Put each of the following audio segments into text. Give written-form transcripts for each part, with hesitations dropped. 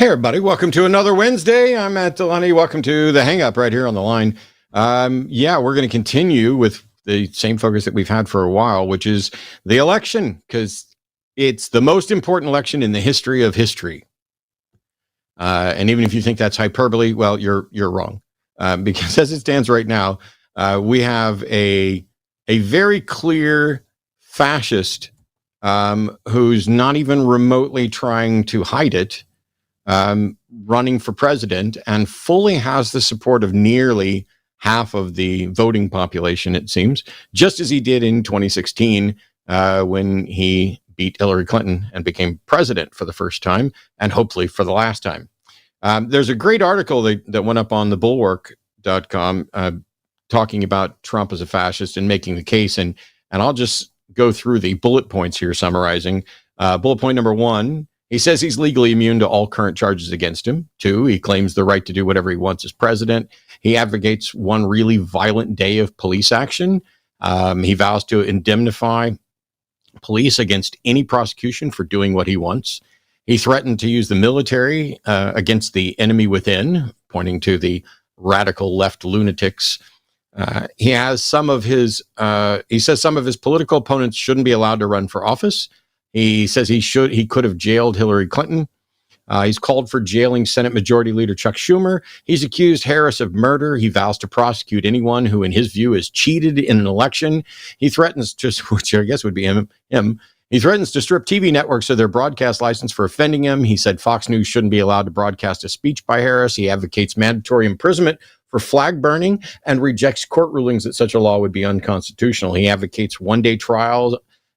Hey everybody, welcome to another Wednesday. I'm at Dillahunty. Welcome to the hang up right here on the line. We're going to continue with the same focus that we've had for a while, which is the election, because it's the most important election in the history of history. And even if you think that's hyperbole, well, you're wrong. Because as it stands right now, we have a very clear fascist who's not even remotely trying to hide it, running for president, and fully has the support of nearly half of the voting population, it seems, just as he did in 2016 when he beat Hillary Clinton and became president for the first time, and hopefully for the last time. There's a great article that went up on thebulwark.com talking about Trump as a fascist and making the case, and I'll just go through the bullet points here summarizing. Bullet point number 1, he says he's legally immune to all current charges against him. 2, he claims the right to do whatever he wants as president. He advocates one really violent day of police action. He vows to indemnify police against any prosecution for doing what he wants. He threatened to use the military against the enemy within, pointing to the radical left lunatics. He says some of his political opponents shouldn't be allowed to run for office. He says he could have jailed Hillary Clinton. He's called for jailing Senate Majority Leader Chuck Schumer. He's accused Harris of murder. He vows to prosecute anyone who, in his view, is cheated in an election. He threatens to, which I guess would be him. He threatens to strip TV networks of their broadcast license for offending him. He said Fox News shouldn't be allowed to broadcast a speech by Harris. He advocates mandatory imprisonment for flag burning and rejects court rulings that such a law would be unconstitutional. He advocates one-day trials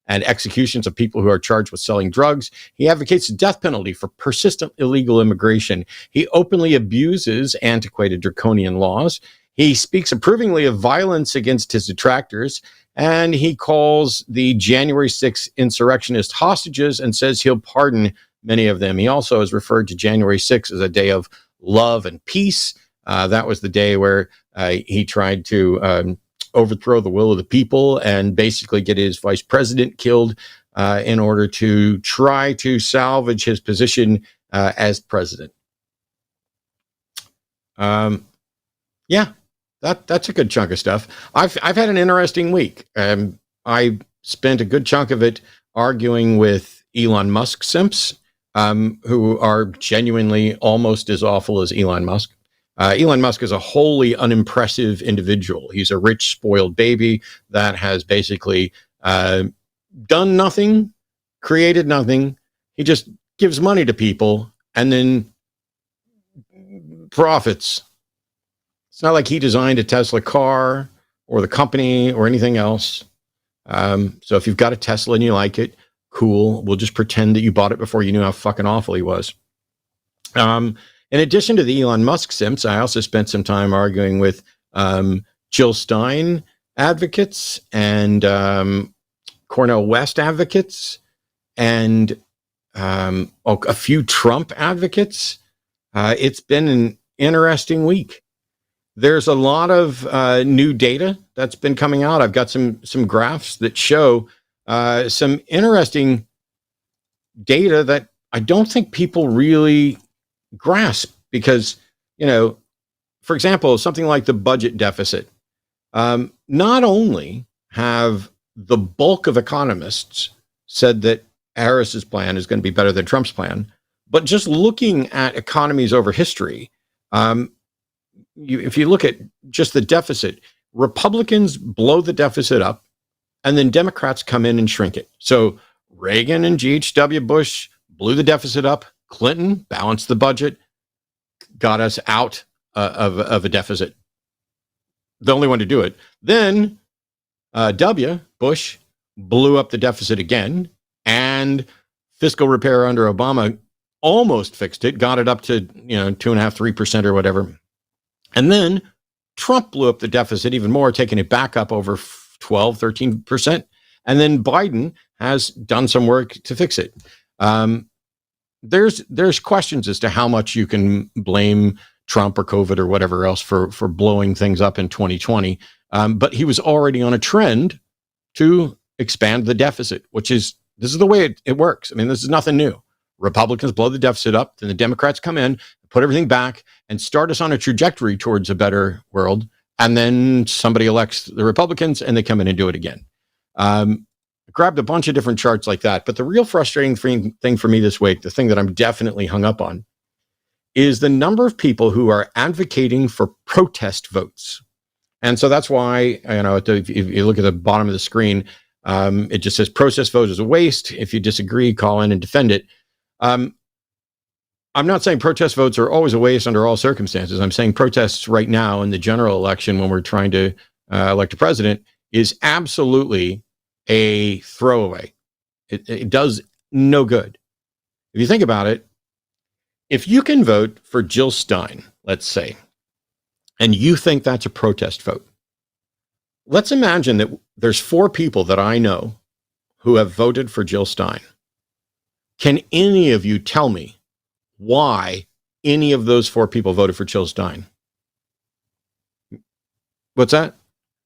and executions of people who are charged with selling drugs. He advocates the death penalty for persistent illegal immigration. He openly abuses antiquated draconian laws. He speaks approvingly of violence against his detractors, and he calls the January 6th insurrectionist hostages and says he'll pardon many of them. He also has referred to January 6th as a day of love and peace. That was the day where he tried to overthrow the will of the people and basically get his vice president killed in order to try to salvage his position as president. That's a good chunk of stuff. I've had an interesting week. I spent a good chunk of it arguing with Elon Musk simps, who are genuinely almost as awful as Elon Musk. Elon Musk is a wholly unimpressive individual. He's a rich, spoiled baby that has basically done nothing, created nothing. He just gives money to people and then profits. It's not like he designed a Tesla car or the company or anything else. So if you've got a Tesla and you like it, cool. We'll just pretend that you bought it before you knew how fucking awful he was. In addition to the Elon Musk simps, I also spent some time arguing with Jill Stein advocates and Cornel West advocates and a few Trump advocates. It's been an interesting week. There's a lot of new data that's been coming out. I've got some graphs that show some interesting data that I don't think people really grasp, because, for example, something like the budget deficit. Not only have the bulk of economists said that Harris's plan is going to be better than Trump's plan, but just looking at economies over history, if you look at just the deficit, Republicans blow the deficit up, and then Democrats come in and shrink it. So Reagan and G.H.W. Bush blew the deficit up. Clinton balanced the budget, got us out of a deficit. The only one to do it. Then Bush blew up the deficit again, and fiscal repair under Obama almost fixed it, got it up to 2.5%, 3% or whatever. And then Trump blew up the deficit even more, taking it back up over 12, 13%. And then Biden has done some work to fix it. There's questions as to how much you can blame Trump or COVID or whatever else for blowing things up in 2020. But he was already on a trend to expand the deficit, this is the way it works. I mean, this is nothing new. Republicans blow the deficit up, then the Democrats come in, put everything back, and start us on a trajectory towards a better world. And then somebody elects the Republicans, and they come in and do it again. Grabbed a bunch of different charts like that. But the real frustrating thing for me this week, the thing that I'm definitely hung up on, is the number of people who are advocating for protest votes. And so that's why, if you look at the bottom of the screen, it just says protest vote is a waste. If you disagree, call in and defend it. I'm not saying protest votes are always a waste under all circumstances. I'm saying protests right now in the general election when we're trying to elect a president is absolutely a throwaway. It does no good. If you think about it, if you can vote for Jill Stein, let's say, and you think that's a protest vote, let's imagine that there's 4 people that I know who have voted for Jill Stein. Can any of you tell me why any of those 4 people voted for Jill Stein? What's that?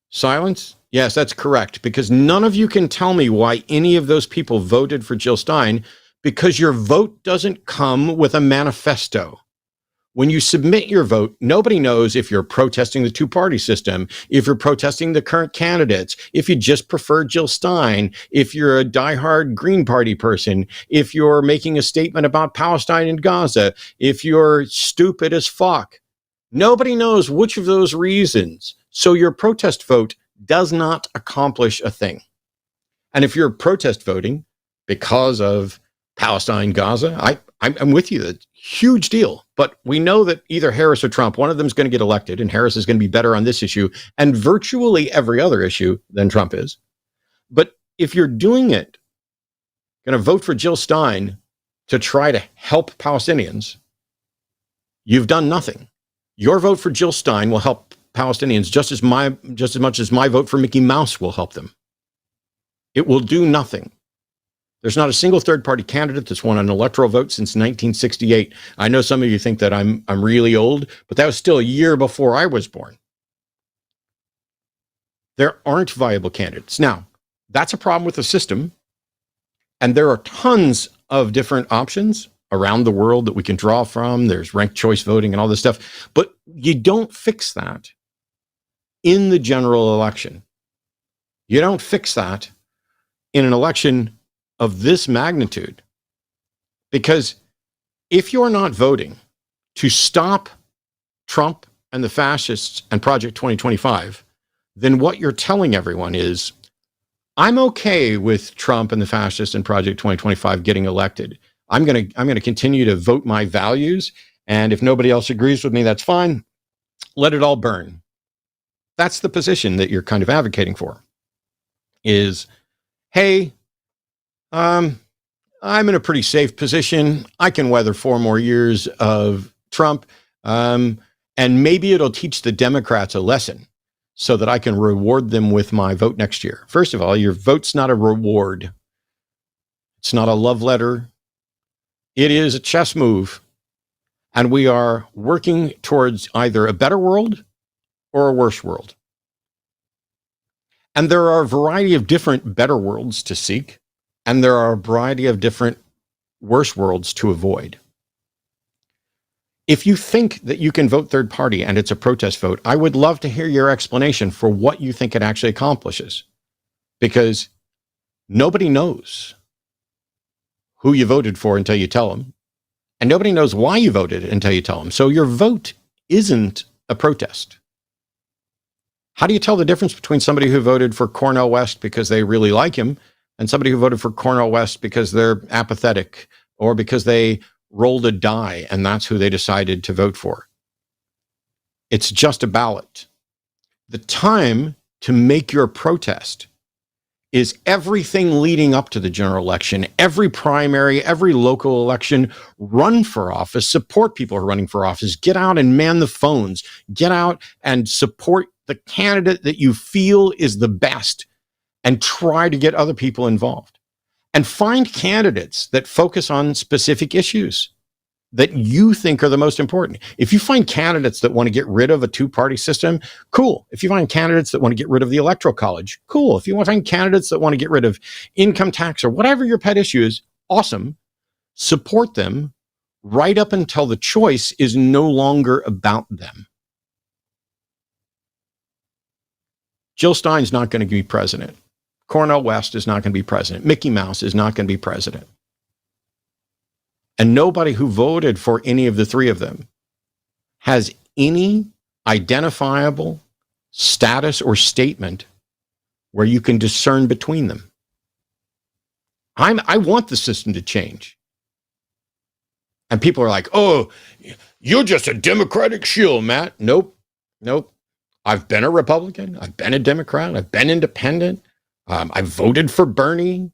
Silence? Yes, that's correct, because none of you can tell me why any of those people voted for Jill Stein, because your vote doesn't come with a manifesto. When you submit your vote, nobody knows if you're protesting the two-party system, if you're protesting the current candidates, if you just prefer Jill Stein, if you're a diehard Green Party person, if you're making a statement about Palestine and Gaza, if you're stupid as fuck. Nobody knows which of those reasons. So your protest vote does not accomplish a thing. And if you're protest voting because of Palestine, Gaza, I'm with you. That's a huge deal. But we know that either Harris or Trump, one of them is going to get elected, and Harris is going to be better on this issue and virtually every other issue than Trump is. But if you're doing it, going to vote for Jill Stein to try to help Palestinians, you've done nothing. Your vote for Jill Stein will help Palestinians just as much as my vote for Mickey Mouse will help them. It will do nothing. There's not a single third-party candidate that's won an electoral vote since 1968. I know some of you think that I'm really old, but that was still a year before I was born. There aren't viable candidates. Now, that's a problem with the system, and there are tons of different options around the world that we can draw from. There's ranked choice voting and all this stuff, but you don't fix that in the general election. You don't fix that in an election of this magnitude, because if you're not voting to stop Trump and the fascists and Project 2025, then what you're telling everyone is, I'm okay with Trump and the fascists and Project 2025 getting elected. I'm going to continue to vote my values, and if nobody else agrees with me, that's fine. Let it all burn. That's the position that you're kind of advocating for. Is, hey, I'm in a pretty safe position. I can weather 4 more years of Trump, and maybe it'll teach the Democrats a lesson so that I can reward them with my vote next year. First of all, your vote's not a reward. It's not a love letter. It is a chess move, and we are working towards either a better world or a worse world. And there are a variety of different better worlds to seek, and there are a variety of different worse worlds to avoid. If you think that you can vote third party and it's a protest vote, I would love to hear your explanation for what you think it actually accomplishes, because nobody knows who you voted for until you tell them, and nobody knows why you voted until you tell them. So your vote isn't a protest. How do you tell the difference between somebody who voted for Cornel West because they really like him and somebody who voted for Cornel West because they're apathetic or because they rolled a die and that's who they decided to vote for? It's just a ballot. The time to make your protest is everything leading up to the general election, every primary, every local election. Run for office, support people who are running for office, get out and man the phones, get out and support the candidate that you feel is the best, and try to get other people involved. And find candidates that focus on specific issues that you think are the most important. If you find candidates that want to get rid of a two-party system, cool. If you find candidates that want to get rid of the Electoral College, cool. If you want to find candidates that want to get rid of income tax or whatever your pet issue is, awesome. support them right up until the choice is no longer about them. Jill Stein's not going to be president. Cornel West is not going to be president. Mickey Mouse is not going to be president. And nobody who voted for any of the three of them has any identifiable status or statement where you can discern between them. I want the system to change. And people are like, oh, you're just a Democratic shill, Matt. Nope. I've been a Republican. I've been a Democrat. I've been independent. I voted for Bernie.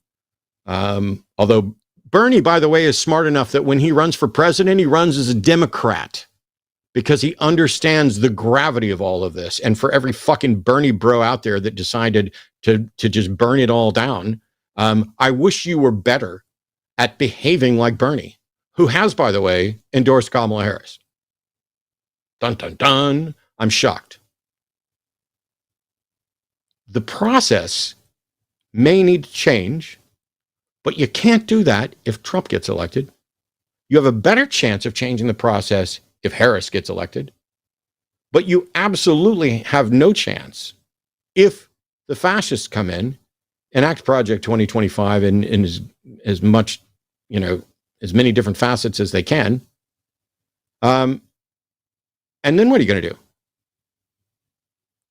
Although Bernie, by the way, is smart enough that when he runs for president, he runs as a Democrat because he understands the gravity of all of this. And for every fucking Bernie bro out there that decided to just burn it all down, I wish you were better at behaving like Bernie, who has, by the way, endorsed Kamala Harris. Dun, dun, dun. I'm shocked. The process may need to change, but you can't do that if Trump gets elected. You have a better chance of changing the process if Harris gets elected, but you absolutely have no chance if the fascists come in, enact Project 2025 in as much, as many different facets as they can. And then what are you going to do?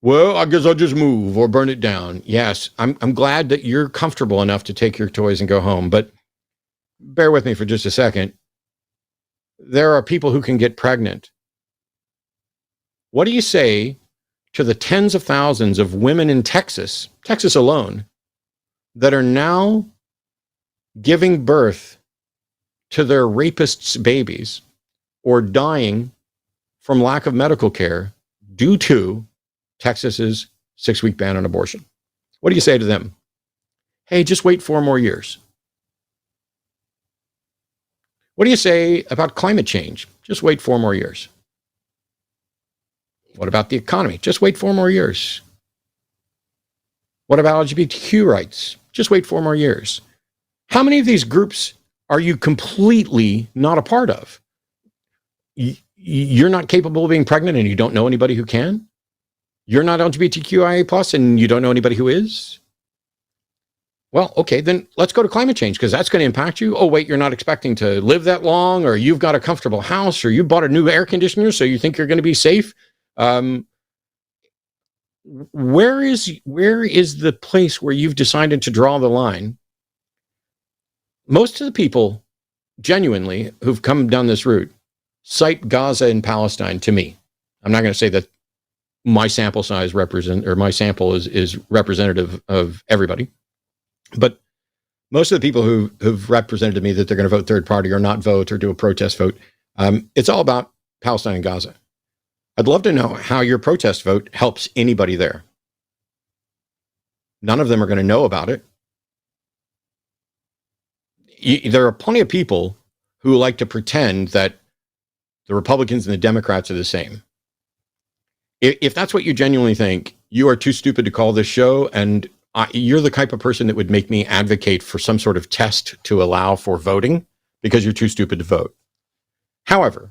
Well, I guess I'll just move or burn it down. Yes, I'm glad that you're comfortable enough to take your toys and go home, but bear with me for just a second. There are people who can get pregnant. What do you say to the tens of thousands of women in Texas alone, that are now giving birth to their rapists' babies or dying from lack of medical care due to Texas's 6-week ban on abortion? What do you say to them? Hey, just wait 4 more years. What do you say about climate change? Just wait 4 more years. What about the economy? Just wait 4 more years. What about LGBTQ rights? Just wait 4 more years. How many of these groups are you completely not a part of? You're not capable of being pregnant and you don't know anybody who can? You're not LGBTQIA plus and you don't know anybody who is? Well, okay, then let's go to climate change because that's going to impact you. Oh, wait, you're not expecting to live that long, or you've got a comfortable house, or you bought a new air conditioner, so you think you're going to be safe. Where is the place where you've decided to draw the line? Most of the people, genuinely, who've come down this route, cite Gaza and Palestine to me. I'm not going to say that my sample size my sample is representative of everybody, but most of the people who've represented to me that they're going to vote third party or not vote or do a protest vote, it's all about Palestine and Gaza. I'd love to know how your protest vote helps anybody there. None of them are going to know about it. There are plenty of people who like to pretend that the Republicans and the Democrats are the same. If that's what you genuinely think, you are too stupid to call this show, and you're the type of person that would make me advocate for some sort of test to allow for voting because you're too stupid to vote. However,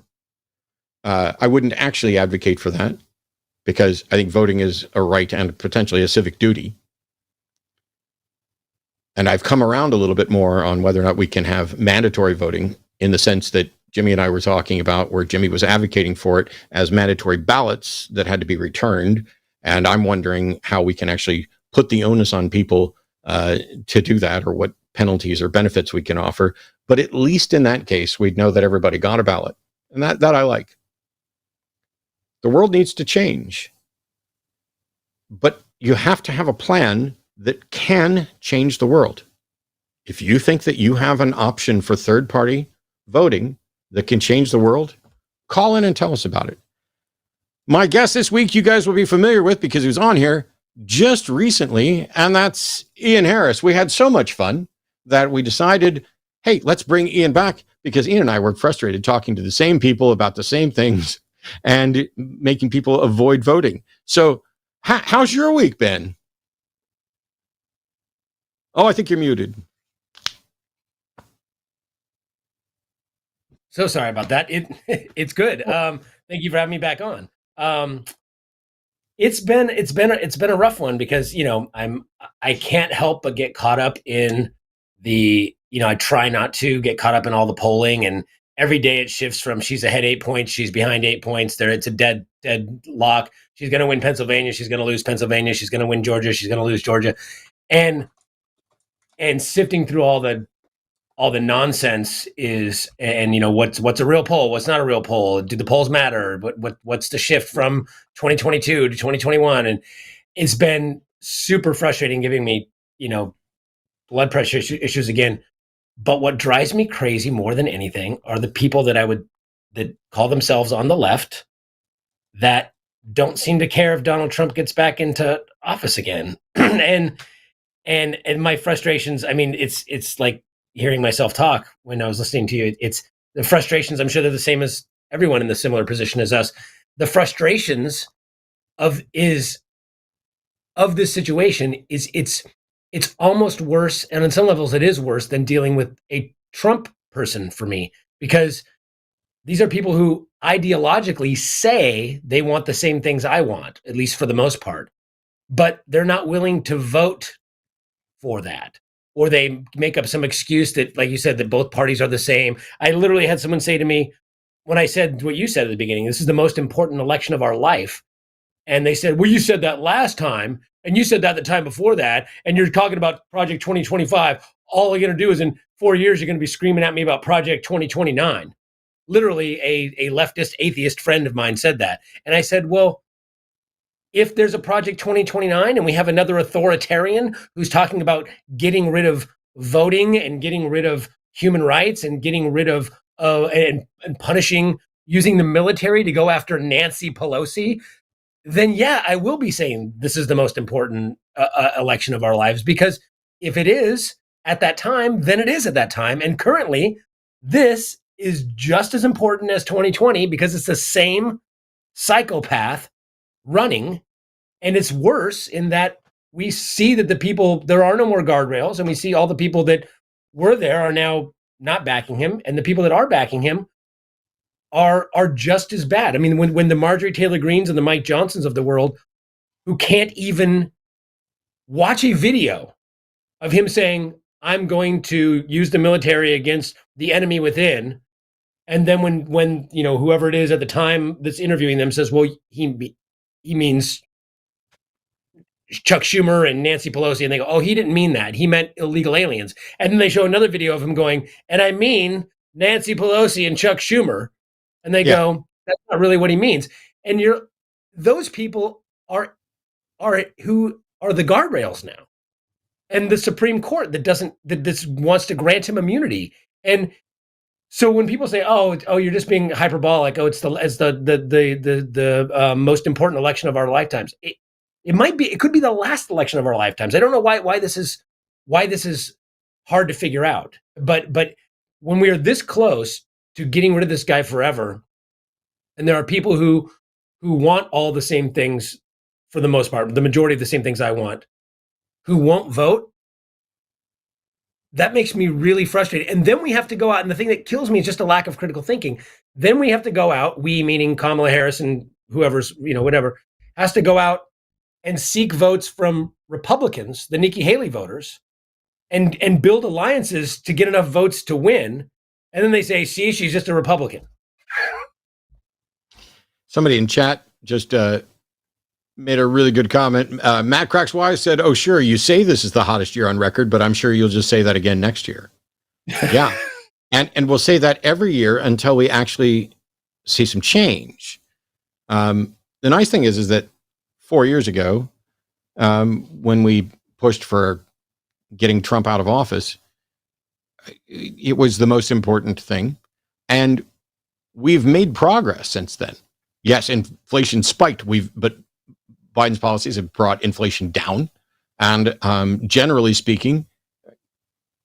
I wouldn't actually advocate for that because I think voting is a right and potentially a civic duty. And I've come around a little bit more on whether or not we can have mandatory voting, in the sense that Jimmy and I were talking about, where Jimmy was advocating for it as mandatory ballots that had to be returned. And I'm wondering how we can actually put the onus on people to do that, or what penalties or benefits we can offer. But at least in that case, we'd know that everybody got a ballot. And that I like. The world needs to change. But you have to have a plan that can change the world. If you think that you have an option for third-party voting that can change the world, call in and tell us about it. My guest this week, you guys will be familiar with because he was on here just recently, and that's Ian Harris. We had so much fun that we decided, hey, let's bring Ian back, because Ian and I were frustrated talking to the same people about the same things and making people avoid voting. So how's your week been? Oh, I think you're muted. So sorry about that. It's good. Thank you for having me back on. It's been a rough one because I can't help but get caught up in I try not to get caught up in all the polling, and every day it shifts from she's ahead 8 points, she's behind 8 points. It's a dead lock. She's going to win Pennsylvania, she's going to lose Pennsylvania, she's going to win Georgia, she's going to lose Georgia, and sifting through all the nonsense is, and what's a real poll, what's not a real poll, do the polls matter, what's the shift from 2022 to 2021, and it's been super frustrating, giving me blood pressure issues again. But what drives me crazy more than anything are the people that call themselves on the left that don't seem to care if Donald Trump gets back into office again. and my frustrations, I mean, it's like hearing myself talk when I was listening to you. It's the frustrations, I'm sure they're the same as everyone in the similar position as us. The frustrations of this situation is it's almost worse, and on some levels it is worse than dealing with a Trump person for me, because these are people who ideologically say they want the same things I want, at least for the most part, but they're not willing to vote for that. Or they make up some excuse that, like you said, that both parties are the same. I literally had someone say to me, when I said what you said at the beginning, this is the most important election of our life. And they said, well, you said that last time, and you said that the time before that, and you're talking about Project 2025. All you're going to do is in 4 years, you're going to be screaming at me about Project 2029. Literally, a leftist atheist friend of mine said that. And I said, well, if there's a Project 2029 and we have another authoritarian who's talking about getting rid of voting and getting rid of human rights and getting rid of and punishing, using the military to go after Nancy Pelosi, then yeah, I will be saying this is the most important election of our lives, because if it is at that time, then it is at that time. And currently, this is just as important as 2020 because it's the same psychopath running. And it's worse in that we see that there are no more guardrails, and we see all the people that were there are now not backing him, and the people that are backing him are just as bad. I mean, when the Marjorie Taylor Greens and the Mike Johnsons of the world, who can't even watch a video of him saying, I'm going to use the military against the enemy within, and then when whoever it is at the time that's interviewing them says, well, he means Chuck Schumer and Nancy Pelosi, and they go, oh, he didn't mean that. He meant illegal aliens. And then they show another video of him going, and I mean Nancy Pelosi and Chuck Schumer. And they go, that's not really what he means. And those people are who are the guardrails now. And the Supreme Court that wants to grant him immunity. And so when people say, oh, you're just being hyperbolic, it's the most important election of our lifetimes. It could be the last election of our lifetimes. I don't know why this is hard to figure out. But when we are this close to getting rid of this guy forever, and there are people who want all the same things for the most part, the majority of the same things I want, who won't vote, that makes me really frustrated. And then we have to go out, and the thing that kills me is just a lack of critical thinking. Then we have to go out, we meaning Kamala Harris and whoever's, whatever, has to go out and seek votes from Republicans, the Nikki Haley voters, and build alliances to get enough votes to win. And then they say, see, she's just a Republican. Somebody in chat just made a really good comment. Matt Cracks Wise said, oh, sure, you say this is the hottest year on record, but I'm sure you'll just say that again next year. Yeah. And we'll say that every year until we actually see some change. The nice thing is that 4 years ago, when we pushed for getting Trump out of office, it was the most important thing. And we've made progress since then. Yes, inflation spiked, but Biden's policies have brought inflation down. And generally speaking,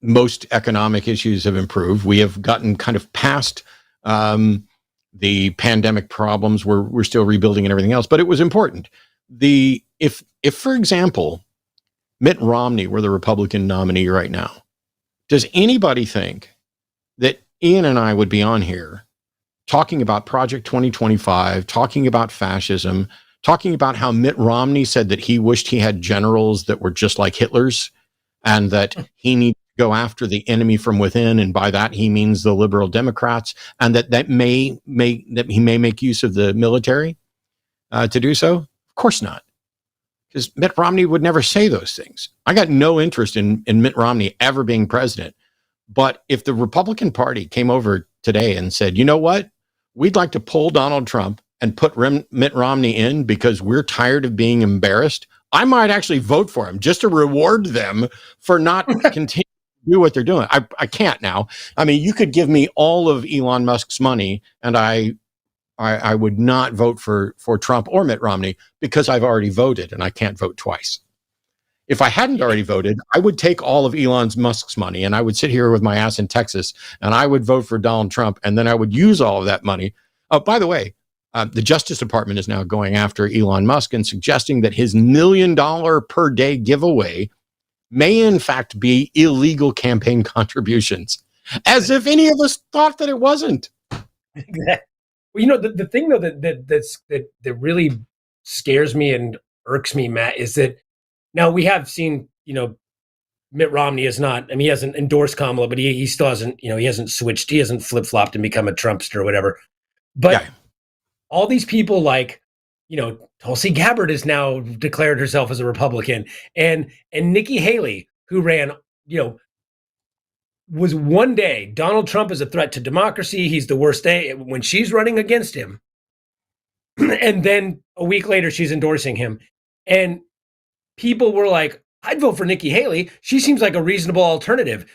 most economic issues have improved. We have gotten kind of past the pandemic problems. We're still rebuilding and everything else, but it was important. If for example, Mitt Romney were the Republican nominee right now, does anybody think that Ian and I would be on here talking about Project 2025, talking about fascism, talking about how Mitt Romney said that he wished he had generals that were just like Hitler's, and that he needs to go after the enemy from within, and by that he means the liberal Democrats, and that he may make use of the military to do so. Of course not, because Mitt Romney would never say those things. I got no interest in Mitt Romney ever being president. But if the Republican Party came over today and said, you know what, we'd like to pull Donald Trump and put Mitt Romney in because we're tired of being embarrassed, I might actually vote for him just to reward them for not continuing to do what they're doing. I can't now. I mean, you could give me all of Elon Musk's money and I would not vote for Trump or Mitt Romney because I've already voted and I can't vote twice. If I hadn't already voted, I would take all of Elon Musk's money and I would sit here with my ass in Texas and I would vote for Donald Trump, and then I would use all of that money. Oh, by the way, the Justice Department is now going after Elon Musk and suggesting that his $1 million per day giveaway may in fact be illegal campaign contributions, as if any of us thought that it wasn't. Well, you know, the thing though that really scares me and irks me, Matt, is that now we have seen, you know, Mitt Romney is not, I mean, he hasn't endorsed Kamala, but he still hasn't, you know, he hasn't switched, he hasn't flip-flopped and become a Trumpster or whatever. But all these people like, you know, Tulsi Gabbard has now declared herself as a Republican, and Nikki Haley, who ran, you know, was one day, Donald Trump is a threat to democracy, he's the worst day, when she's running against him. And then a week later, she's endorsing him. And people were like, I'd vote for Nikki Haley. She seems like a reasonable alternative.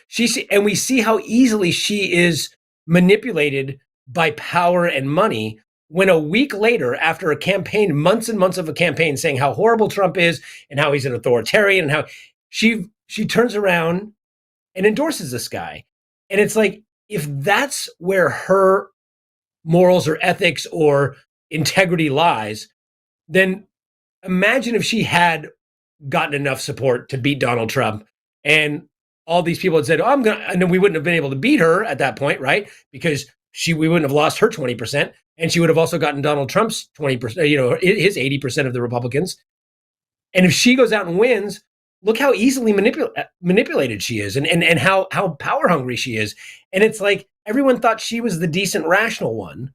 And we see how easily she is manipulated by power and money, when a week later, after a campaign, months and months of a campaign saying how horrible Trump is and how he's an authoritarian and how she turns around and endorses this guy. And it's like, if that's where her morals or ethics or integrity lies, then imagine if she had gotten enough support to beat Donald Trump, and all these people had said, oh, and then we wouldn't have been able to beat her at that point, right? Because we wouldn't have lost her 20%, and she would have also gotten Donald Trump's 20%, you know, his 80% of the Republicans. And if she goes out and wins, look how easily manipulated she is, and how power hungry she is. And it's like, everyone thought she was the decent, rational one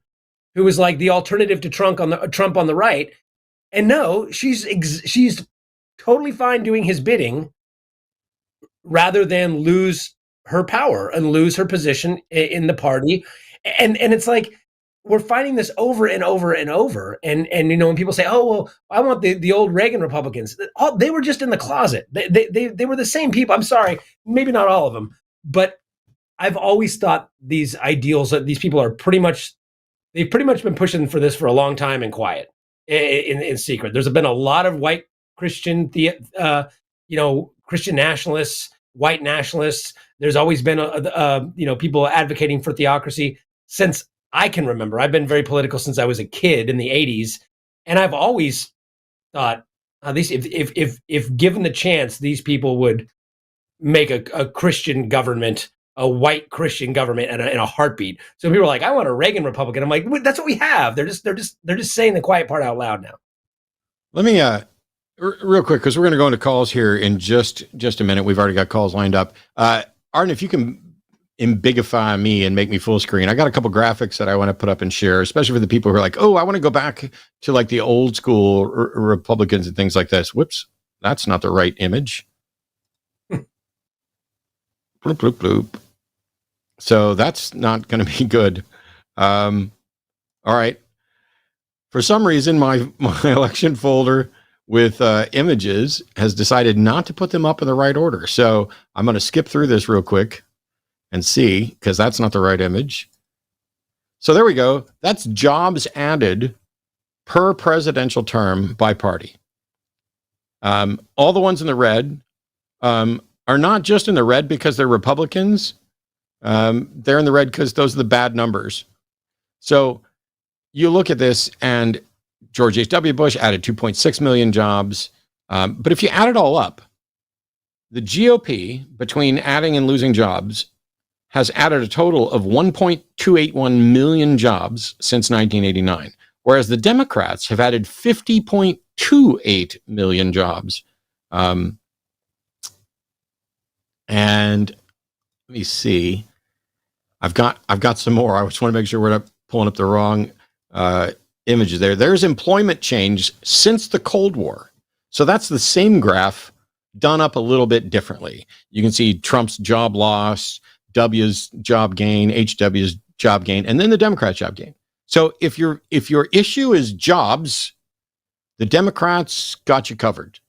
who was like the alternative to Trump on the right. And no, she's totally fine doing his bidding rather than lose her power and lose her position in the party. And it's like, we're finding this over and over and over. And you know, when people say, oh, well, I want the old Reagan Republicans, they were just in the closet. They were the same people. I'm sorry, maybe not all of them, but I've always thought these ideals, that these people are they've pretty much been pushing for this for a long time in quiet, in secret. There's been a lot of white Christian, Christian nationalists, white nationalists. There's always been people advocating for theocracy since I can remember. I've been very political since I was a kid in the 80s, and I've always thought, if given the chance, these people would make a Christian government, a white Christian government in a heartbeat. So people are like, I want a Reagan Republican. I'm like, that's what we have. They're just saying the quiet part out loud now. Let me real quick, because we're going to go into calls here in just a minute. We've already got calls lined up. Aron, if you can embigify me and make me full screen, I got a couple graphics that I want to put up and share, especially for the people who are like, oh, I want to go back to like the old school Republicans and things like this. Whoops, that's not the right image. Bloop, bloop, bloop. So that's not going to be good. All right. For some reason, my election folder with images has decided not to put them up in the right order. So I'm going to skip through this real quick and see, because that's not the right image. So there we go. That's jobs added per presidential term by party. All the ones in the red are not just in the red because they're Republicans. They're in the red because those are the bad numbers. So you look at this, and George H.W. Bush added 2.6 million jobs. But if you add it all up, the GOP, between adding and losing jobs, has added a total of 1.281 million jobs since 1989, whereas the Democrats have added 50.28 million jobs. And let me see. I've got some more. I just want to make sure we're not pulling up the wrong images there. There's employment change since the Cold War. So that's the same graph done up a little bit differently. You can see Trump's job loss, W's job gain, HW's job gain, and then the Democrats' job gain. So if your issue is jobs, the Democrats got you covered.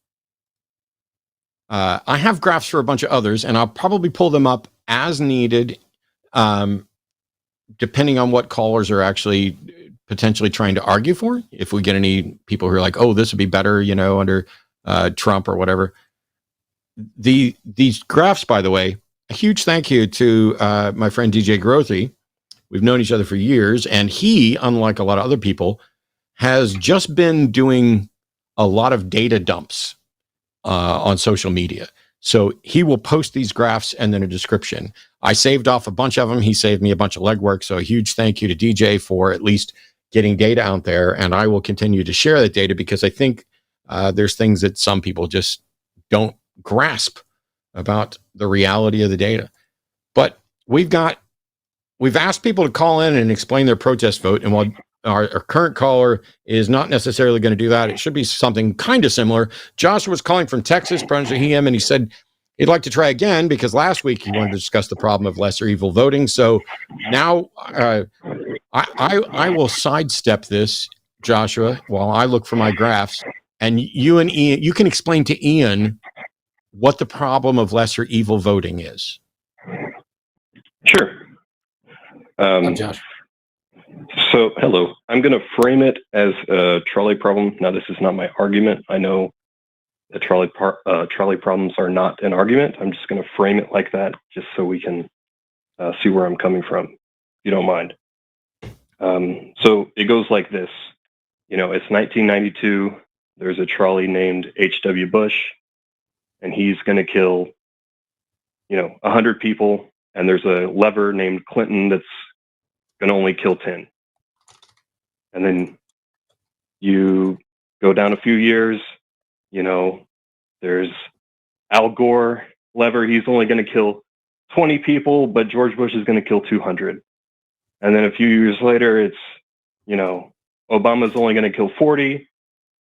I have graphs for a bunch of others, and I'll probably pull them up as needed, depending on what callers are actually potentially trying to argue for. If we get any people who are like, oh, this would be better, under Trump or whatever. These graphs, by the way, a huge thank you to my friend DJ Grothy. We've known each other for years, and he, unlike a lot of other people, has just been doing a lot of data dumps on social media. So he will post these graphs and then a description. I saved off a bunch of them. He saved me a bunch of legwork. So a huge thank you to DJ for at least getting data out there. And I will continue to share that data because I think there's things that some people just don't grasp about the reality of the data. But we've asked people to call in and explain their protest vote. And while our current caller is not necessarily going to do that, it should be something kind of similar. Joshua was calling from Texas, pronounced him, and he said he'd like to try again because last week he wanted to discuss the problem of lesser evil voting. So now I will sidestep this, Joshua, while I look for my graphs, and you and Ian, you can explain to Ian what the problem of lesser evil voting is. Sure. Josh. So, hello. I'm going to frame it as a trolley problem. Now, this is not my argument. I know the trolley problems are not an argument. I'm just going to frame it like that, just so we can see where I'm coming from, if you don't mind. So it goes like this. It's 1992. There's a trolley named H.W. Bush, and he's going to kill, 100 people. And there's a lever named Clinton that's going to only kill 10. And then you go down a few years, there's Al Gore lever. He's only going to kill 20 people, but George Bush is going to kill 200. And then a few years later, it's, Obama's only going to kill 40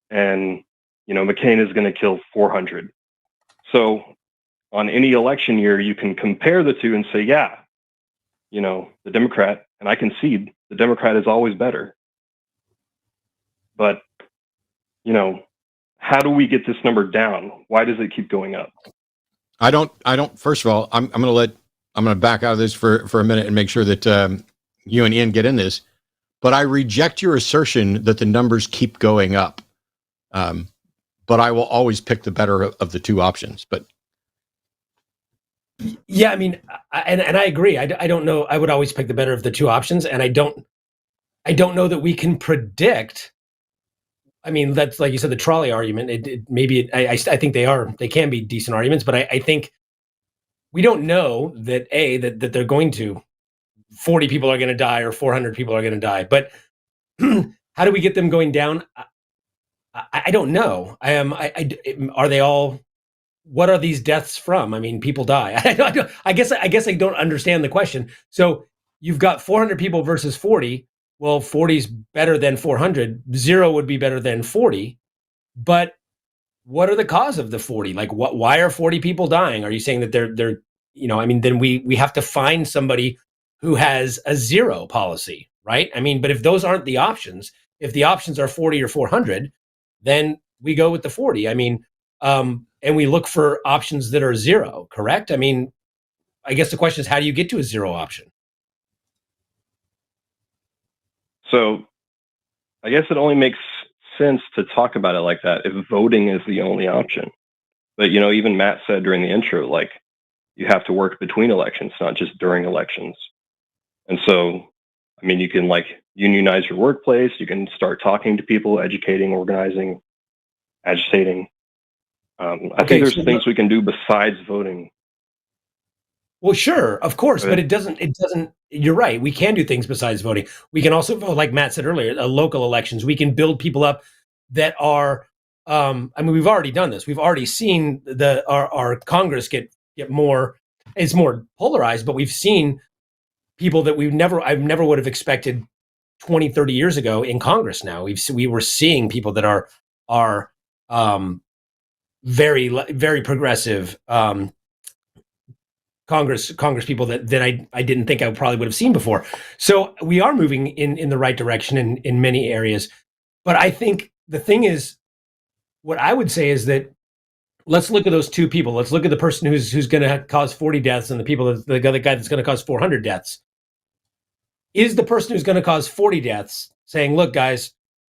and, McCain is going to kill 400. So on any election year, you can compare the two and say, yeah, the Democrat, and I concede the Democrat is always better. But, how do we get this number down? Why does it keep going up? I don't, first of all, I'm going to back out of this for a minute and make sure that you and Ian get in this, but I reject your assertion that the numbers keep going up. But I will always pick the better of the two options, but. Yeah, I mean, and I agree. I don't know. I would always pick the better of the two options, and I don't know that we can predict. I mean, that's like you said, the trolley argument. I think they can be decent arguments, but I think we don't know that that they're going to 40 people are going to die or 400 people are going to die. But how do we get them going down? I don't know. Are they all? What are these deaths from? I mean, people die. I guess I don't understand the question. So you've got 400 people versus 40. Well, 40 is better than 400. 0 would be better than 40. But what are the cause of the 40? Like, why are 40 people dying? Are you saying that they're then we have to find somebody who has a 0 policy, right? I mean, but if those aren't the options, if the options are 40 or 400, then we go with the 40. I mean, and we look for options that are 0, correct? I mean, I guess the question is, how do you get to a 0 option? So I guess it only makes sense to talk about it like that if voting is the only option. But, even Matt said during the intro, like, you have to work between elections, not just during elections. And so, I mean, you can unionize your workplace. You can start talking to people, educating, organizing, agitating. I think there's things we can do besides voting. Well, sure, of course, but it doesn't, you're right. We can do things besides voting. We can also vote, like Matt said earlier, local elections. We can build people up that are, I mean, we've already done this. We've already seen our Congress get more, it's more polarized, but we've seen people that I never would have expected 20, 30 years ago in Congress now. We were seeing people that are very, very progressive, Congress people that I didn't think I probably would have seen before. So we are moving in the right direction in many areas. But I think the thing is, what I would say is that let's look at those two people. Let's look at the person who's going to cause 40 deaths and the other guy that's going to cause 400 deaths. Is the person who's going to cause 40 deaths saying, look, guys,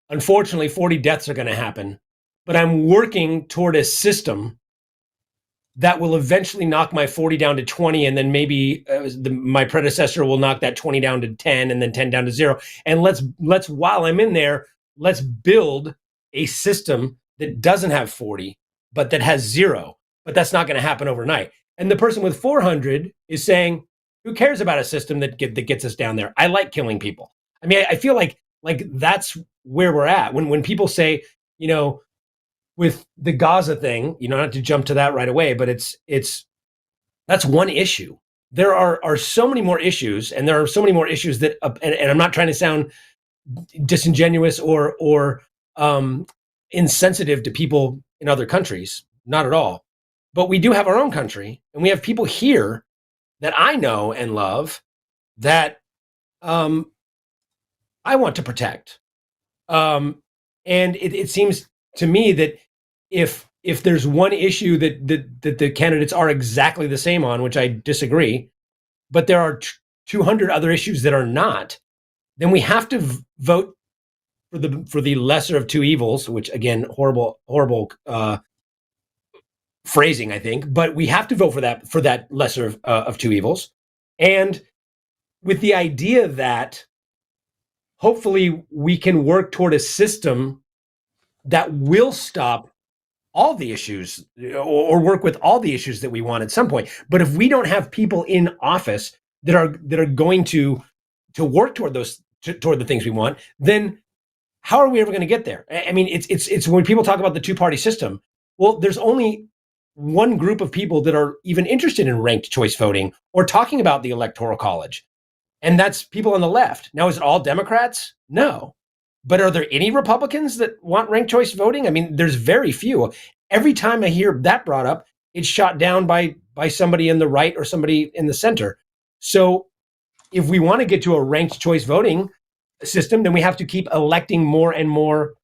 unfortunately, 40 deaths are going to happen, but I'm working toward a system that will eventually knock my 40 down to 20, and then maybe my predecessor will knock that 20 down to 10, and then 10 down to 0. And let's while I'm in there, let's build a system that doesn't have 40, but that has 0. But that's not going to happen overnight. And the person with 400 is saying, who cares about a system that gets us down there? I like killing people. I mean, I feel like that's where we're at. When people say, you know, with the Gaza thing, you know, not to jump to that right away, but that's one issue. There are so many more issues, and there are so many more issues that, and I'm not trying to sound disingenuous or insensitive to people in other countries, not at all. But we do have our own country, and we have people here that I know and love that I want to protect. And it seems to me that if there's one issue that the candidates are exactly the same on, which I disagree, but there are 200 other issues that are not, then we have to vote for the lesser of two evils, which again, horrible phrasing, I think, but we have to vote for that lesser of two evils, and with the idea that hopefully we can work toward a system that will stop all the issues or work with all the issues that we want at some point. But if we don't have people in office that are going to work toward toward the things we want, then how are we ever going to get there? I mean, it's when people talk about the two-party system, well, there's only one group of people that are even interested in ranked choice voting or talking about the Electoral College, and that's people on the left. Now, is it all Democrats? No. But are there any Republicans that want ranked choice voting? I mean, there's very few. Every time I hear that brought up, it's shot down by somebody in the right or somebody in the center. So if we want to get to a ranked choice voting system, then we have to keep electing more and more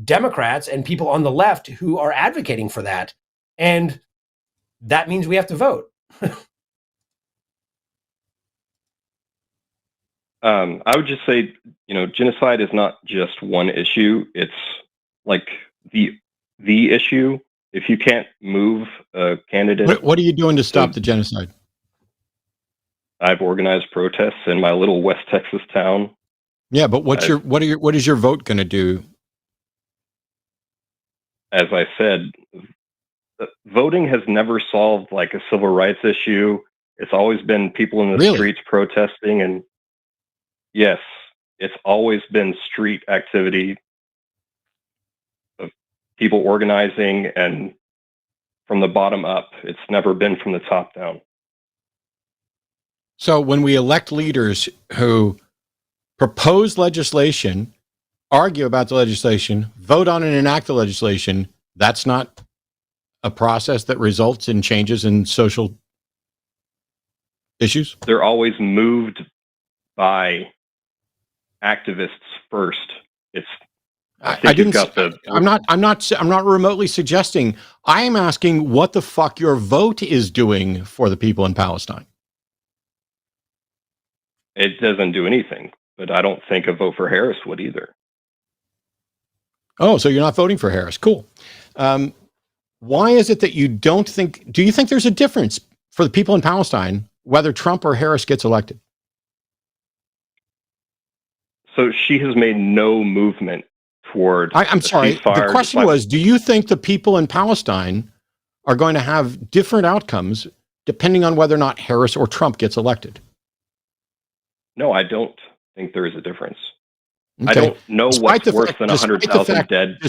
Democrats and people on the left who are advocating for that. And that means we have to vote. I would just say, you know, genocide is not just one issue. It's like the issue. If you can't move a candidate, what are you doing to stop the genocide? I've organized protests in my little West Texas town. Yeah, but what is your vote going to do? As I said, voting has never solved like a civil rights issue. It's always been people in the streets protesting, and yes, it's always been street activity of people organizing and from the bottom up. It's never been from the top down. So when we elect leaders who propose legislation, argue about the legislation, vote on and enact the legislation, that's not a process that results in changes in social issues? They're always moved by activists first. I'm not remotely suggesting. I am asking what the fuck your vote is doing for the people in Palestine. It doesn't do anything, but I don't think a vote for Harris would either. Oh, so you're not voting for Harris. Cool. Why is it that you don't think, do you think there's a difference for the people in Palestine, whether Trump or Harris gets elected? So she has made no movement toward. I'm sorry. The question was, do you think the people in Palestine are going to have different outcomes depending on whether or not Harris or Trump gets elected. No, I don't think there is a difference. Okay. I don't know Despite what's worse than 100,000 dead.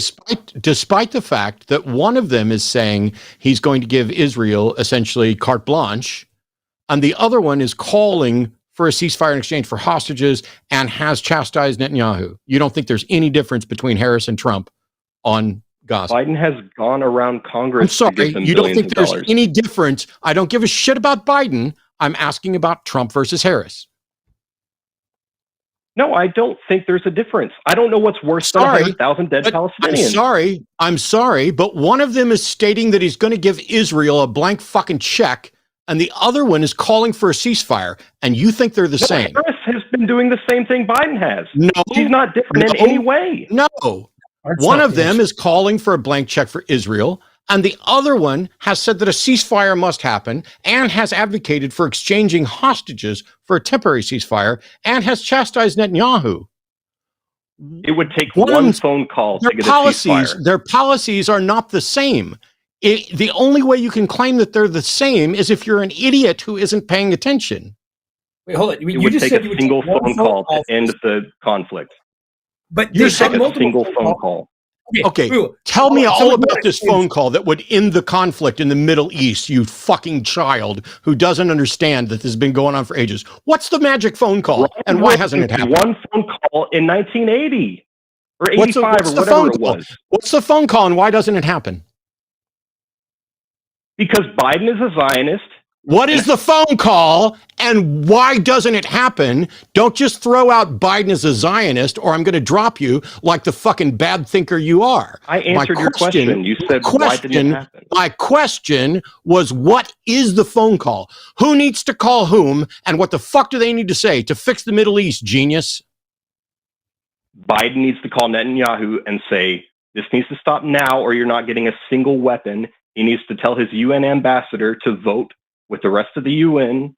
Despite the fact that one of them is saying he's going to give Israel essentially carte blanche, and the other one is calling for a ceasefire in exchange for hostages and has chastised Netanyahu. You don't think there's any difference between Harris and Trump on Gaza? Biden has gone around Congress. I'm sorry, to give them you don't billions think of there's dollars. any difference? I don't give a shit about Biden. I'm asking about Trump versus Harris. No, I don't think there's a difference. I don't know what's worse than 100,000 dead Palestinians. I'm sorry, but one of them is stating that he's going to give Israel a blank fucking check, and the other one is calling for a ceasefire, and you think they're the same. Harris has been doing the same thing Biden has. No. He's not different in any way. No. One of them is calling for a blank check for Israel, and the other one has said that a ceasefire must happen and has advocated for exchanging hostages for a temporary ceasefire and has chastised Netanyahu. It would take one phone call to get a ceasefire. Their policies are not the same. The only way you can claim that they're the same is if you're an idiot who isn't paying attention. Wait, hold it. It would take a single phone call to end the conflict. But you take a single phone call. Okay, tell me all about this phone call that would end the conflict in the Middle East, you fucking child who doesn't understand that this has been going on for ages. What's the magic phone call, and why hasn't it happened? One phone call in 1980 or 85 or whatever it was. What's the phone call, and why doesn't it happen? Because Biden is a Zionist. What is the phone call, and why doesn't it happen? Don't just throw out Biden as a Zionist, or I'm going to drop you like the fucking bad thinker you are. I answered your question. You said, why didn't it happen? My question was, what is the phone call? Who needs to call whom, and what the fuck do they need to say to fix the Middle East, genius? Biden needs to call Netanyahu and say, this needs to stop now, or you're not getting a single weapon. He needs to tell his UN ambassador to vote with the rest of the UN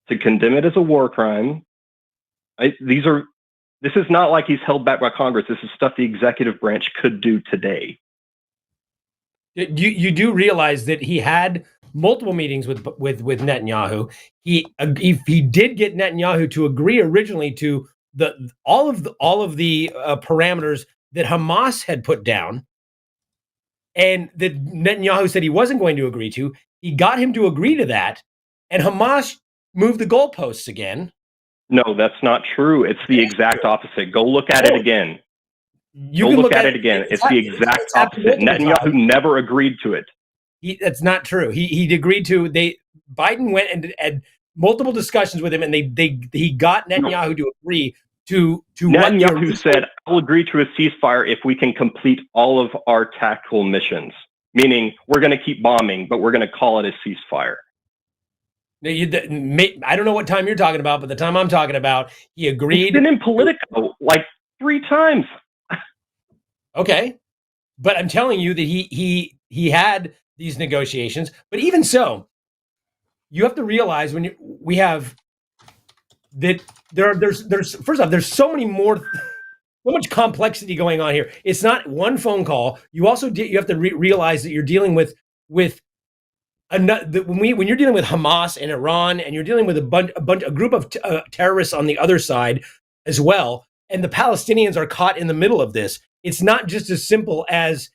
to condemn it as a war crime. This is not like he's held back by Congress. This is stuff the executive branch could do today. You do realize that he had multiple meetings with Netanyahu. He did get Netanyahu to agree originally to all of the parameters that Hamas had put down, and that Netanyahu said he wasn't going to agree to. He got him to agree to that, and Hamas moved the goalposts again. No, that's not true. It's the exact opposite. Go look at it again. Go look at it again. It's the exact opposite. Netanyahu never agreed to it. That's not true. He agreed to. Biden went and had multiple discussions with him, and he got Netanyahu to agree to Netanyahu said, "I'll agree to a ceasefire if we can complete all of our tactical missions." Meaning, we're going to keep bombing, but we're going to call it a ceasefire. I don't know what time you're talking about, but the time I'm talking about, he agreed. He's been in Politico like 3 times. Okay, but I'm telling you that he had these negotiations. But even so, you have to realize when we have that there's first off, there's so much complexity going on here. It's not one phone call. You also you have to realize that you're dealing with when you're dealing with Hamas and Iran, and you're dealing with a group of terrorists on the other side as well, and the Palestinians are caught in the middle of this. It's not just as simple as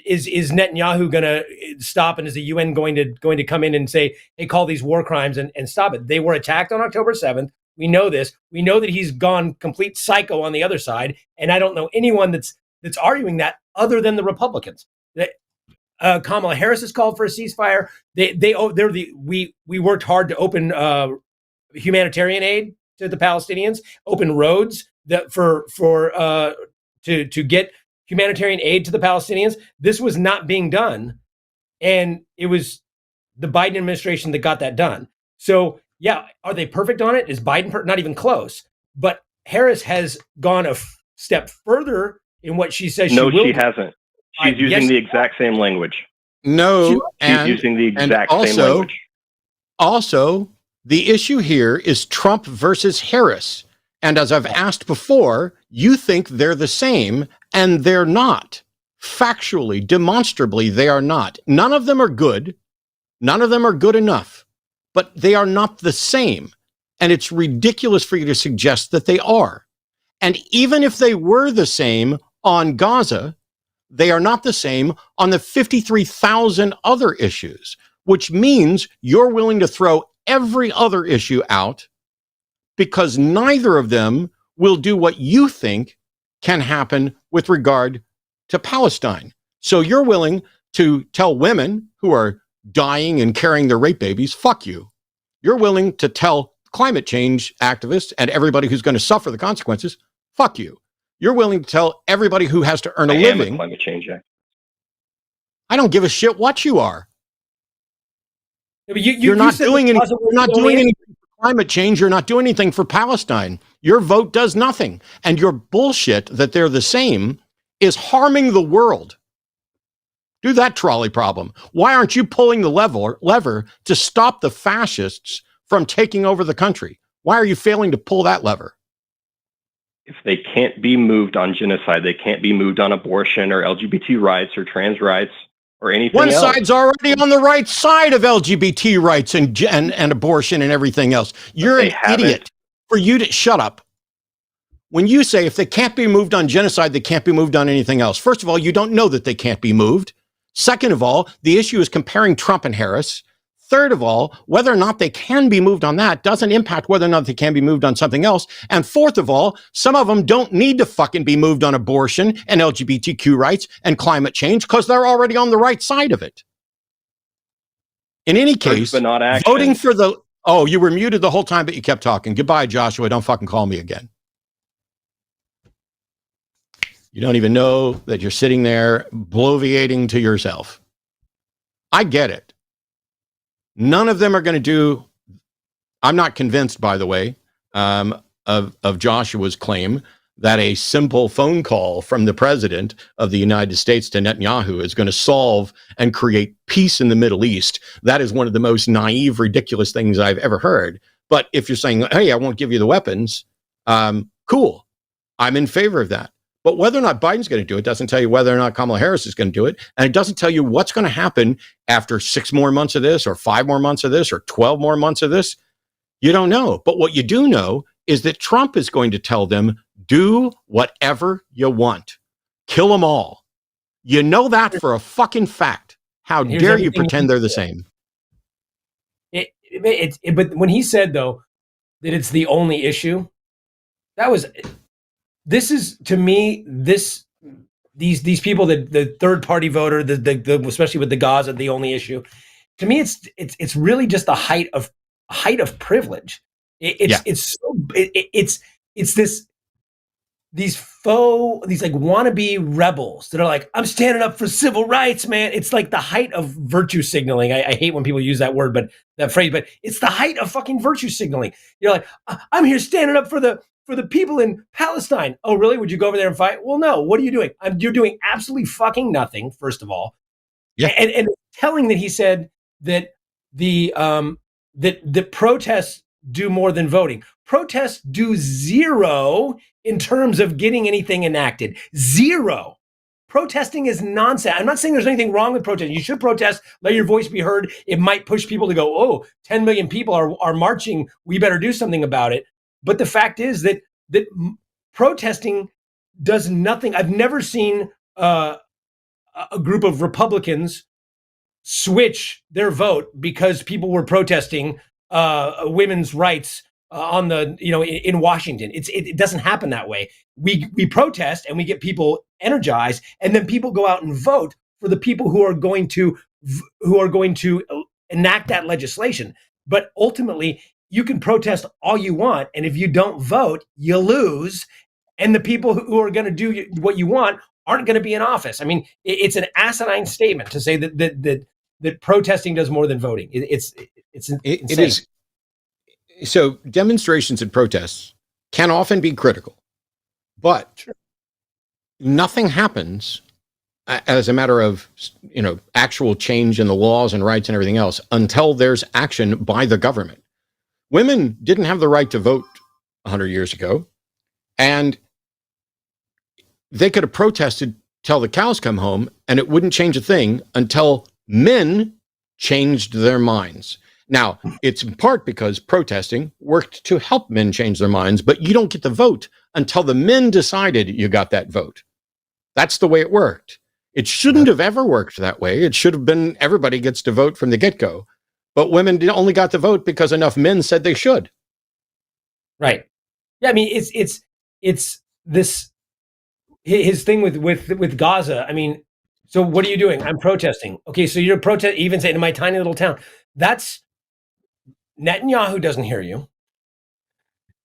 is Netanyahu going to stop, and is the UN going to come in and say, hey, call these war crimes and stop it? They were attacked on October 7th. We know this. We know that he's gone complete psycho on the other side, and I don't know anyone that's arguing that other than the Republicans. Kamala Harris has called for a ceasefire. We worked hard to open humanitarian aid to the Palestinians, open roads to get humanitarian aid to the Palestinians. This was not being done, and it was the Biden administration that got that done. So, yeah, are they perfect on it? Is Biden not even close? But Harris has gone a step further in what she says she will. No, she hasn't. She's using the exact same language. No, she's using the exact same language. Also, the issue here is Trump versus Harris. And as I've asked before, you think they're the same, and they're not. Factually, demonstrably, they are not. None of them are good. None of them are good enough, but they are not the same. And it's ridiculous for you to suggest that they are. And even if they were the same on Gaza, they are not the same on the 53,000 other issues, which means you're willing to throw every other issue out because neither of them will do what you think can happen with regard to Palestine. So you're willing to tell women who are dying and carrying their rape babies, fuck you. You're willing to tell climate change activists and everybody who's going to suffer the consequences, fuck you. You're willing to tell everybody who has to earn a living. Climate change activist. I don't give a shit what you are. Yeah, but You're not doing anything. You're not doing anything for climate change. You're not doing anything for Palestine. Your vote does nothing. And your bullshit that they're the same is harming the world. Do that trolley problem. Why aren't you pulling the lever to stop the fascists from taking over the country? Why are you failing to pull that lever? If they can't be moved on genocide, they can't be moved on abortion or LGBT rights or trans rights or anything One else. side's already on the right side of LGBT rights and abortion and everything else. You're an idiot. For you to shut up. When you say if they can't be moved on genocide, they can't be moved on anything else. First of all, you don't know that they can't be moved. Second of all, the issue is comparing Trump and Harris. Third of all, whether or not they can be moved on that doesn't impact whether or not they can be moved on something else. And fourth of all, some of them don't need to fucking be moved on abortion and LGBTQ rights and climate change because they're already on the right side of it. In any case, but not action. Voting for the... Oh, you were muted the whole time, but you kept talking. Goodbye, Joshua. Don't fucking call me again. You don't even know that you're sitting there bloviating to yourself. I get it. None of them are going to do... I'm not convinced, by the way, of Joshua's claim that a simple phone call from the president of the United States to Netanyahu is going to solve and create peace in the Middle East. That is one of the most naive, ridiculous things I've ever heard. But if you're saying, hey, I won't give you the weapons, cool. I'm in favor of that. But whether or not Biden's going to do it doesn't tell you whether or not Kamala Harris is going to do it. And it doesn't tell you what's going to happen after 6 more months of this or 5 more months of this or 12 more months of this. You don't know. But what you do know is that Trump is going to tell them, do whatever you want. Kill them all. You know that for a fucking fact. How dare you pretend they're the same? But when he said, though, that it's the only issue, this is, to me, these people, the third party voter, especially with the Gaza, the only issue. To me, it's really just the height of privilege. It's these like wannabe rebels that are like, I'm standing up for civil rights, man. It's like the height of virtue signaling. I hate when people use that word, but that phrase, but it's the height of fucking virtue signaling. You're like, I'm here standing up for the people in Palestine. Oh, really? Would you go over there and fight? Well, no. What are you doing? You're doing absolutely fucking nothing, first of all. Yeah. And telling that he said that that protests do more than voting. Protests do zero in terms of getting anything enacted. Zero. Protesting is nonsense. I'm not saying there's anything wrong with protesting. You should protest, let your voice be heard. It might push people to go, oh, 10 million people are marching. We better do something about it. But the fact is that protesting does nothing. I've never seen a group of Republicans switch their vote because people were protesting women's rights in Washington. It doesn't happen that way. We protest and we get people energized, and then people go out and vote for the people who are going to enact that legislation. But ultimately, you can protest all you want, and if you don't vote, you lose. And the people who are going to do what you want aren't going to be in office. I mean, it's an asinine statement to say that protesting does more than voting. It's insane. It is. So demonstrations and protests can often be critical, but nothing happens as a matter of, actual change in the laws and rights and everything else until there's action by the government. Women didn't have the right to vote 100 years ago, and they could have protested till the cows come home, and it wouldn't change a thing until men changed their minds. Now, it's in part because protesting worked to help men change their minds, but you don't get the vote until the men decided you got that vote. That's the way it worked. It shouldn't have ever worked that way. It should have been everybody gets to vote from the get-go. But women only got the vote because enough men said they should. Right. Yeah, I mean, it's this his thing with Gaza. I mean, so what are you doing? I'm protesting. Okay, so you're even saying in my tiny little town. That's Netanyahu doesn't hear you.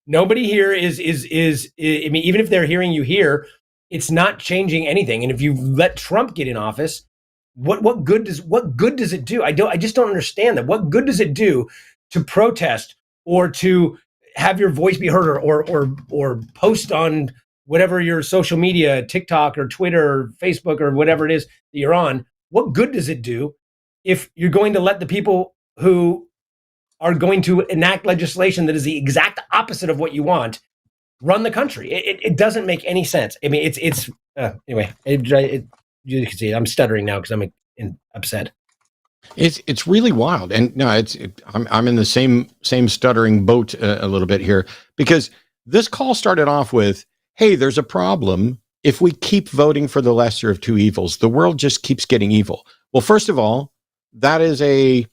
Nobody here is I mean, even if they're hearing you here, it's not changing anything. And if you let Trump get in office, what good does it do? I just don't understand that. What good does it do to protest or to have your voice be heard or post on whatever your social media, TikTok or Twitter or Facebook or whatever it is that you're on? What good does it do if you're going to let the people who are going to enact legislation that is the exact opposite of what you want run the country? It doesn't make any sense. I mean, it's anyway. You can see I'm stuttering now because I'm upset. It's really wild, and no, I'm in the same stuttering boat a little bit here, because this call started off with, "Hey, there's a problem if we keep voting for the lesser of two evils. The world just keeps getting evil." Well, first of all, that is a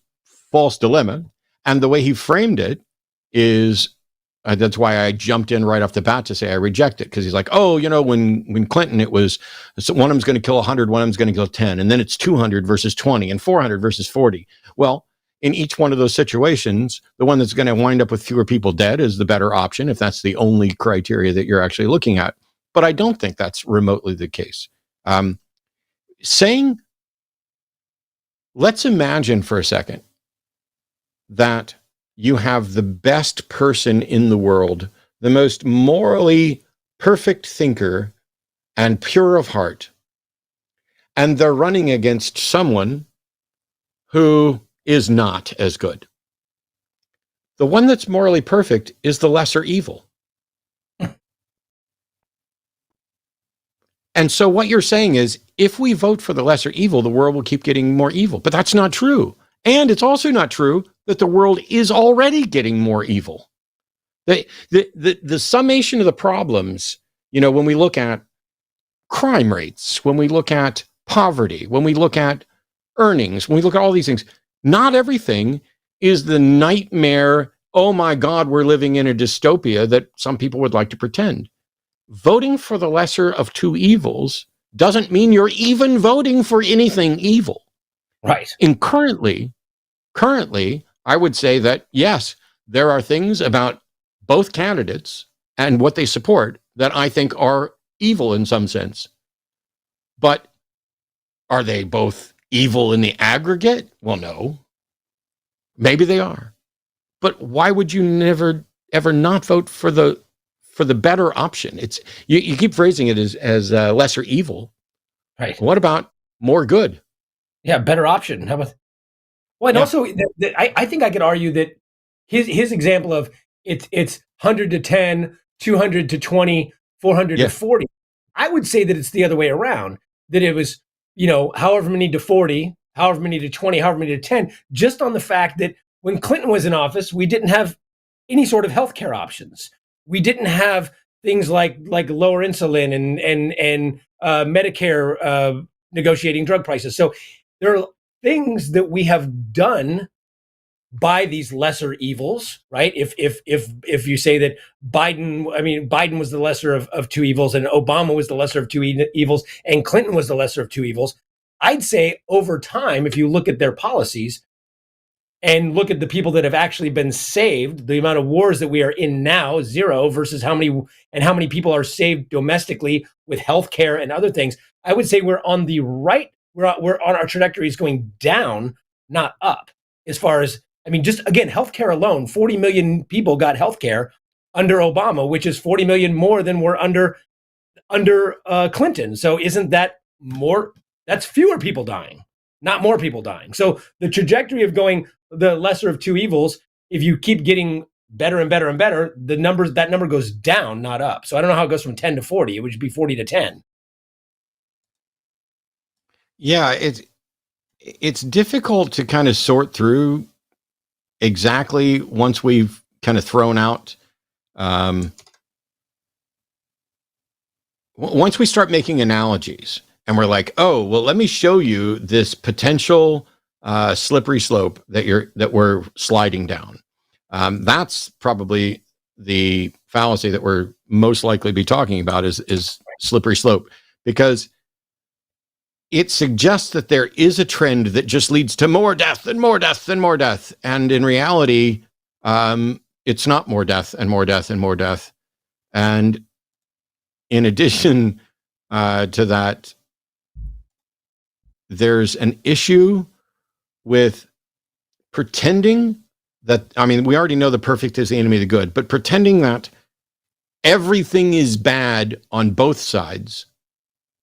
false dilemma, and the way he framed it is. That's why I jumped in right off the bat to say I reject it, because he's like, oh, when Clinton, it was one of them's going to kill 100, one of them's going to kill 10, and then it's 200 versus 20 and 400 versus 40. Well, in each one of those situations, the one that's going to wind up with fewer people dead is the better option, if that's the only criteria that you're actually looking at. But I don't think that's remotely the case. Let's imagine for a second that you have the best person in the world, the most morally perfect thinker and pure of heart, and they're running against someone who is not as good. The one that's morally perfect is the lesser evil. And so what you're saying is, if we vote for the lesser evil, the world will keep getting more evil. But that's not true. And it's also not true that the world is already getting more evil. The summation of the problems, when we look at crime rates, when we look at poverty, when we look at earnings, when we look at all these things, not everything is the nightmare, oh my God, we're living in a dystopia that some people would like to pretend. Voting for the lesser of two evils doesn't mean you're even voting for anything evil. Right. And currently, I would say that, yes, there are things about both candidates and what they support that I think are evil in some sense. But are they both evil in the aggregate? Well, no. Maybe they are. But why would you never, ever not vote for the better option? It's you keep phrasing it as lesser evil. Right. What about more good? Yeah, better option. How about? Well, and also, I think I could argue that his example of it's 100 to 10, 200 to 20, 400 to 40. I would say that it's the other way around. That it was, however many to 40, however many to 20, however many to 10, just on the fact that when Clinton was in office, we didn't have any sort of healthcare options. We didn't have things like lower insulin and Medicare negotiating drug prices. So there are things that we have done by these lesser evils, right? If you say that Biden was the lesser of two evils, and Obama was the lesser of two evils, and Clinton was the lesser of two evils, I'd say over time, if you look at their policies and look at the people that have actually been saved, the amount of wars that we are in now, 0 versus how many people are saved domestically with healthcare and other things, I would say we're on the right. We're on our trajectory is going down, not up. As far as, just again, healthcare alone, 40 million people got healthcare under Obama, which is 40 million more than were under Clinton. So isn't that more? That's fewer people dying, not more people dying. So the trajectory of going the lesser of two evils, if you keep getting better and better and better, that number goes down, not up. So I don't know how it goes from 10 to 40. It would be 40 to 10. Yeah, it's difficult to kind of sort through exactly once we've kind of thrown out, once we start making analogies and we're like, oh, well, let me show you this potential slippery slope that we're sliding down. That's probably the fallacy that we're most likely be talking about is slippery slope, because it suggests that there is a trend that just leads to more death and more death and more death. And in reality, it's not more death and more death and more death. And in addition to that, there's an issue with pretending that, I mean, we already know the perfect is the enemy of the good, but pretending that everything is bad on both sides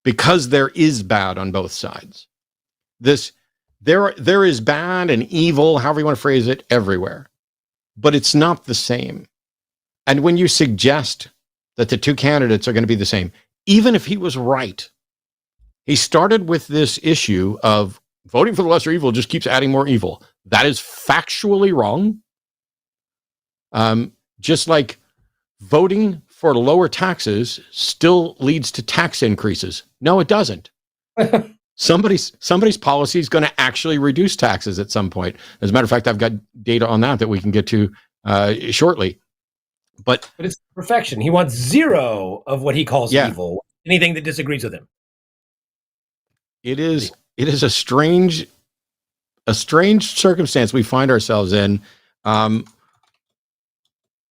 because there is bad on both sides. There is bad and evil, however you want to phrase it, everywhere, but it's not the same. And when you suggest that the two candidates are going to be the same, even if he was right, he started with this issue of voting for the lesser evil just keeps adding more evil. That is factually wrong. Just like voting for lower taxes still leads to tax increases. No, it doesn't. Somebody's policy is going to actually reduce taxes at some point. As a matter of fact, I've got data on that we can get to shortly. But it's perfection. He wants zero of what he calls evil. Anything that disagrees with him. It is a strange circumstance we find ourselves in,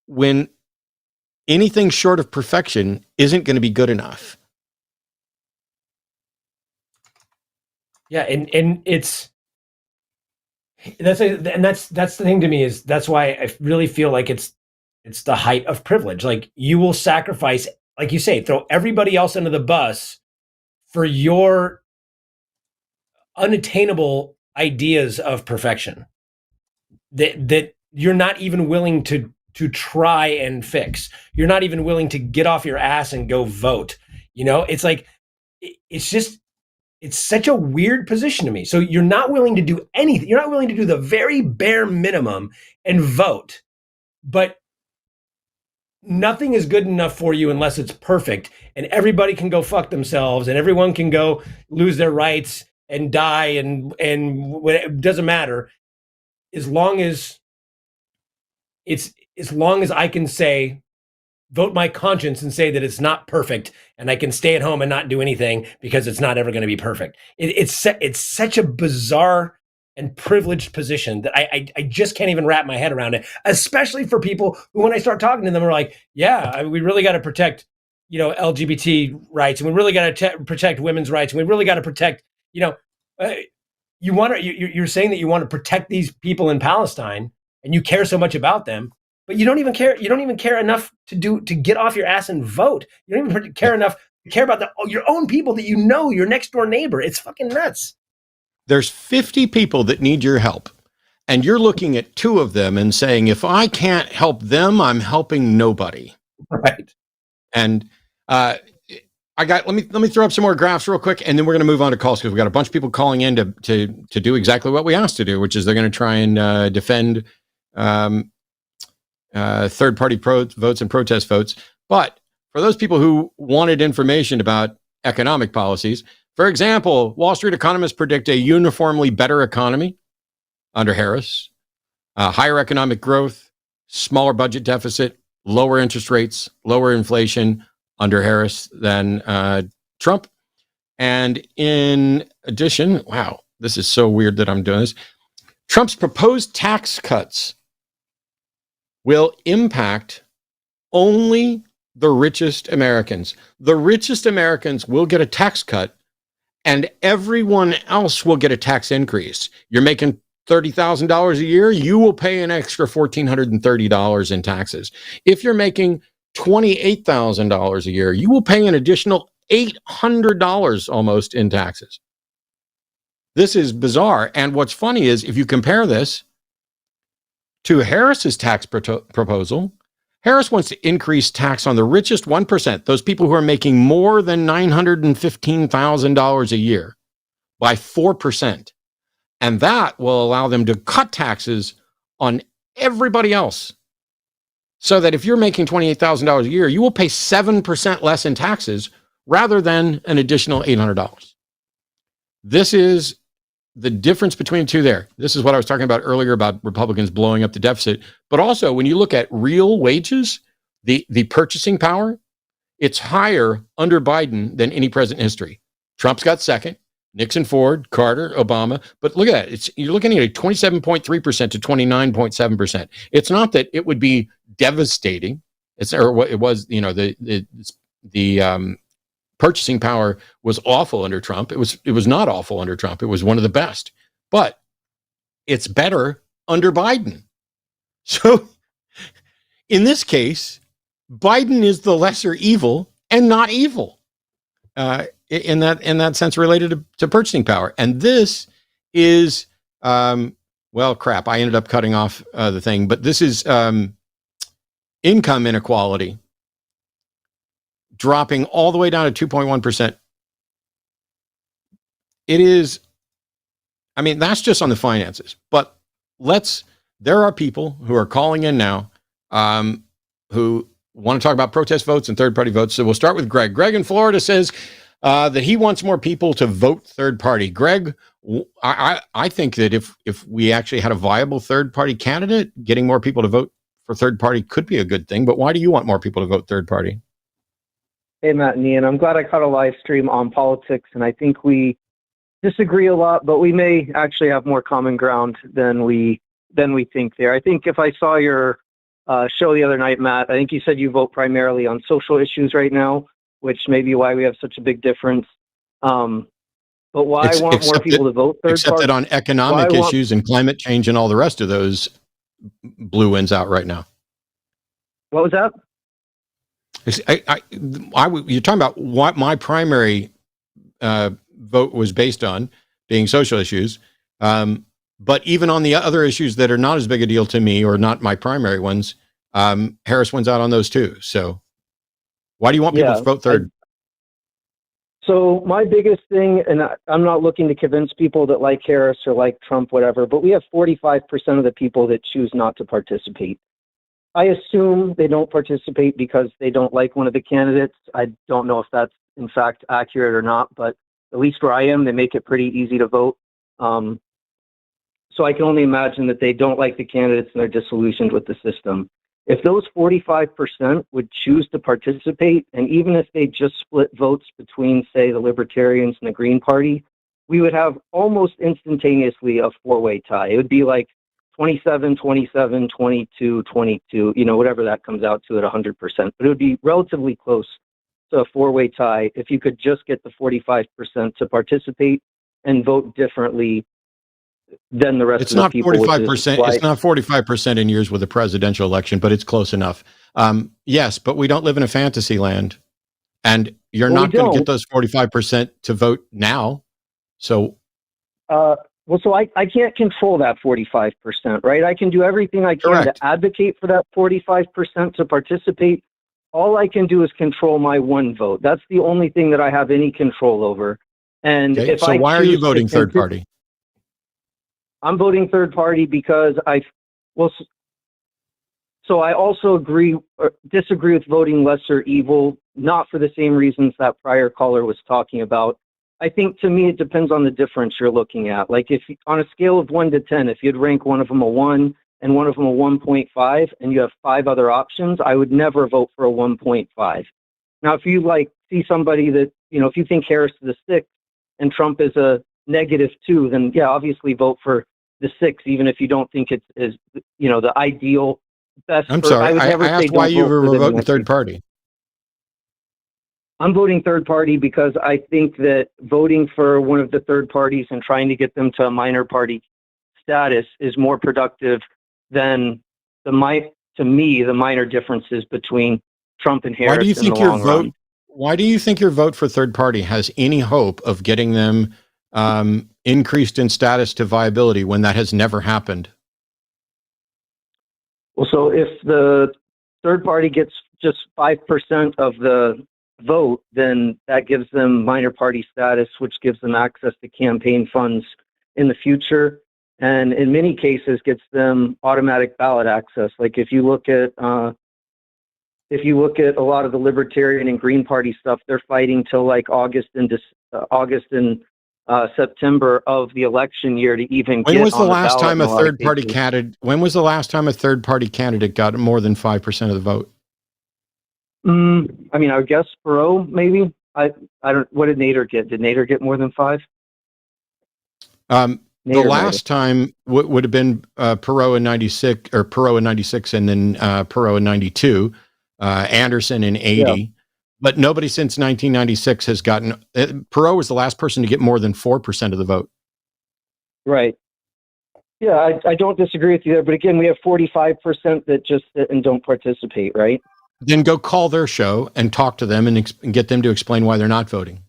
when anything short of perfection isn't going to be good enough. Yeah, and that's the thing to me, is that's why I really feel like it's the height of privilege. Like, you will sacrifice, like you say, throw everybody else under the bus for your unattainable ideas of perfection that you're not even willing to try and fix. You're not even willing to get off your ass and go vote. You know, it's like, it's such a weird position to me. So you're not willing to do anything. You're not willing to do the very bare minimum and vote, but nothing is good enough for you unless it's perfect, and everybody can go fuck themselves, and everyone can go lose their rights and die, and it doesn't matter, as long as I can say, vote my conscience and say that it's not perfect, and I can stay at home and not do anything because it's not ever going to be perfect. It's such a bizarre and privileged position that I just can't even wrap my head around it, especially for people who, when I start talking to them, are like, yeah, we really got to protect, LGBT rights, and we really got to protect women's rights, and we really got to protect, you're saying that you want to protect these people in Palestine, and you care so much about them, but you don't even care. You don't even care enough to get off your ass and vote. You don't even care enough to care about your own people that your next door neighbor. It's fucking nuts. There's 50 people that need your help, and you're looking at two of them and saying, if I can't help them, I'm helping nobody. Right. And let me throw up some more graphs real quick, and then we're going to move on to calls, because we've got a bunch of people calling in to do exactly what we asked to do, which is they're going to try and defend third-party votes and protest votes. But for those people who wanted information about economic policies, for example, Wall Street economists predict a uniformly better economy under Harris, higher economic growth, smaller budget deficit, lower interest rates, lower inflation under Harris than Trump. And in addition, wow, this is so weird that I'm doing this. Trump's proposed tax cuts will impact only the richest Americans. The richest Americans will get a tax cut, and everyone else will get a tax increase. You're making $30,000 a year, you will pay an extra $1,430 in taxes. If you're making $28,000 a year, you will pay an additional $800 almost in taxes. This is bizarre. And what's funny is, if you compare this to Harris's tax proposal, Harris wants to increase tax on the richest 1%, those people who are making more than $915,000 a year, by 4%. And that will allow them to cut taxes on everybody else. So that if you're making $28,000 a year, you will pay 7% less in taxes rather than an additional $800. This is the difference between the two there. This is what I was talking about earlier about Republicans blowing up the deficit. But also, when you look at real wages, the purchasing power, it's higher under Biden than any president in history. Trump's got second, Nixon, Ford, Carter, Obama. But look at that. You're looking at a 27.3% to 29.7%. It's not that it would be devastating. Or what it was, the purchasing power was awful under Trump. It was not awful under Trump. It was one of the best. But it's better under Biden. So in this case, Biden is the lesser evil and not evil in that sense related to purchasing power. And this is, well, crap. I ended up cutting off the thing, but this is income inequality dropping all the way down to 2.1%. It is, I mean, that's just on the finances, but there are people who are calling in now who want to talk about protest votes and third party votes. So we'll start with Greg. Greg in Florida says that he wants more people to vote third party. Greg, I think that if we actually had a viable third party candidate, getting more people to vote for third party could be a good thing. But why do you want more people to vote third party? Hey, Matt and Ian, I'm glad I caught a live stream on politics, and I think we disagree a lot, but we may actually have more common ground than we think there. I think if I saw your show the other night, Matt, I think you said you vote primarily on social issues right now, which may be why we have such a big difference. But why I want more people to vote third party? Except that on economic issues and climate change and all the rest of those, blue wins out right now. What was that? You're talking about what my primary vote was based on, being social issues. But even on the other issues that are not as big a deal to me or not my primary ones, Harris wins out on those too. So why do you want people to vote third? So my biggest thing, and I'm not looking to convince people that like Harris or like Trump, whatever, but we have 45% of the people that choose not to participate. I assume they don't participate because they don't like one of the candidates. I don't know if that's in fact accurate or not, but at least where I am, they make it pretty easy to vote. So I can only imagine that they don't like the candidates and they're disillusioned with the system. If those 45% would choose to participate, and even if they just split votes between, say, the Libertarians and the Green Party, we would have almost instantaneously a four-way tie. It would be like 27, 27, 22, 22, whatever that comes out to at 100%. But it would be relatively close to a four-way tie if you could just get the 45% to participate and vote differently than the rest of the people. It's not 45%. It's not 45% in years with a presidential election, but it's close enough. Yes, but we don't live in a fantasy land, and you're not going to get those 45% to vote now. So, so I can't control that 45%, right? I can do everything I can to advocate for that 45% to participate. All I can do is control my one vote. That's the only thing that I have any control over. And so why are you voting third party? I'm voting third party because I also disagree with voting lesser evil, not for the same reasons that prior caller was talking about. I think, to me, it depends on the difference you're looking at. Like, if on a scale of 1 to 10, if you'd rank one of them a 1 and one of them a 1.5, and you have 5 other options, I would never vote for a 1.5. Now, if you see somebody that, if you think Harris is a 6 and Trump is a -2, then yeah, obviously vote for the 6, even if you don't think it's the ideal best. I'm sorry, I asked why you were voting third party. I'm voting third party because I think that voting for one of the third parties and trying to get them to a minor party status is more productive than the minor differences between Trump and Harris. Why do you think your vote for third party has any hope of getting them increased in status to viability when that has never happened? Well, so if the third party gets just 5% of the vote, then that gives them minor party status, which gives them access to campaign funds in the future, and in many cases gets them automatic ballot access. Like if you look at a lot of the Libertarian and Green Party stuff, they're fighting till like August and September of the election year to even When get was the on the last ballot time in a lot of third party cases. candidate? When was the last time a third party candidate got more than 5% of the vote? I mean, I would guess Perot maybe. I don't. What did Nader get? Did Nader get more than 5? The Nader last time would have been Perot in 96, or Perot in 96, and then Perot in 92, Anderson in 80. Yeah. But nobody since 1996 has gotten. Perot was the last person to get more than 4% of the vote. Right. Yeah, I don't disagree with you there. But again, we have 45% that just sit and don't participate, right? Then go call their show and talk to them and get them to explain why they're not voting.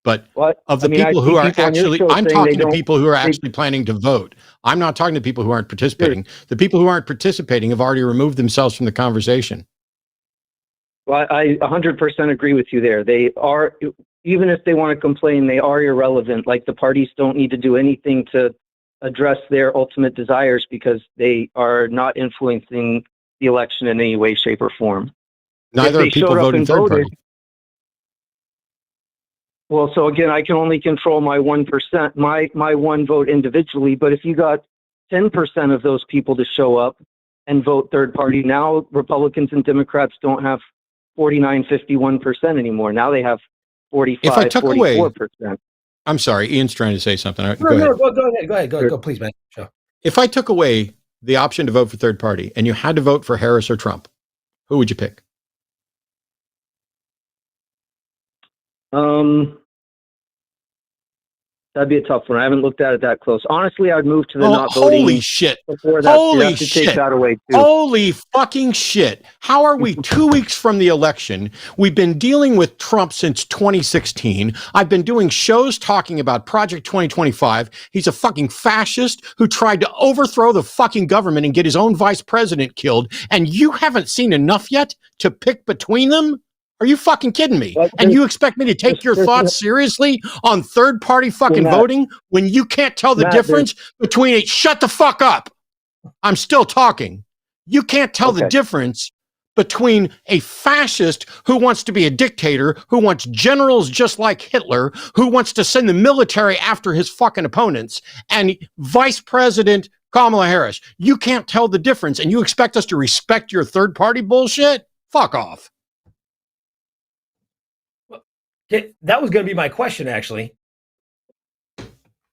But of the people who are actually, I'm talking to people who are actually planning to vote. I'm not talking to people who aren't participating. Sure. The people who aren't participating have already removed themselves from the conversation. Well, I 100% agree with you there. They are, even if they want to complain, they are irrelevant. Like the parties don't need to do anything to address their ultimate desires because they are not influencing the election in any way, shape, or form. Neither are people voting third party. Well, so again, I can only control my 1%, my one vote individually. But if you got 10% of those people to show up and vote third party, now Republicans and Democrats don't have 49, 51% anymore. Now they have 45, 44%. I'm sorry, Ian's trying to say something. Go ahead, please, man. Sure. If I took away the option to vote for third party and you had to vote for Harris or Trump, who would you pick? That'd be a tough one. I haven't looked at it that close. Honestly, I'd move to the not voting. Holy shit. Before that, holy shit. Take that away too. Holy fucking shit. How are we 2 weeks from the election? We've been dealing with Trump since 2016. I've been doing shows talking about Project 2025. He's a fucking fascist who tried to overthrow the fucking government and get his own vice president killed. And you haven't seen enough yet to pick between them? Are you fucking kidding me? And you expect me to take your thoughts seriously on third party fucking voting when you can't tell the difference between a shut the fuck up. I'm still talking. You can't tell the difference between a fascist who wants to be a dictator, who wants generals just like Hitler, who wants to send the military after his fucking opponents, and Vice President Kamala Harris. You can't tell the difference and you expect us to respect your third party bullshit? Fuck off. That was going to be my question, actually.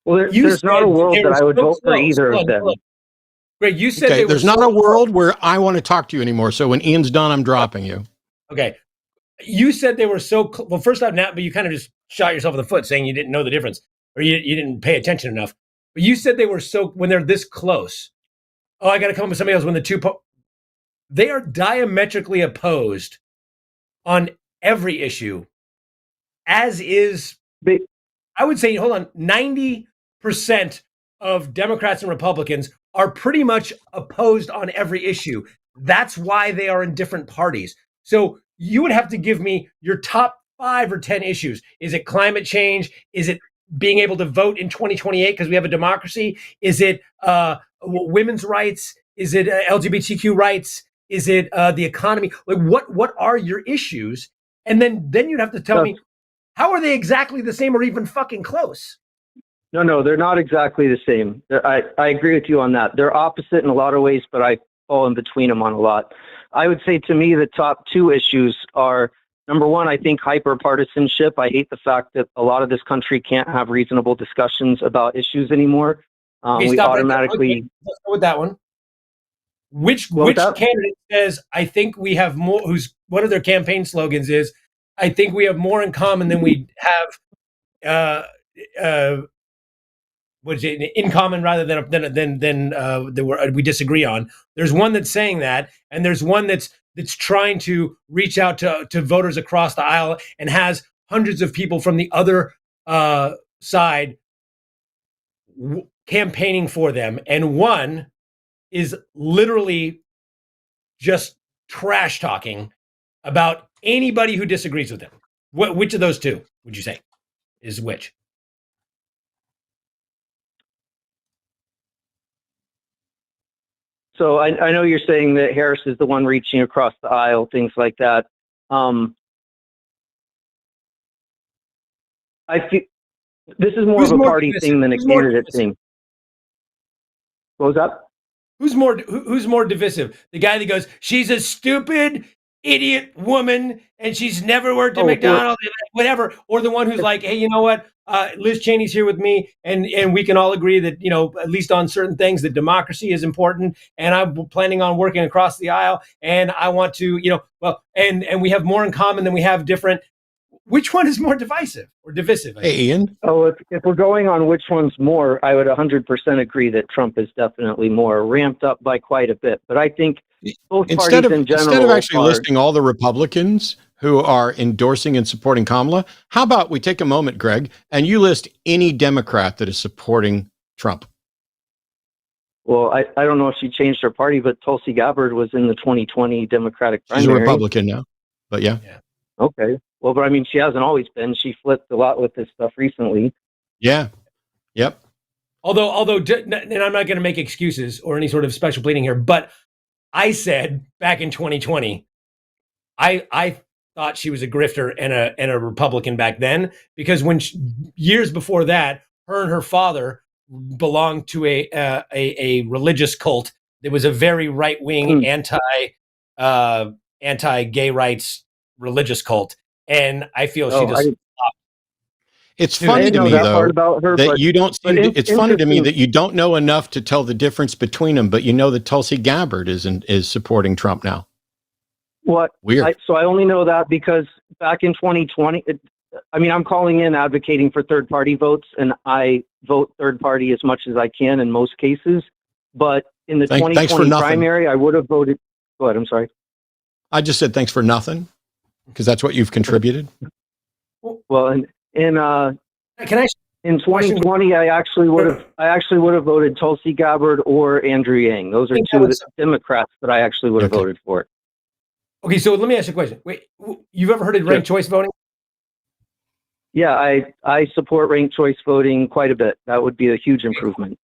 Well, there's not a world that I would vote for either of them. Greg, you said there's not a world where I want to talk to you anymore. So when Ian's done, I'm dropping you. Okay. You said they were so well. First off, but you kind of just shot yourself in the foot saying you didn't know the difference or you didn't pay attention enough. But you said they were so when they're this close. Oh, I got to come up with somebody else when the two. They are diametrically opposed on every issue. As is, I would say, hold on, 90% of Democrats and Republicans are pretty much opposed on every issue. That's why they are in different parties. So you would have to give me your top 5 or 10 issues. Is it climate change? Is it being able to vote in 2028 because we have a democracy? Is it women's rights? Is it LGBTQ rights? Is it the economy? Like what are your issues? And then you'd have to tell me, how are they exactly the same or even fucking close? No, they're not exactly the same. I agree with you on that. They're opposite in a lot of ways, but I fall in between them on a lot. I would say to me, the top 2 issues are, number one, I think hyper-partisanship. I hate the fact that a lot of this country can't have reasonable discussions about issues anymore. We automatically... Let's go with that one. Which candidate says, I think we have more, one of their campaign slogans is, I think we have more in common than we have, in common rather than we disagree on. There's one that's saying that, and there's one that's trying to reach out to voters across the aisle and has hundreds of people from the other side campaigning for them. And one is literally just trash talking about anybody who disagrees with them. Which of those two would you say is which? So I know you're saying that Harris is the one reaching across the aisle, things like that. I feel this is more of a party thing than a candidate thing. What was that? Who's more divisive? The guy that goes, she's a stupid idiot woman and she's never worked at McDonald's, whatever, or the one who's like, hey, you know what? Liz Cheney's here with me, and we can all agree that, you know, at least on certain things, that democracy is important, and I'm planning on working across the aisle, and I want to, you know, well, and we have more in common than we have different. Which one is more divisive or divisive? Hey, Ian. Oh, if we're going on which one's more, I would 100% agree that Trump is definitely more ramped up by quite a bit. But I think both parties in general, instead of actually listing all the Republicans who are endorsing and supporting Kamala, how about we take a moment, Greg, and you list any Democrat that is supporting Trump? Well, I don't know if she changed her party, but Tulsi Gabbard was in the 2020 Democratic primary. She's a Republican now, but yeah. Okay. Well, but I mean, she hasn't always been. She flipped a lot with this stuff recently. Yeah. Yep. Although, and I'm not going to make excuses or any sort of special pleading here, but I said back in 2020, I thought she was a grifter and a Republican back then, because when years before that, her and her father belonged to a religious cult that was a very right wing anti gay rights religious cult. And I feel she just. It's funny to me, though, that you don't see. It's funny to me that you don't know enough to tell the difference between them, but you know that Tulsi Gabbard is supporting Trump now. What? Weird. So I only know that because back in 2020, I'm calling in advocating for third party votes, and I vote third party as much as I can in most cases. But in the 2020 primary, I would have voted. Go ahead. I'm sorry. I just said thanks for nothing, because that's what you've contributed. Well, in 2020, I actually would have voted Tulsi Gabbard or Andrew Yang. Those are two of the Democrats that I actually would have voted for. Okay, so let me ask you a question. Wait, you've ever heard of ranked choice voting? Yeah, I support ranked choice voting quite a bit. That would be a huge improvement.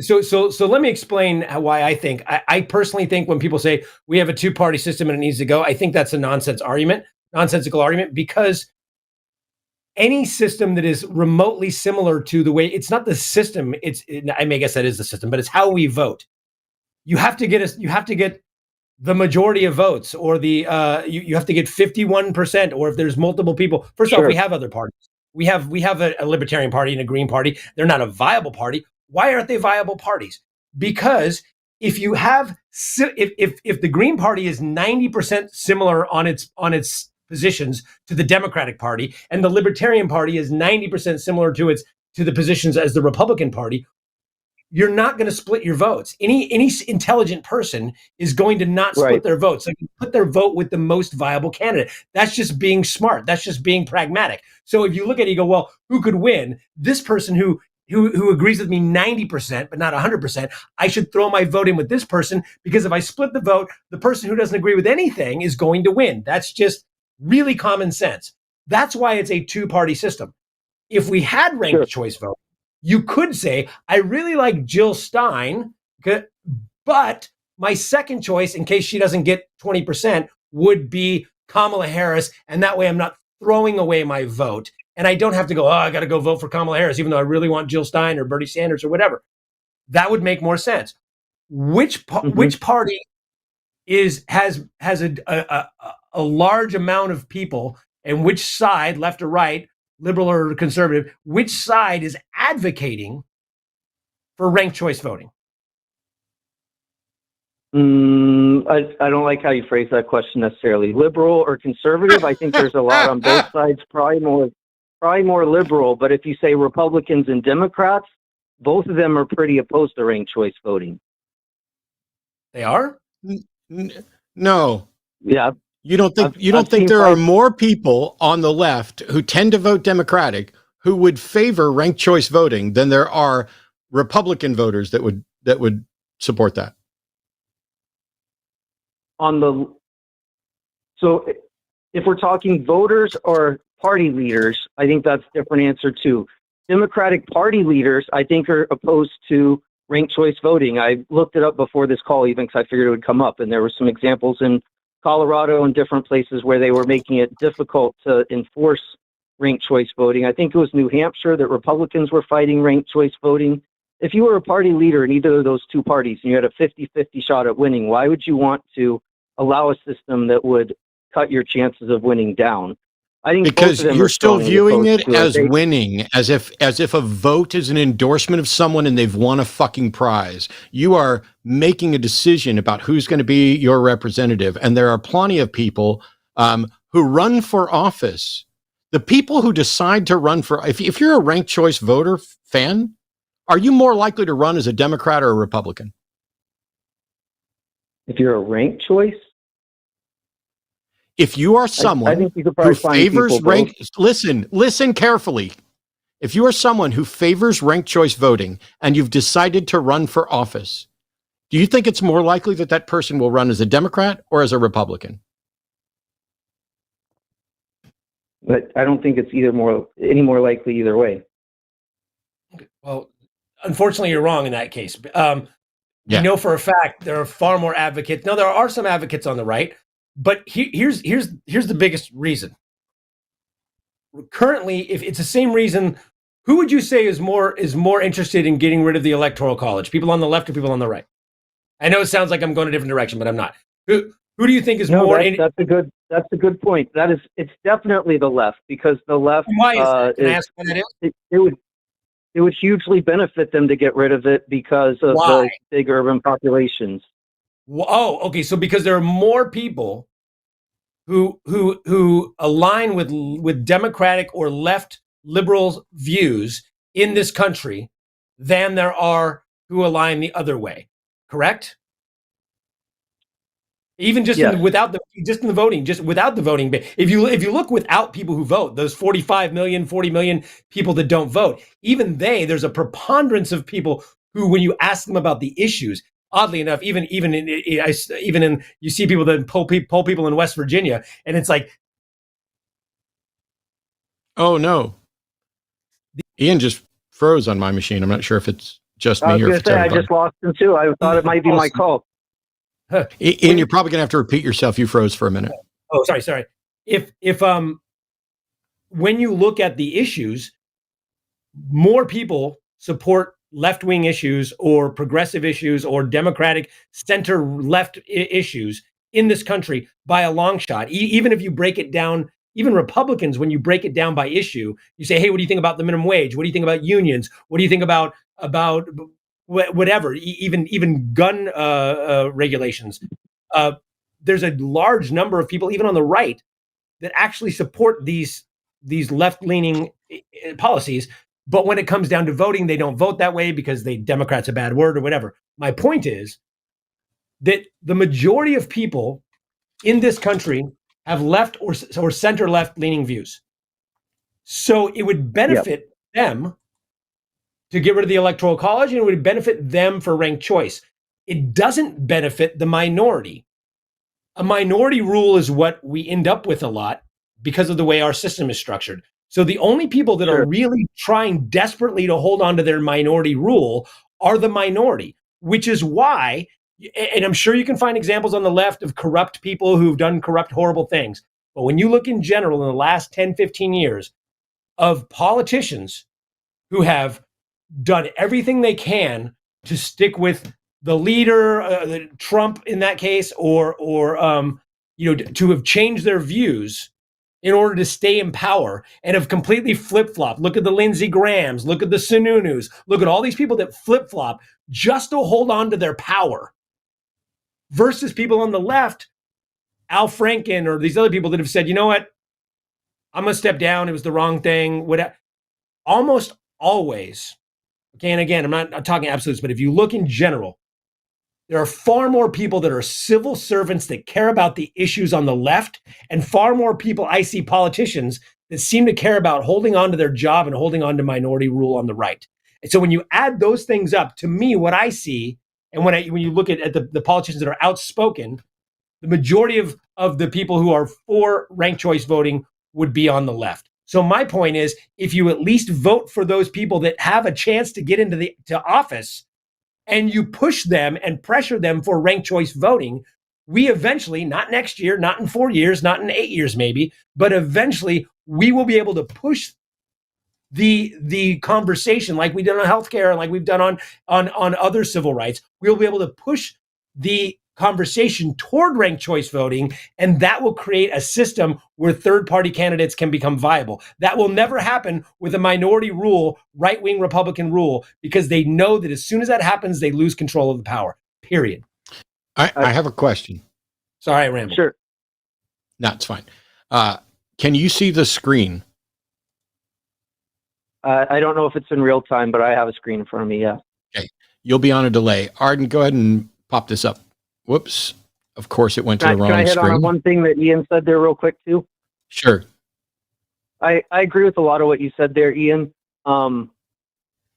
So let me explain why I think. I personally think when people say we have a two-party system and it needs to go, I think that's a nonsensical argument, because any system that is remotely similar to the way, it's not the system, I guess that is the system, but it's how we vote. You have to get the majority of votes, or you have to get 51%, or if there's multiple people. First off, we have other parties. We have a Libertarian Party and a Green Party. They're not a viable party. Why aren't they viable parties? Because if you have, if the Green Party is 90% similar on its positions to the Democratic Party, and the Libertarian Party is 90% similar to the positions as the Republican Party, you're not going to split your votes. Any intelligent person is going to not split their votes. They can put their vote with the most viable candidate. That's just being smart. That's just being pragmatic. So if you look at it, you go, well, who could win? This person who agrees with me 90%, but not 100%, I should throw my vote in with this person, because if I split the vote, the person who doesn't agree with anything is going to win. That's just really common sense. That's why it's a two-party system. If we had ranked choice vote, you could say, I really like Jill Stein, but my second choice, in case she doesn't get 20%, would be Kamala Harris, and that way I'm not throwing away my vote. And I don't have to go, I got to go vote for Kamala Harris, even though I really want Jill Stein or Bernie Sanders or whatever. That would make more sense. Which party has a large amount of people, and which side, left or right, liberal or conservative, which side is advocating for ranked choice voting? I don't like how you phrase that question necessarily. Liberal or conservative? I think there's a lot on both sides. Probably more liberal. But if you say Republicans and Democrats, both of them are pretty opposed to ranked choice voting. They are? No. Yeah. You don't think there are more people on the left who tend to vote Democratic who would favor ranked choice voting than there are Republican voters that would support that? So if we're talking voters or party leaders, I think that's a different answer too. Democratic Party leaders, I think, are opposed to ranked choice voting. I looked it up before this call even because I figured it would come up, and there were some examples in Colorado and different places where they were making it difficult to enforce ranked choice voting. I think it was New Hampshire that Republicans were fighting ranked choice voting. If you were a party leader in either of those two parties and you had a 50-50 shot at winning, why would you want to allow a system that would cut your chances of winning down? I think because you're still viewing it as winning, as if a vote is an endorsement of someone and they've won a fucking prize. You are making a decision about who's going to be your representative, and there are plenty of people who run for office. The people who decide to run for, if you're a ranked choice voter fan, are you more likely to run as a Democrat or a Republican? If you're a ranked choice. If you are someone I think you could who favors ranked, listen carefully. If you are someone who favors ranked choice voting and you've decided to run for office, do you think it's more likely that that person will run as a Democrat or as a Republican? But I don't think it's any more likely either way. Well, unfortunately, you're wrong in that case. We know for a fact there are far more advocates. Now, there are some advocates on the right, but here's the biggest reason. Currently, if it's the same reason, who would you say is more interested in getting rid of the Electoral College? People on the left or people on the right? I know it sounds like I'm going a different direction, but I'm not. Who do you think is more? That's a good point. It's definitely the left, because the left. Why is that? Can I ask what that is? It would hugely benefit them to get rid of it because of the big urban populations. Oh, okay. So because there are more people who align with Democratic or left liberal views in this country than there are who align the other way. Correct? Even just without the voting, just without the voting. If you look without people who vote, those 45 million, 40 million people that don't vote, even there's a preponderance of people who, when you ask them about the issues, oddly enough, even in you see people that poll people in West Virginia, and it's like, oh no, Ian just froze on my machine. I'm not sure if it's just me or if it's everybody. I just lost him too. I thought it might be my call. Ian, you're probably gonna have to repeat yourself. You froze for a minute. Oh, sorry. If when you look at the issues, more people support left-wing issues or progressive issues or Democratic center-left issues in this country by a long shot. Even if you break it down, even Republicans, when you break it down by issue, you say, hey, what do you think about the minimum wage? What do you think about unions? What do you think about whatever, even gun regulations? There's a large number of people, even on the right, that actually support these left-leaning policies. But when it comes down to voting, they don't vote that way because Democrat's a bad word or whatever. My point is that the majority of people in this country have left or center left leaning views. So it would benefit them to get rid of the Electoral College, and it would benefit them for ranked choice. It doesn't benefit the minority. A minority rule is what we end up with a lot because of the way our system is structured. So the only people that are really trying desperately to hold on to their minority rule are the minority, which is why, and I'm sure you can find examples on the left of corrupt people who've done corrupt, horrible things. But when you look in general in the last 10, 15 years of politicians who have done everything they can to stick with the leader, Trump in that case, or to have changed their views in order to stay in power and have completely flip-flopped. Look at the Lindsey Grahams, look at the Sununus, look at all these people that flip-flop just to hold on to their power, versus people on the left, Al Franken or these other people that have said, you know what, I'm going to step down. It was the wrong thing. Almost always, okay, and again, I'm not talking absolutes, but if you look in general, there are far more people that are civil servants that care about the issues on the left, and far more people, I see politicians that seem to care about holding on to their job and holding on to minority rule on the right. And so when you add those things up, to me, what I see, and when you look at the politicians that are outspoken, the majority of the people who are for ranked choice voting would be on the left. So my point is, if you at least vote for those people that have a chance to get into office, and you push them and pressure them for ranked choice voting, we eventually, not next year, not in 4 years, not in 8 years maybe, but eventually we will be able to push the conversation like we did on healthcare and like we've done on other civil rights. We'll be able to push the conversation toward ranked choice voting, and that will create a system where third-party candidates can become viable. That will never happen with a minority rule, right-wing Republican rule, because they know that as soon as that happens, they lose control of the power, period. I have a question. Sorry, I rambled. Sure. No, it's fine. Can you see the screen? I don't know if it's in real time, but I have a screen in front of me, yeah. Okay. You'll be on a delay. Arden, go ahead and pop this up. Whoops. Of course, it went to the wrong screen. Can I hit screen. on one thing that Ian said there real quick, too? Sure. I agree with a lot of what you said there, Ian.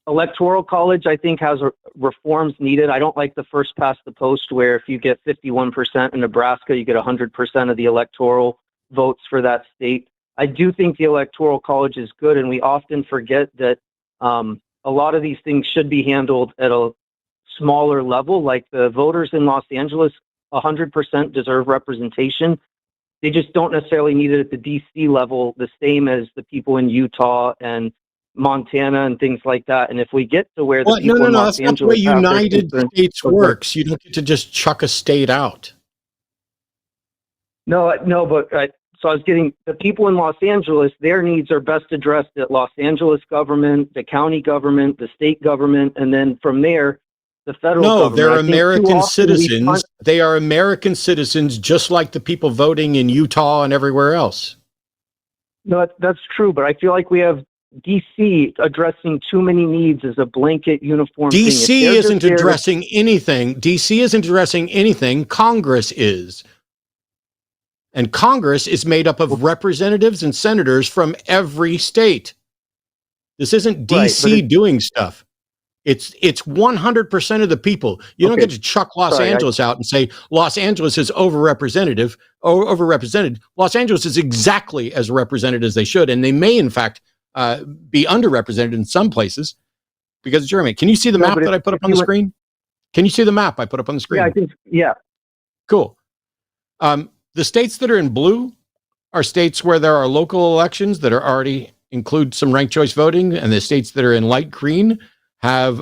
Electoral college, I think, has reforms needed. I don't like the first past the post where if you get 51% in Nebraska, you get 100% of the electoral votes for that state. I do think the electoral college is good, and we often forget that a lot of these things should be handled at a smaller level. Like the voters in Los Angeles, 100% deserve representation. They just don't necessarily need it at the DC level, the same as the people in Utah and Montana and things like that. And if we get to where the people in Los Angeles, that's not the way United States works. You don't get to just chuck a state out. No, but so I was getting the people in Los Angeles, their needs are best addressed at Los Angeles government, the county government, the state government, and then from there, the federal government. No, they're American citizens. They are American citizens, just like the people voting in Utah and everywhere else. No, that's true, but I feel like we have DC addressing too many needs as a blanket uniform thing. DC isn't addressing anything. DC isn't addressing anything. Congress is. And Congress is made up of representatives and senators from every state. This isn't DC doing stuff. It's 100% of the people. You don't get to chuck Los Angeles out and say Los Angeles is overrepresented. Los Angeles is exactly as represented as they should, and they may, in fact, be underrepresented in some places because it's Germany. Can you see the map that I put up on the screen? Can you see the map I put up on the screen? Yeah, I think, yeah. Cool. The states that are in blue are states where there are local elections that are already include some ranked choice voting, and the states that are in light green have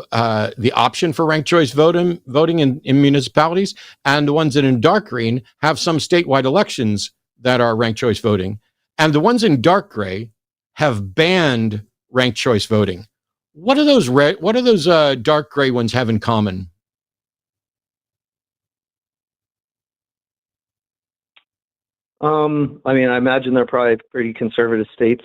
the option for ranked choice voting in municipalities, and the ones that are in dark green have some statewide elections that are ranked choice voting, and the ones in dark gray have banned ranked choice voting. What do those dark gray ones have in common? I mean, I imagine they're probably pretty conservative states.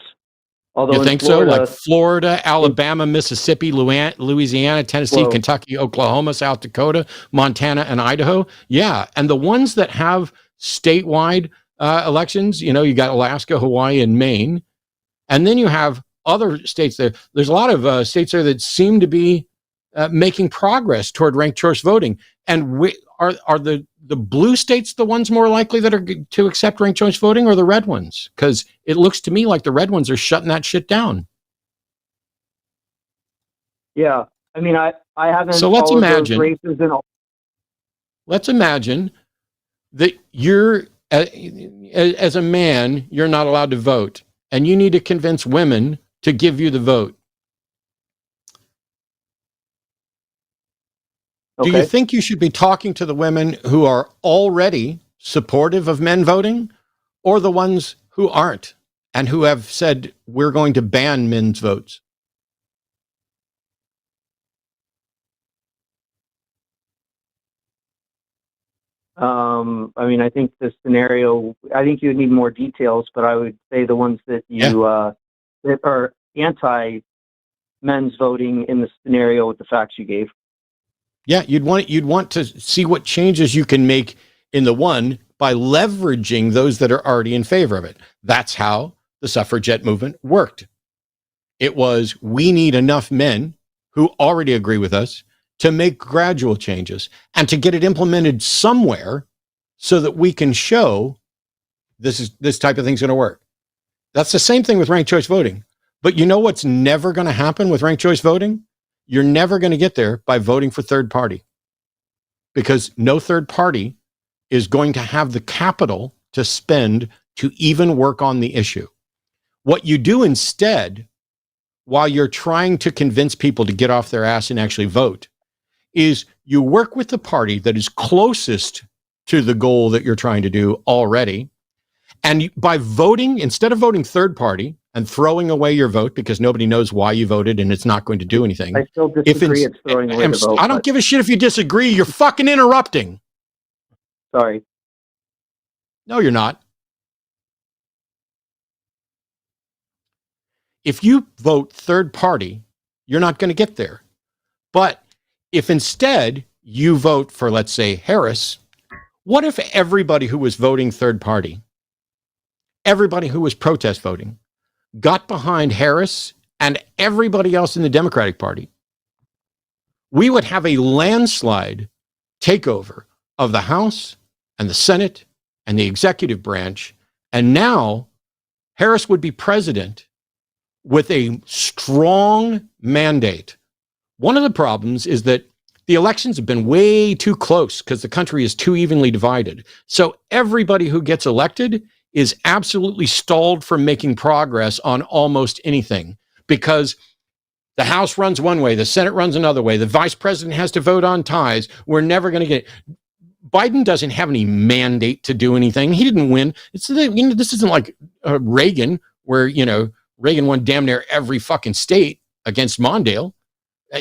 Although you think Florida, so? Like Florida, Alabama, Mississippi, Louisiana, Tennessee, Kentucky, Oklahoma, South Dakota, Montana, and Idaho. Yeah, and the ones that have statewide elections, you got Alaska, Hawaii, and Maine. And then you have other states there. There's a lot of states there that seem to be making progress toward ranked choice voting. And are the blue states the ones more likely that are to accept ranked choice voting, or the red ones? Because it looks to me like the red ones are shutting that shit down. Yeah, I mean, I haven't. So let's imagine. Let's imagine that you're as a man, you're not allowed to vote, and you need to convince women to give you the vote. Okay. Do you think you should be talking to the women who are already supportive of men voting, or the ones who aren't and who have said, we're going to ban men's votes? I mean, I think the scenario, I think you would need more details, but I would say the ones that that are anti-men's voting in the scenario with the facts you gave. Yeah, you'd want to see what changes you can make in the one by leveraging those that are already in favor of it. That's how the suffragette movement worked. It was, we need enough men who already agree with us to make gradual changes and to get it implemented somewhere so that we can show this type of thing's going to work. That's the same thing with ranked choice voting. But you know what's never going to happen with ranked choice voting? you're never going to get there by voting for third party, because no third party is going to have the capital to spend to even work on the issue. What you do instead, while you're trying to convince people to get off their ass and actually vote, is you work with the party that is closest to the goal that you're trying to do already. And by voting, instead of voting third party and throwing away your vote because nobody knows why you voted and it's not going to do anything. I still disagree it's throwing away the vote. I don't give a shit if you disagree. You're fucking interrupting. Sorry. No, you're not. If you vote third party, you're not going to get there. But if instead you vote for, let's say, Harris, what if everybody who was voting third party, everybody who was protest voting, got behind Harris and everybody else in the Democratic Party? We would have a landslide takeover of the House and the Senate and the executive branch. And now Harris would be president with a strong mandate. One of the problems is that the elections have been way too close because the country is too evenly divided. So everybody who gets elected is absolutely stalled from making progress on almost anything, because the House runs one way, the Senate runs another way, the vice president has to vote on ties. We're never going to get it. Biden doesn't have any mandate to do anything. He didn't win. This isn't like Reagan, where, Reagan won damn near every fucking state against Mondale.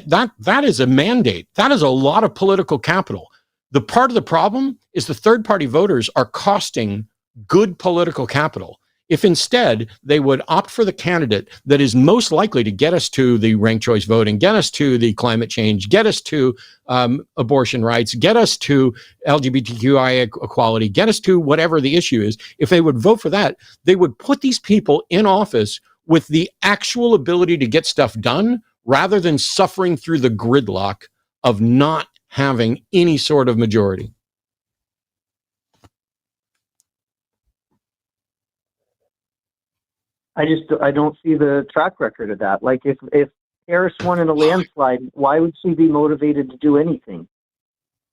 That is a mandate. That is a lot of political capital. The part of the problem is the third party voters are costing good political capital. If instead they would opt for the candidate that is most likely to get us to the ranked choice voting, get us to the climate change, get us to abortion rights, get us to LGBTQI equality, get us to whatever the issue is, if they would vote for that, they would put these people in office with the actual ability to get stuff done, rather than suffering through the gridlock of not having any sort of majority. I don't see the track record of that. Like, if Harris won in a landslide, why would she be motivated to do anything?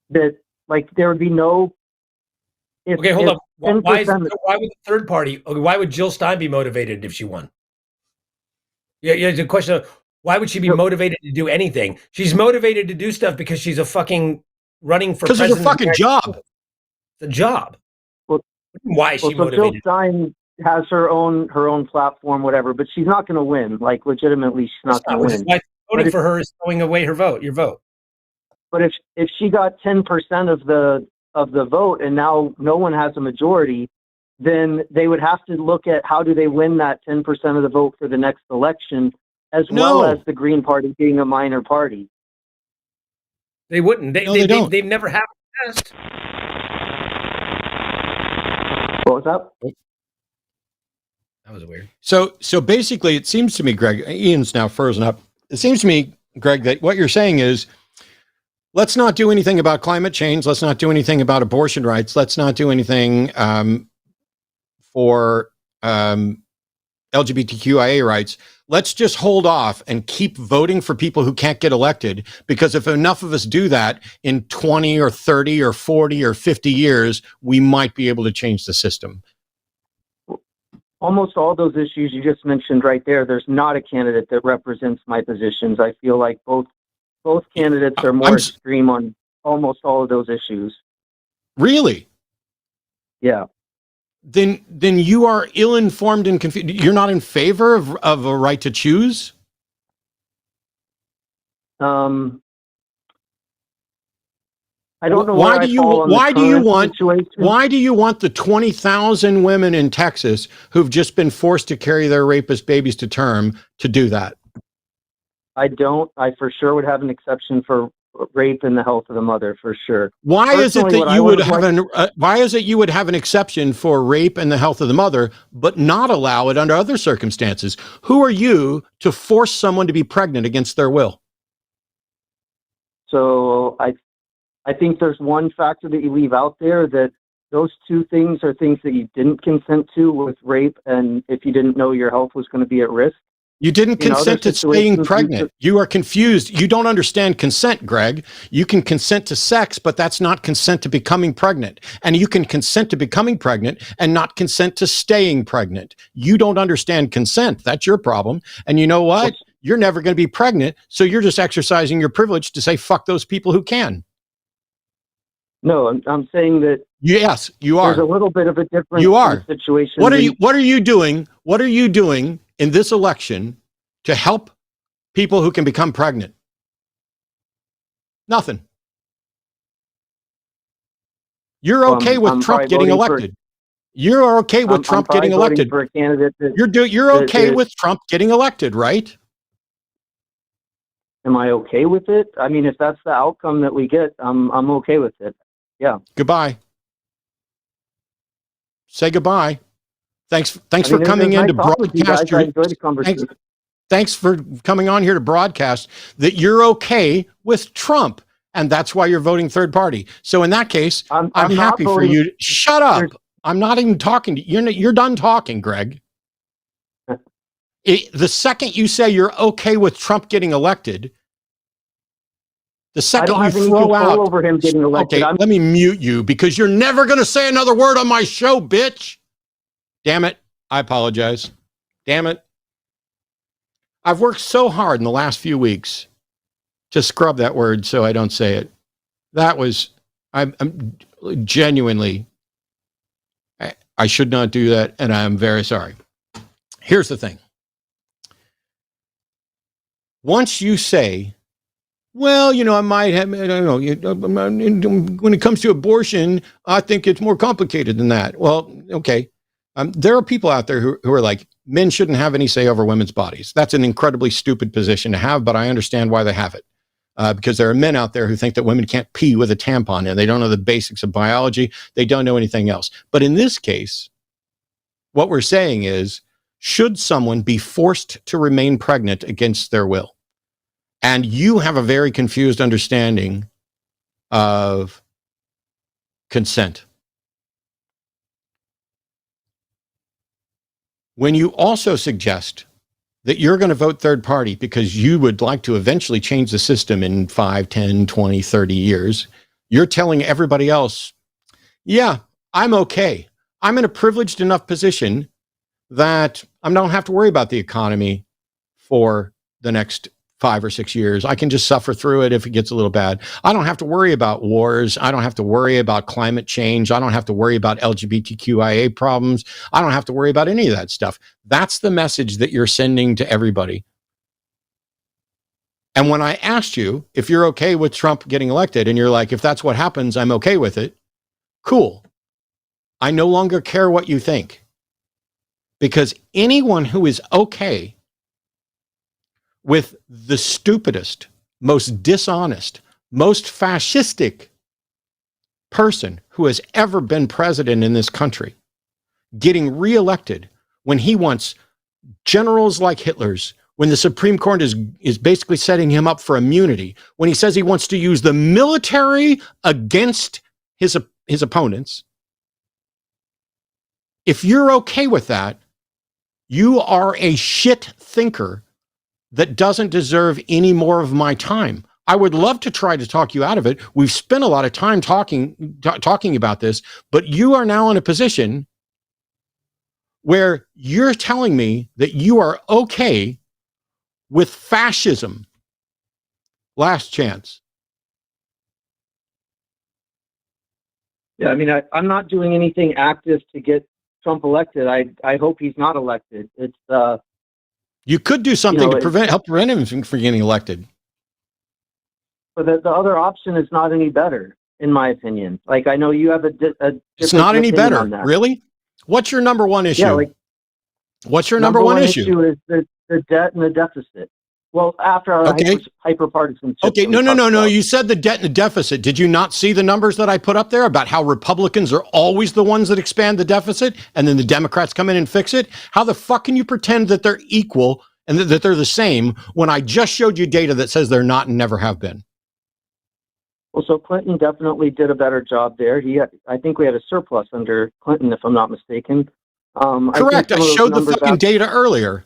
That, like, there would be no. Okay, hold up. Why would the third party? Why would Jill Stein be motivated if she won? Yeah. The question of why would she be motivated to do anything? She's motivated to do stuff because she's a fucking running for president. Because it's a fucking job. It's a job. Well, why is she motivated? Jill Stein has her own platform, whatever, but she's not going to win. Like, legitimately, she's not going to win. Why voting for her is throwing away her vote. Your vote. But if she got 10% of the vote and now no one has a majority, then they would have to look at how do they win that 10% of the vote for the next election, as well as the Green Party being a minor party. They wouldn't. They've never had a test. What was that? That was weird. So basically, it seems to me, Greg, Ian's now frozen up. It seems to me, Greg, that what you're saying is, let's not do anything about climate change. Let's not do anything about abortion rights. Let's not do anything for LGBTQIA rights. Let's just hold off and keep voting for people who can't get elected, because if enough of us do that in 20 or 30 or 40 or 50 years, we might be able to change the system. Almost all those issues you just mentioned right there, there's not a candidate that represents my positions. I feel like both candidates are more extreme on almost all of those issues. Really? Yeah. Then you are ill-informed and confused. You're not in favor of a right to choose? I don't know. Why do you want the 20,000 women in Texas who've just been forced to carry their rapist babies to term to do that? I don't. I for sure would have an exception for rape and the health of the mother, for sure. Why is it you would have an exception for rape and the health of the mother, but not allow it under other circumstances? Who are you to force someone to be pregnant against their will? So I think there's one factor that you leave out there, that those two things are things that you didn't consent to with rape, and if you didn't know your health was going to be at risk. You didn't In other consent to staying situations, you pregnant. You are confused. You don't understand consent, Greg. You can consent to sex, but that's not consent to becoming pregnant. And you can consent to becoming pregnant and not consent to staying pregnant. You don't understand consent. That's your problem. And you know what? You're never going to be pregnant, so you're just exercising your privilege to say, fuck those people who can. No, I'm saying that yes, you are. There's a little bit of a difference you are. in the situation. What are you doing? What are you doing in this election to help people who can become pregnant? Nothing. You're okay with Trump getting elected. You're okay with Trump getting elected. For a candidate you're okay with Trump getting elected, right? Am I okay with it? I mean, if that's the outcome that we get, I'm okay with it. Yeah. Goodbye. Say goodbye. Thanks for coming in to broadcast your. Thanks for coming on here to broadcast that you're okay with Trump, and that's why you're voting third party. So in that case, I'm happy for you. Shut up. I'm not even talking to you. You're done talking, Greg. The second you say you're okay with Trump getting elected, the second you throw out over him getting elected. Okay, let me mute you because you're never going to say another word on my show, bitch. Damn it. I apologize. Damn it. I've worked so hard in the last few weeks to scrub that word so I don't say it. I'm genuinely, I should not do that, and I'm very sorry. Here's the thing. Once you say, well, I might have, I don't know, when it comes to abortion, I think it's more complicated than that. Well, okay. There are people out there who are like, men shouldn't have any say over women's bodies. That's an incredibly stupid position to have, but I understand why they have it. Because there are men out there who think that women can't pee with a tampon and they don't know the basics of biology. They don't know anything else. But in this case, what we're saying is, should someone be forced to remain pregnant against their will? And you have a very confused understanding of consent. When you also suggest that you're going to vote third party because you would like to eventually change the system in 5, 10, 20, 30 years, you're telling everybody else, yeah, I'm okay. I'm in a privileged enough position that I don't have to worry about the economy for the next 5 or 6 years. I can just suffer through it if it gets a little bad. I don't have to worry about wars. I don't have to worry about climate change. I don't have to worry about LGBTQIA problems. I don't have to worry about any of that stuff. That's the message that you're sending to everybody. And when I asked you if you're okay with Trump getting elected, and you're like, if that's what happens, I'm okay with it. Cool. I no longer care what you think. Because anyone who is okay with the stupidest, most dishonest, most fascistic person who has ever been president in this country getting reelected when he wants generals like Hitler's, when the Supreme Court is basically setting him up for immunity, when he says he wants to use the military against his opponents. If you're okay with that, you are a shit thinker that doesn't deserve any more of my time. I would love to try to talk you out of it. We've spent a lot of time talking about this, but you are now in a position where you're telling me that you are okay with fascism. Last chance. Yeah, I mean, I'm not doing anything active to get Trump elected. I hope he's not elected. It's you could do something to help prevent him from getting elected. But the other option is not any better, in my opinion. Like, I know you have a it's not any better, really? What's your number one issue? Yeah, what's your number one issue? Is the debt and the deficit. Well, after our hyper-partisanship. Okay, no. You said the debt and the deficit. Did you not see the numbers that I put up there about how Republicans are always the ones that expand the deficit and then the Democrats come in and fix it? How the fuck can you pretend that they're equal and that they're the same when I just showed you data that says they're not and never have been? Well, so Clinton definitely did a better job there. I think we had a surplus under Clinton, if I'm not mistaken. Correct. I showed the fucking data earlier.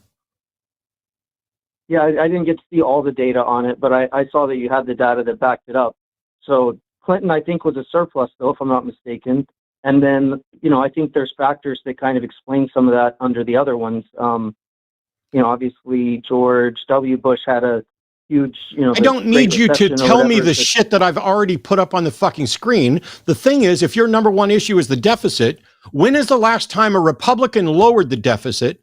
Yeah, I didn't get to see all the data on it, but I saw that you had the data that backed it up. So Clinton, I think, was a surplus, though, if I'm not mistaken. And then, I think there's factors that kind of explain some of that under the other ones. Obviously, George W. Bush had a huge, I don't need you to tell me the shit that I've already put up on the fucking screen. The thing is, if your number one issue is the deficit, when is the last time a Republican lowered the deficit?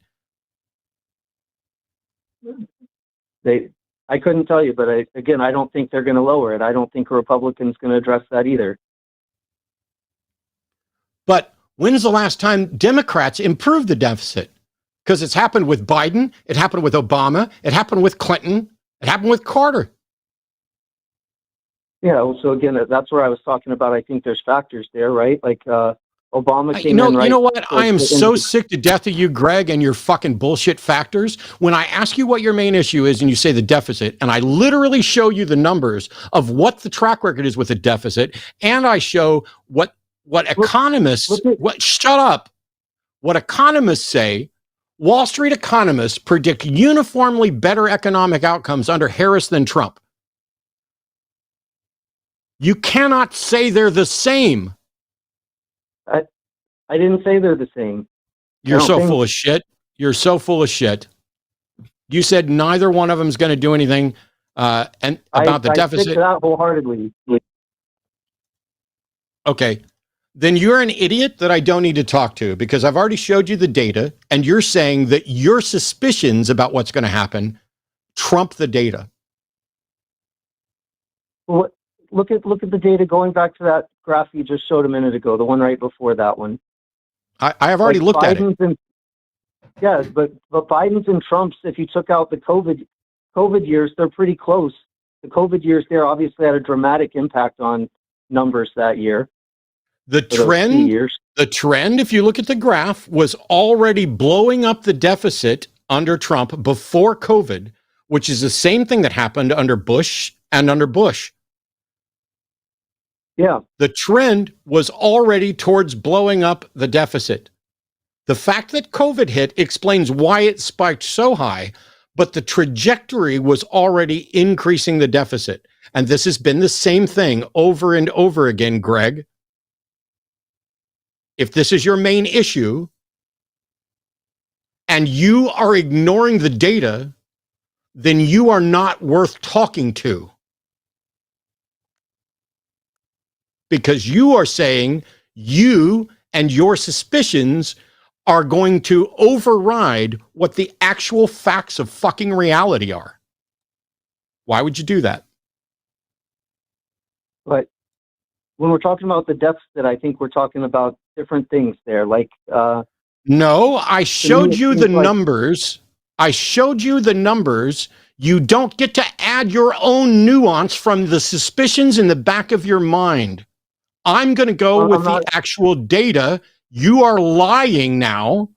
I couldn't tell you, but I don't think they're going to lower it. I don't think a Republican's going to address that either. But when's the last time Democrats improved the deficit? Because it's happened with Biden, it happened with Obama, it happened with Clinton, it happened with Carter. Yeah, so again, that's where I was talking about. I think there's factors there, right? Like Obama came in, right? You know what? I am so sick to death of you, Greg, and your fucking bullshit factors. When I ask you what your main issue is and you say the deficit, and I literally show you the numbers of what the track record is with the deficit, and I show what economists, shut up, what economists say, Wall Street economists predict uniformly better economic outcomes under Harris than Trump. You cannot say they're the same. I didn't say they're the same. You're so full of shit. You're so full of shit. You said neither one of them is going to do anything and about the deficit. I stick to that wholeheartedly. Okay. Then you're an idiot that I don't need to talk to, because I've already showed you the data and you're saying that your suspicions about what's going to happen trump the data. Look at the data going back to that graph you just showed a minute ago, the one right before that one. I have already looked at it. Yes, but Biden's and Trump's, if you took out the COVID years, they're pretty close. The COVID years there obviously had a dramatic impact on numbers that year. The trend, if you look at the graph, was already blowing up the deficit under Trump before COVID, which is the same thing that happened under Bush and under Bush. Yeah. The trend was already towards blowing up the deficit. The fact that COVID hit explains why it spiked so high, but the trajectory was already increasing the deficit. And this has been the same thing over and over again, Greg. If this is your main issue and you are ignoring the data, then you are not worth talking to. Because you are saying you and your suspicions are going to override what the actual facts of fucking reality are. Why would you do that? But when we're talking about the deficit, I think we're talking about different things there. Like, no, I showed you the numbers. I showed you the numbers. You don't get to add your own nuance from the suspicions in the back of your mind. I'm going to go with the actual data. You are lying now.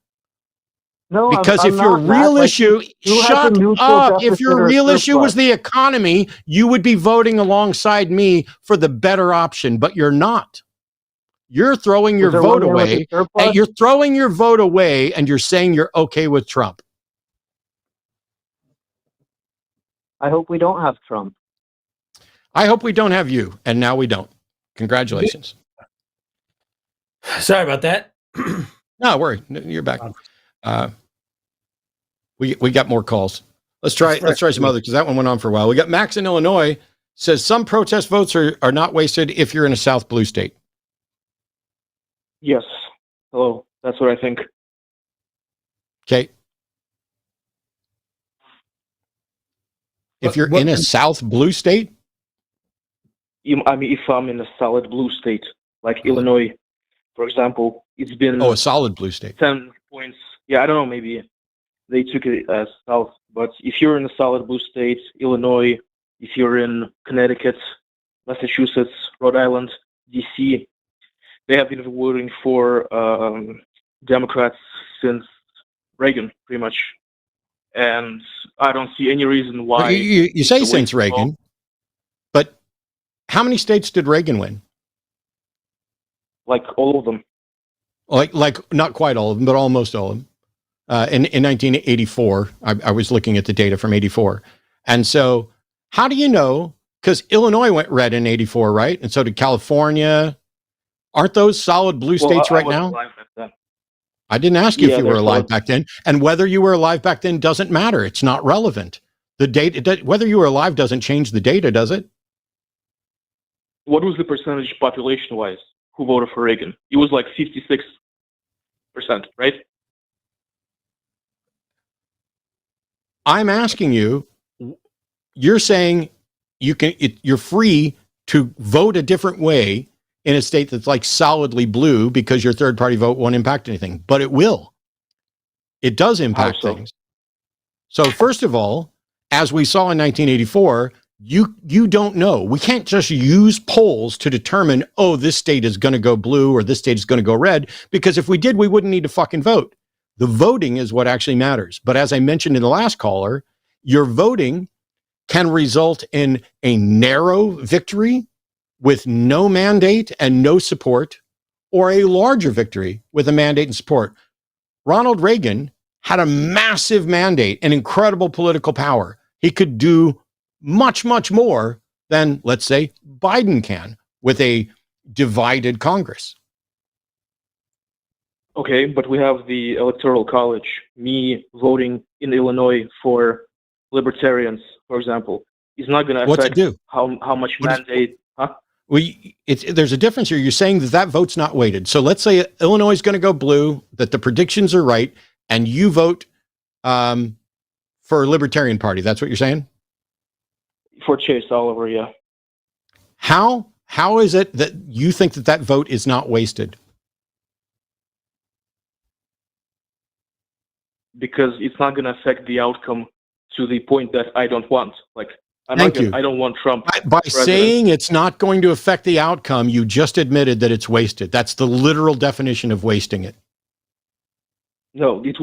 No, because if your real issue, shut up. If your real issue was the economy, you would be voting alongside me for the better option, but you're not. You're throwing your vote away. And you're throwing your vote away and you're saying you're okay with Trump. I hope we don't have Trump. I hope we don't have you. And now we don't. Congratulations. Sorry about that. No, worry. You're back. We got more calls. Let's try some other, because that one went on for a while. We got Max in Illinois, says some protest votes are not wasted if you're in a South blue state. Yes. Hello. That's what I think. Okay. If you're in a South blue state? I mean, if I'm in a solid blue state, like Illinois, for example, it's been... Oh, a solid blue state. 10 points. Yeah, I don't know, maybe they took it as South. But if you're in a solid blue state, Illinois, if you're in Connecticut, Massachusetts, Rhode Island, D.C., they have been voting for Democrats since Reagan, pretty much. And I don't see any reason why... You say since Reagan, but how many states did Reagan win? Like all of them. Like not quite all of them, but almost all of them. in 1984. I was looking at the data from 84. And so how do you know? Because Illinois went red in 84, right? And so did California. Aren't those solid blue states right now? I didn't ask you if you were alive back then. And whether you were alive back then doesn't matter. It's not relevant. The date, whether you were alive doesn't change the data, does it? What was the percentage population-wise who voted for Reagan? It was like 56%, right? I'm asking you, you're saying you're free to vote a different way in a state that's like solidly blue because your third party vote won't impact anything, but it will. It does impact things. So first of all, as we saw in 1984, you don't know. We can't just use polls to determine, oh, this state is going to go blue or this state is going to go red, because if we did, we wouldn't need to fucking vote. The voting is what actually matters. But as I mentioned in the last caller, your voting can result in a narrow victory with no mandate and no support, or a larger victory with a mandate and support. Ronald Reagan had a massive mandate and incredible political power. He could do much, much more than, let's say, Biden can with a divided Congress. Okay, but we have the Electoral College. Me voting in Illinois for Libertarians, for example, is not going to affect how much mandate. Huh? There's a difference here. You're saying that vote's not weighted. So let's say Illinois is going to go blue, that the predictions are right, and you vote for Libertarian Party. That's what you're saying? For Chase Oliver, yeah. How is it that you think that vote is not wasted? Because it's not going to affect the outcome to the point that I don't want. Like, I don't want Trump. By saying it's not going to affect the outcome, you just admitted that it's wasted. That's the literal definition of wasting it. No, it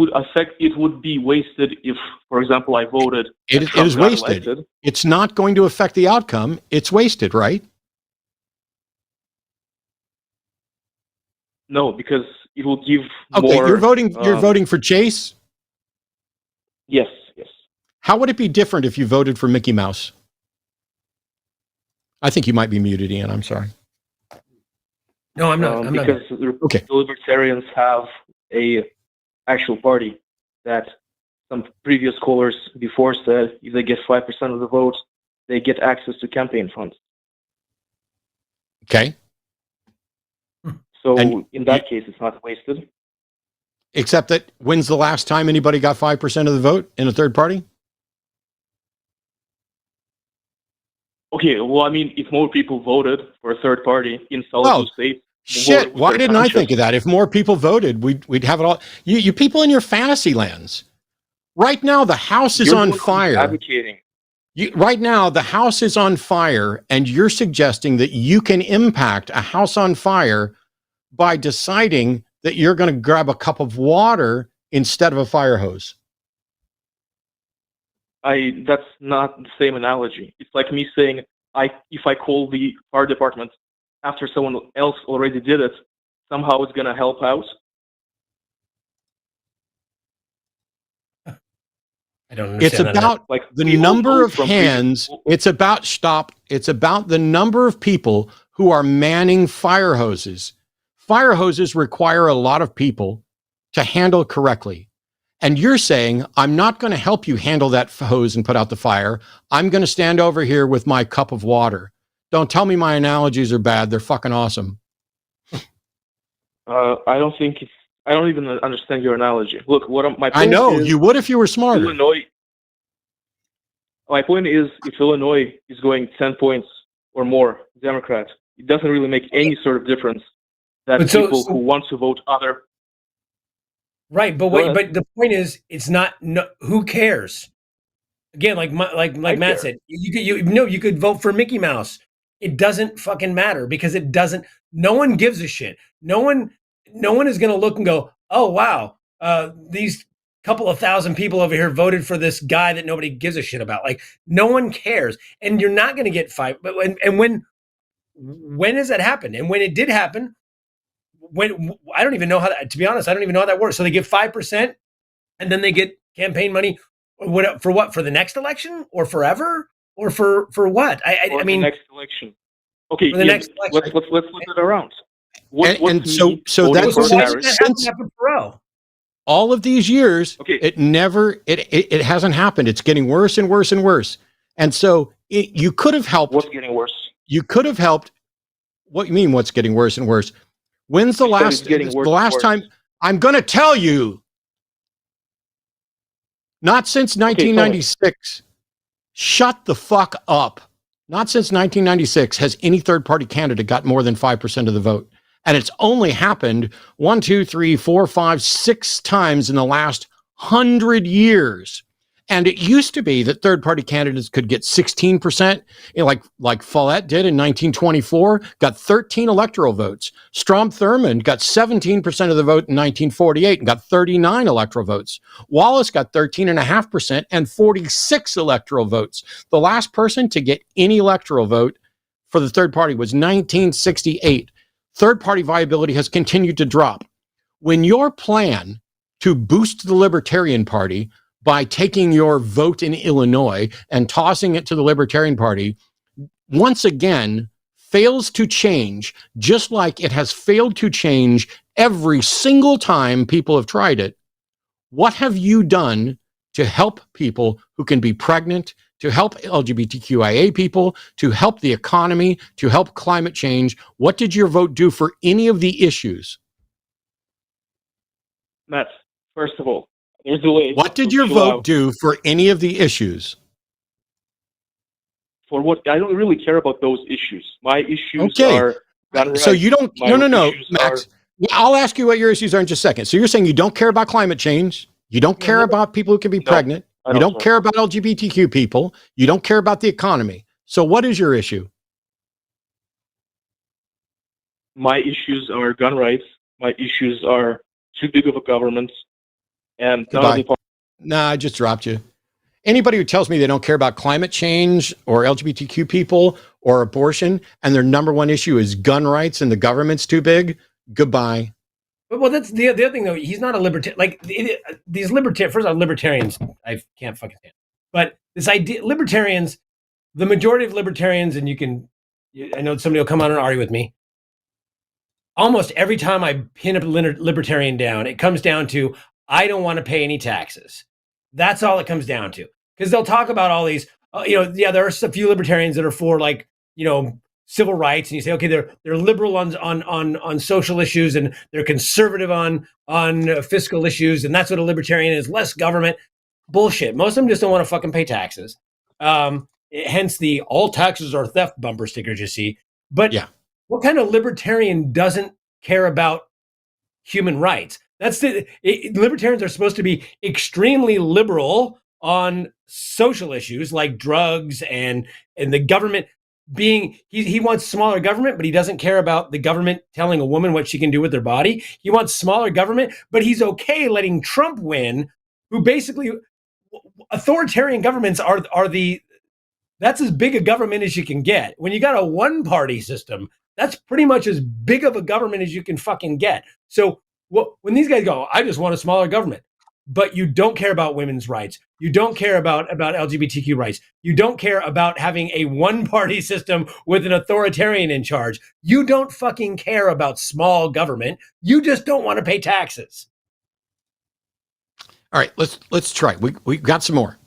would be wasted if, for example, I voted. It is wasted. Elected. It's not going to affect the outcome. It's wasted, right? No, because it will give more. Okay, you're voting for Chase? Yes. How would it be different if you voted for Mickey Mouse? I think you might be muted, Ian. I'm sorry. No, I'm not. Because the Libertarians have a actual party that some previous callers before said if they get 5% of the votes, they get access to campaign funds. Okay. So in that case, it's not wasted. Except that when's the last time anybody got 5% of the vote in a third party? Okay, well, I mean, if more people voted for a third party in solid states. Shit, why didn't I think of that? If more people voted, we'd have it all. You people in your fantasy lands. Right now, the house is on fire. Advocating. Right now, the house is on fire, and you're suggesting that you can impact a house on fire by deciding that you're going to grab a cup of water instead of a fire hose. That's not the same analogy. It's like me saying, if I call the fire department after someone else already did it, somehow it's going to help out. I don't understand. It's about the number of hands. It's about the number of people who are manning fire hoses. Fire hoses require a lot of people to handle correctly. And you're saying, I'm not going to help you handle that hose and put out the fire. I'm going to stand over here with my cup of water. Don't tell me my analogies are bad. They're fucking awesome. I don't even understand your analogy. Look, my point I know you would if you were smarter. Illinois. My point is, if Illinois is going 10 points or more Democrat, it doesn't really make any sort of difference that people who want to vote other. Right, but the point is, it's not. No, who cares? Again, like Matt said, you could vote for Mickey Mouse. It doesn't fucking matter because it doesn't. No one gives a shit. No one is going to look and go, oh wow, these couple of thousand people over here voted for this guy that nobody gives a shit about. Like no one cares, and you're not going to get five. But when has that happened? And when it did happen. When I don't even know how that, to be honest, I don't even know how that works. So they give 5%. and then they get campaign money. For what? For the next election, or forever, or for what? I mean, the next election. Okay, for the next election. let's flip it around. So that's since all of these years, it hasn't happened. It's getting worse and worse and worse. And so you could have helped. What's getting worse? You could have helped. What you mean? What's getting worse and worse? When's the last time? I'm going to tell you. Not since 1996. Shut the fuck up. Not since 1996 has any third-party candidate got more than 5% of the vote. And it's only happened 1, 2, 3, 4, 5, 6 times in the last 100 years. And it used to be that third-party candidates could get 16%, like Follett did in 1924, got 13 electoral votes. Strom Thurmond got 17% of the vote in 1948 and got 39 electoral votes. Wallace got 13.5% and 46 electoral votes. The last person to get any electoral vote for the third party was 1968. Third-party viability has continued to drop. When your plan to boost the Libertarian Party by taking your vote in Illinois and tossing it to the Libertarian Party, once again, fails to change, just like it has failed to change every single time people have tried it. What have you done to help people who can be pregnant, to help LGBTQIA people, to help the economy, to help climate change? What did your vote do for any of the issues? Matt, first of all, there's a way. What did your vote do for any of the issues? For what? I don't really care about those issues. My issues are gun rights. So you don't, no, Max. I'll ask you what your issues are in just a second. So you're saying you don't care about climate change. You don't care about people who can be pregnant. You don't care about LGBTQ people. You don't care about the economy. So what is your issue? My issues are gun rights. My issues are too big of a government. And nah, I just dropped you. Anybody who tells me they don't care about climate change or LGBTQ people or abortion and their number one issue is gun rights and the government's too big, goodbye. Well, that's the other thing, though. He's not a libertarian. Like these libertarians, first of all, libertarians, I can't fucking stand. But this idea, libertarians, the majority of libertarians, and I know somebody will come on and argue with me. Almost every time I pin a libertarian down, it comes down to, I don't want to pay any taxes. That's all it comes down to. Because they'll talk about all these, there are a few libertarians that are for civil rights, and you say, okay, they're liberal on social issues, and they're conservative on fiscal issues, and that's what a libertarian is, less government. Bullshit. Most of them just don't want to fucking pay taxes. Hence the all taxes are theft bumper stickers you see. But what kind of libertarian doesn't care about human rights? Libertarians are supposed to be extremely liberal on social issues like drugs and the government being, he wants smaller government, but he doesn't care about the government telling a woman what she can do with her body. He wants smaller government, but he's okay letting Trump win, who basically, authoritarian governments that's as big a government as you can get. When you got a one-party system, that's pretty much as big of a government as you can fucking get. So when these guys go, I just want a smaller government, but you don't care about women's rights, you don't care about LGBTQ rights, you don't care about having a one-party system with an authoritarian in charge, you don't fucking care about small government, you just don't want to pay taxes. All right, let's try. We got some more.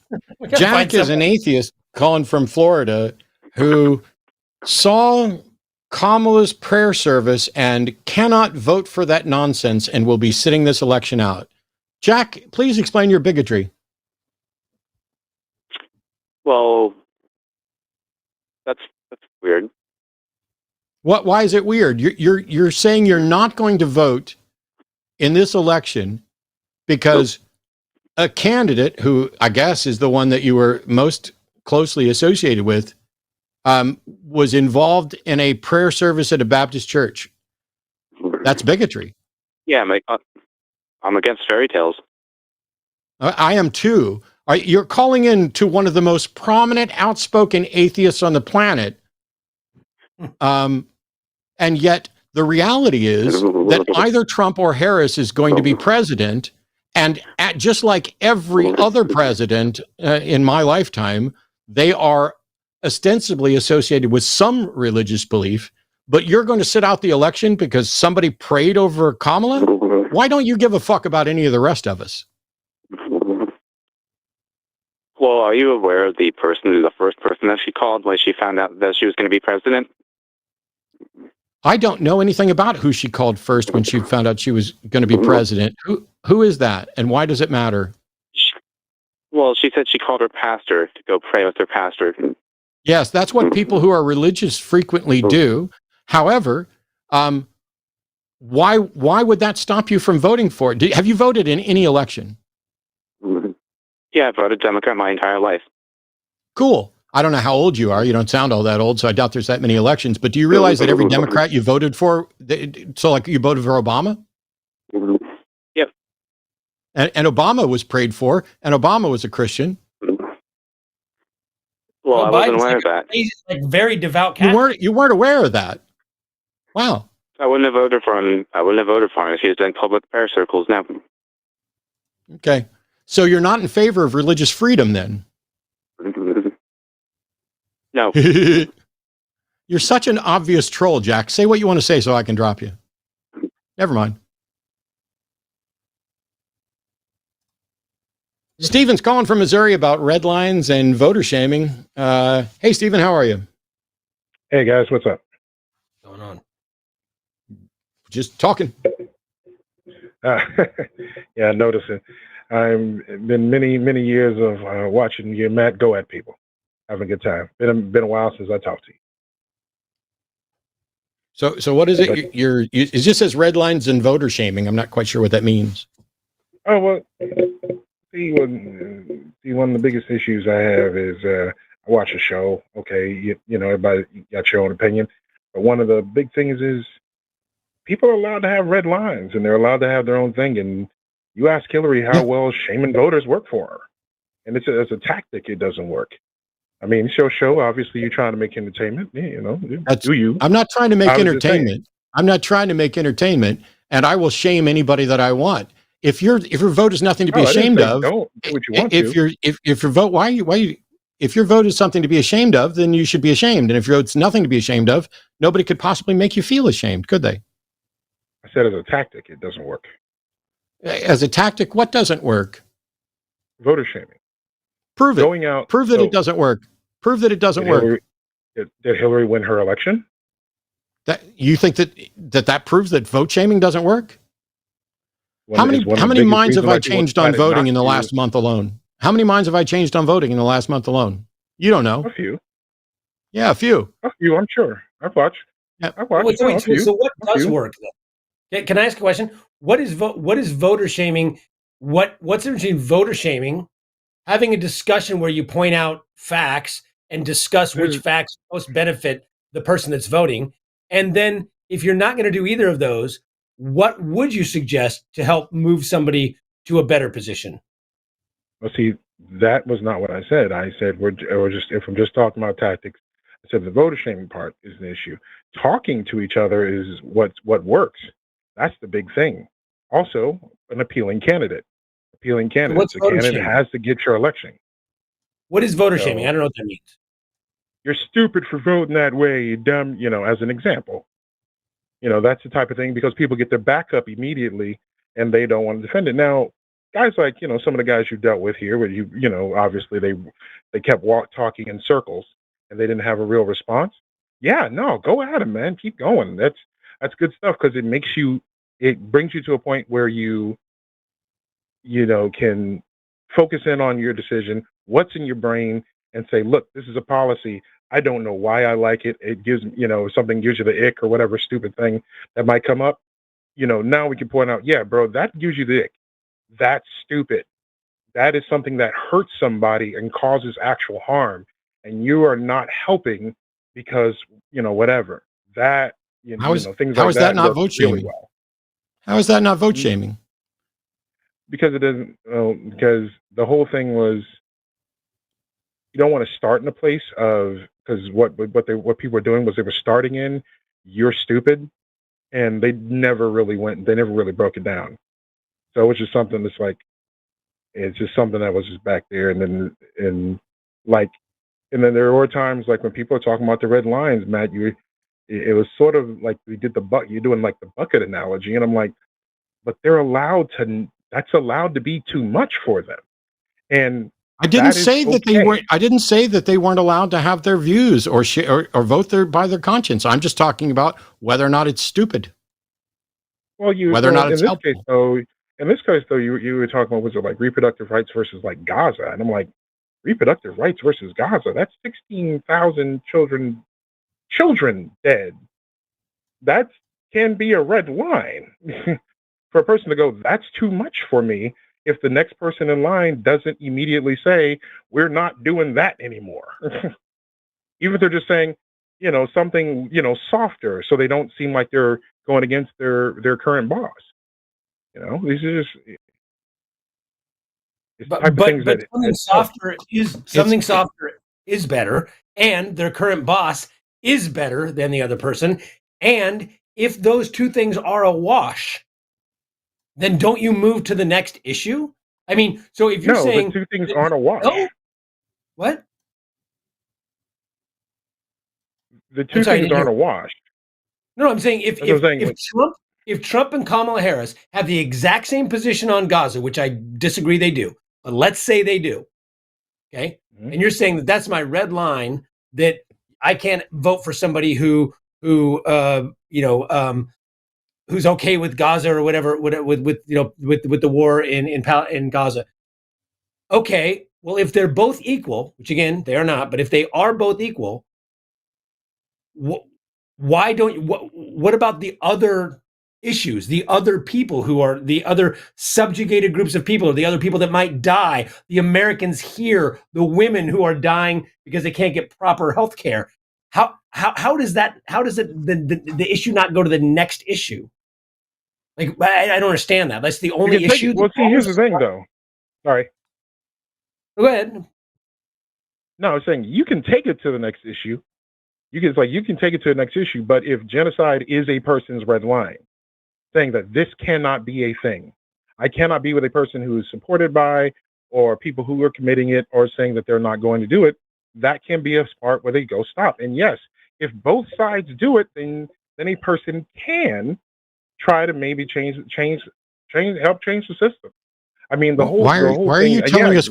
Jack is an atheist calling from Florida who saw Kamala's prayer service and cannot vote for that nonsense and will be sitting this election out. Jack, please explain your bigotry. Well, that's weird. Why is it weird? You're saying you're not going to vote in this election because a candidate who I guess is the one that you were most closely associated with was involved in a prayer service at a Baptist church. That's bigotry. Yeah, I'm against fairy tales. I am too. You're calling in to one of the most prominent, outspoken atheists on the planet. And yet the reality is that either Trump or Harris is going to be president. And just like every other president in my lifetime, they are ostensibly associated with some religious belief, but you're going to sit out the election because somebody prayed over Kamala? Why don't you give a fuck about any of the rest of us? Well, are you aware of the first person that she called when she found out that she was going to be president? I don't know anything about who she called first when she found out she was going to be president. Who is that, and why does it matter? Well, she said she called her pastor to go pray with her pastor. Yes, that's what people who are religious frequently do. However, why would that stop you from voting for it? Have you voted in any election? Yeah, I voted Democrat my entire life. Cool. I don't know how old you are. You don't sound all that old, so I doubt there's that many elections. But do you realize that every Democrat you voted for, so like you voted for Obama? Yep. And Obama was prayed for, and Obama was a Christian. Well, I wasn't aware of that. He's like very devout Catholic. You weren't aware of that. Wow. I wouldn't have voted for him. I wouldn't have voted for him if he was in public prayer circles now. Okay. So you're not in favor of religious freedom then? No. You're such an obvious troll, Jack. Say what you want to say so I can drop you. Never mind. Steven's calling from Missouri about red lines and voter shaming. Hey, Steven, how are you? Hey, guys. What's up? What's going on? Just talking. Yeah, noticing. I've been many years of watching you, Matt, go at people. Having a good time. Been a while since I talked to you. So what is it? It just says red lines and voter shaming. I'm not quite sure what that means. Oh, well, see, one of the biggest issues I have is I watch a show. Okay, you know, everybody got your own opinion, but one of the big things is people are allowed to have red lines and they're allowed to have their own thing. And you ask Hillary how well shaming voters work for her, and it's a tactic. It doesn't work. I mean, show. Obviously, you're trying to make entertainment. You know, do you? I'm not trying to make entertainment. I'm not trying to make entertainment, and I will shame anybody that I want. If your vote is nothing to be ashamed of, don't do what you want if your vote, if your vote is something to be ashamed of, then you should be ashamed. And if your vote's nothing to be ashamed of, nobody could possibly make you feel ashamed, could they? I said as a tactic, it doesn't work. As a tactic, what doesn't work? Voter shaming. Prove it. Going out. Prove that it doesn't work. Prove that it doesn't work. Did Hillary win her election? That you think that proves that vote shaming doesn't work? How many minds have I changed on voting in the last month alone? How many minds have I changed on voting in the last month alone? You don't know. A few. Yeah, a few. A few, I'm sure. I've watched. Yeah. I've watched. So what does work then? Can I ask a question? What is voter shaming? What's the difference between voter shaming, having a discussion where you point out facts and discuss which facts most benefit the person that's voting, and then if you're not going to do either of those, what would you suggest to help move somebody to a better position? Well, see, that was not what I said. I said if I'm just talking about tactics, I said the voter shaming part is an issue. Talking to each other is what works. That's the big thing. Also, an appealing candidate. Appealing candidate. What's the candidate has to get your election. What is voter shaming? I don't know what that means. You're stupid for voting that way, you dumb, you know, as an example. You know, that's the type of thing because people get their back up immediately and they don't want to defend it. Now, guys like, you know, some of the guys you dealt with here, where you know, obviously they kept talking in circles and they didn't have a real response. Yeah, no, go at them, man. Keep going. That's good stuff because it brings you to a point where you know, can focus in on your decision, what's in your brain, and say, look, this is a policy. I don't know why I like it. It gives, you know, something gives you the ick or whatever stupid thing that might come up. You know, now we can point out, yeah, bro, that gives you the ick. That's stupid. That is something that hurts somebody and causes actual harm. And you are not helping because, you know, whatever. That, you know, things like that. How is that not vote shaming? Well. How is that not vote shaming? Because it doesn't, because the whole thing was, you don't want to start in a place of, because what people were doing was they were starting in, you're stupid, and they never really broke it down. So it was just something that's like, It's just something that was just back there. And then there were times like when people are talking about the red lines, Matt, it was sort of like we did you're doing like the bucket analogy. And I'm like, but that's allowed to be too much for them. And I didn't say that they weren't. I didn't say that they weren't allowed to have their views or vote by their conscience. I'm just talking about whether or not it's stupid. Well, whether or not it's helpful. In this case, though, you were talking about, was it like reproductive rights versus like Gaza? And I'm like, reproductive rights versus Gaza? That's 16,000 children dead. That can be a red line for a person to go, that's too much for me. If the next person in line doesn't immediately say, we're not doing that anymore. Even if they're just saying, something, softer, so they don't seem like they're going against their current boss. These are just something softer is better, and their current boss is better than the other person. And if those two things are a wash, then don't you move to the next issue? I mean, so if you're saying the two things aren't a wash. No? What? The two things aren't a wash. No, I'm saying if Trump and Kamala Harris have the exact same position on Gaza, which I disagree they do, but let's say they do, okay? Mm-hmm. And you're saying that that's my red line, that I can't vote for somebody who's okay with Gaza or whatever, with the war in Gaza. Okay, well, if they're both equal, which again they are not, but if they are both equal, why don't you? What about the other issues, the other people who are the other subjugated groups of people, or the other people that might die, the Americans here, the women who are dying because they can't get proper health care? How does the issue not go to the next issue? Like, I don't understand that. That's the only issue. Well, see, here's the thing, though. Sorry. Go ahead. No, I was saying you can take it to the next issue. You can take it to the next issue, but if genocide is a person's red line, saying that this cannot be a thing, I cannot be with a person who is supported by or people who are committing it or saying that they're not going to do it, that can be a part where they go stop. And yes, if both sides do it, then a person can try to maybe help change the system. I mean, why are you telling us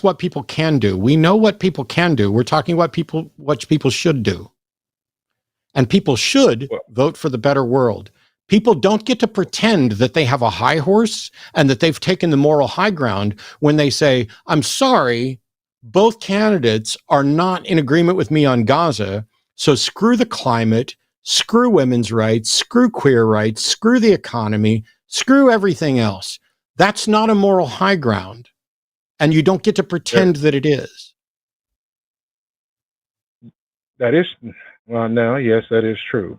what people can do? We know what people can do. We're talking what people should do. And people should vote for the better world. People don't get to pretend that they have a high horse and that they've taken the moral high ground when they say, I'm sorry, both candidates are not in agreement with me on Gaza, so screw the climate, screw women's rights, screw queer rights, screw the economy, screw everything else. That's not a moral high ground. And you don't get to pretend that it is. That is, yes, that is true.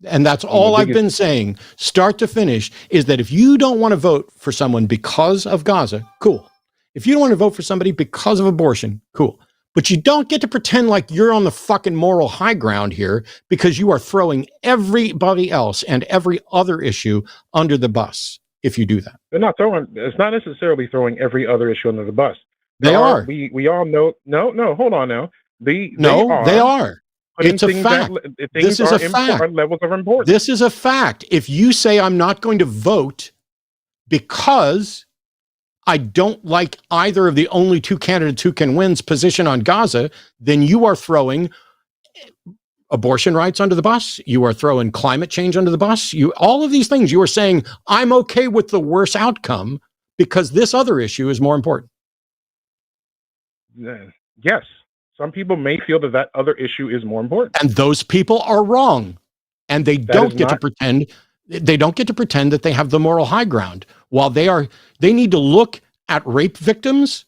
And that's all I've been saying, start to finish, is that if you don't want to vote for someone because of Gaza, cool. If you don't want to vote for somebody because of abortion, cool. But you don't get to pretend like you're on the fucking moral high ground here, because you are throwing everybody else and every other issue under the bus if you do that. It's not necessarily throwing every other issue under the bus. They are. We all know. No, hold on now. They are. It's a fact. This is a fact. Levels of importance. This is a fact. If you say I'm not going to vote because I don't like either of the only two candidates who can win's position on Gaza, then you are throwing abortion rights under the bus. You are throwing climate change under the bus. All of these things, you are saying, I'm okay with the worst outcome because this other issue is more important. Yes. Some people may feel that other issue is more important. And those people are wrong. And they don't get to pretend that they have the moral high ground. While they need to look at rape victims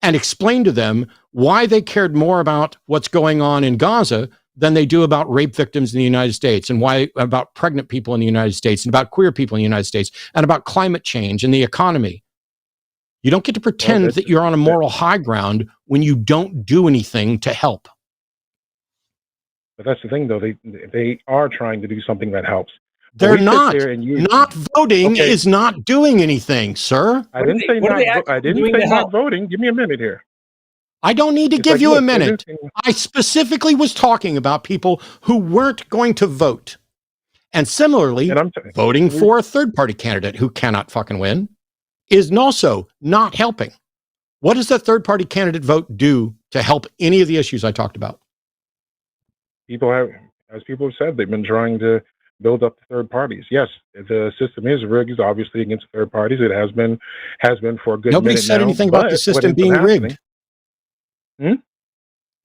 and explain to them why they cared more about what's going on in Gaza than they do about rape victims in the United States, and why about pregnant people in the United States, and about queer people in the United States, and about climate change and the economy. You don't get to pretend that you're on a moral high ground when you don't do anything to help. But that's the thing, though. They are trying to do something that helps. They're We sit not. there and you Not voting okay. is not doing anything, sir. I didn't say what are not. they I actually didn't doing say to not help? voting. Give me a minute here. I don't need to It's give like, you a look, they're minute. listening. I specifically was talking about people who weren't going to vote. And similarly, And voting for a third party candidate who cannot fucking win is also not helping. What does that third party candidate vote do to help any of the issues I talked about? people have, as people have said, they've been trying to build up the third parties. Yes, the system is rigged, obviously, against third parties. It has been for a good Nobody minute said now. anything about the But what system ends up being happening? rigged.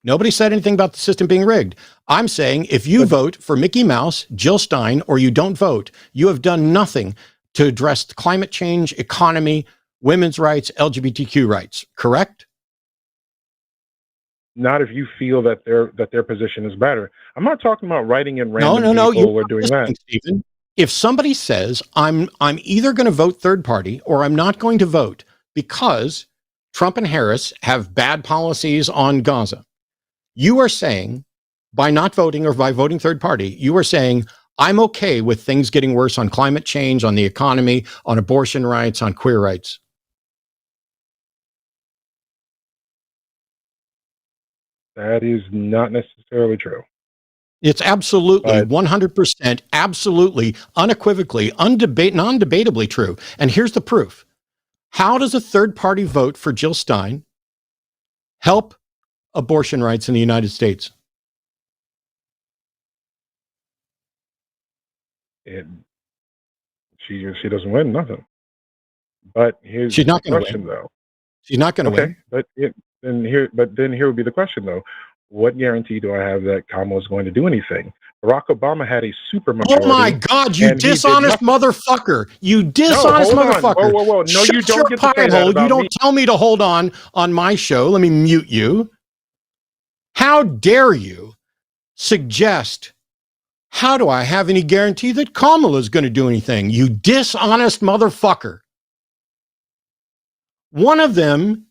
Nobody said anything about the system being rigged. I'm saying if you vote for Mickey Mouse, Jill Stein, or you don't vote, you have done nothing to address climate change, economy, women's rights, LGBTQ rights, correct? Not if you feel that their position is better. I'm not talking about writing in random No, people or doing that. Stephen. If somebody says, I'm either going to vote third party or I'm not going to vote because Trump and Harris have bad policies on Gaza, you are saying, by not voting or by voting third party, you are saying, I'm okay with things getting worse on climate change, on the economy, on abortion rights, on queer rights. That is not necessarily true. It's absolutely 100%, absolutely, unequivocally, non-debatably true. And here's the proof. How does a third party vote for Jill Stein help abortion rights in the United States? She doesn't win nothing. But here's She's not the going to question, win. though. She's not going to win. But then here would be the question, though. What guarantee do I have that Kamala is going to do anything? Barack Obama had a supermajority. Oh my God, you dishonest motherfucker. You dishonest motherfucker. Whoa. No, you don't get to say that about You don't me. tell me to hold on my show. Let me mute you. How dare you suggest, how do I have any guarantee that Kamala is going to do anything? You dishonest motherfucker. One of them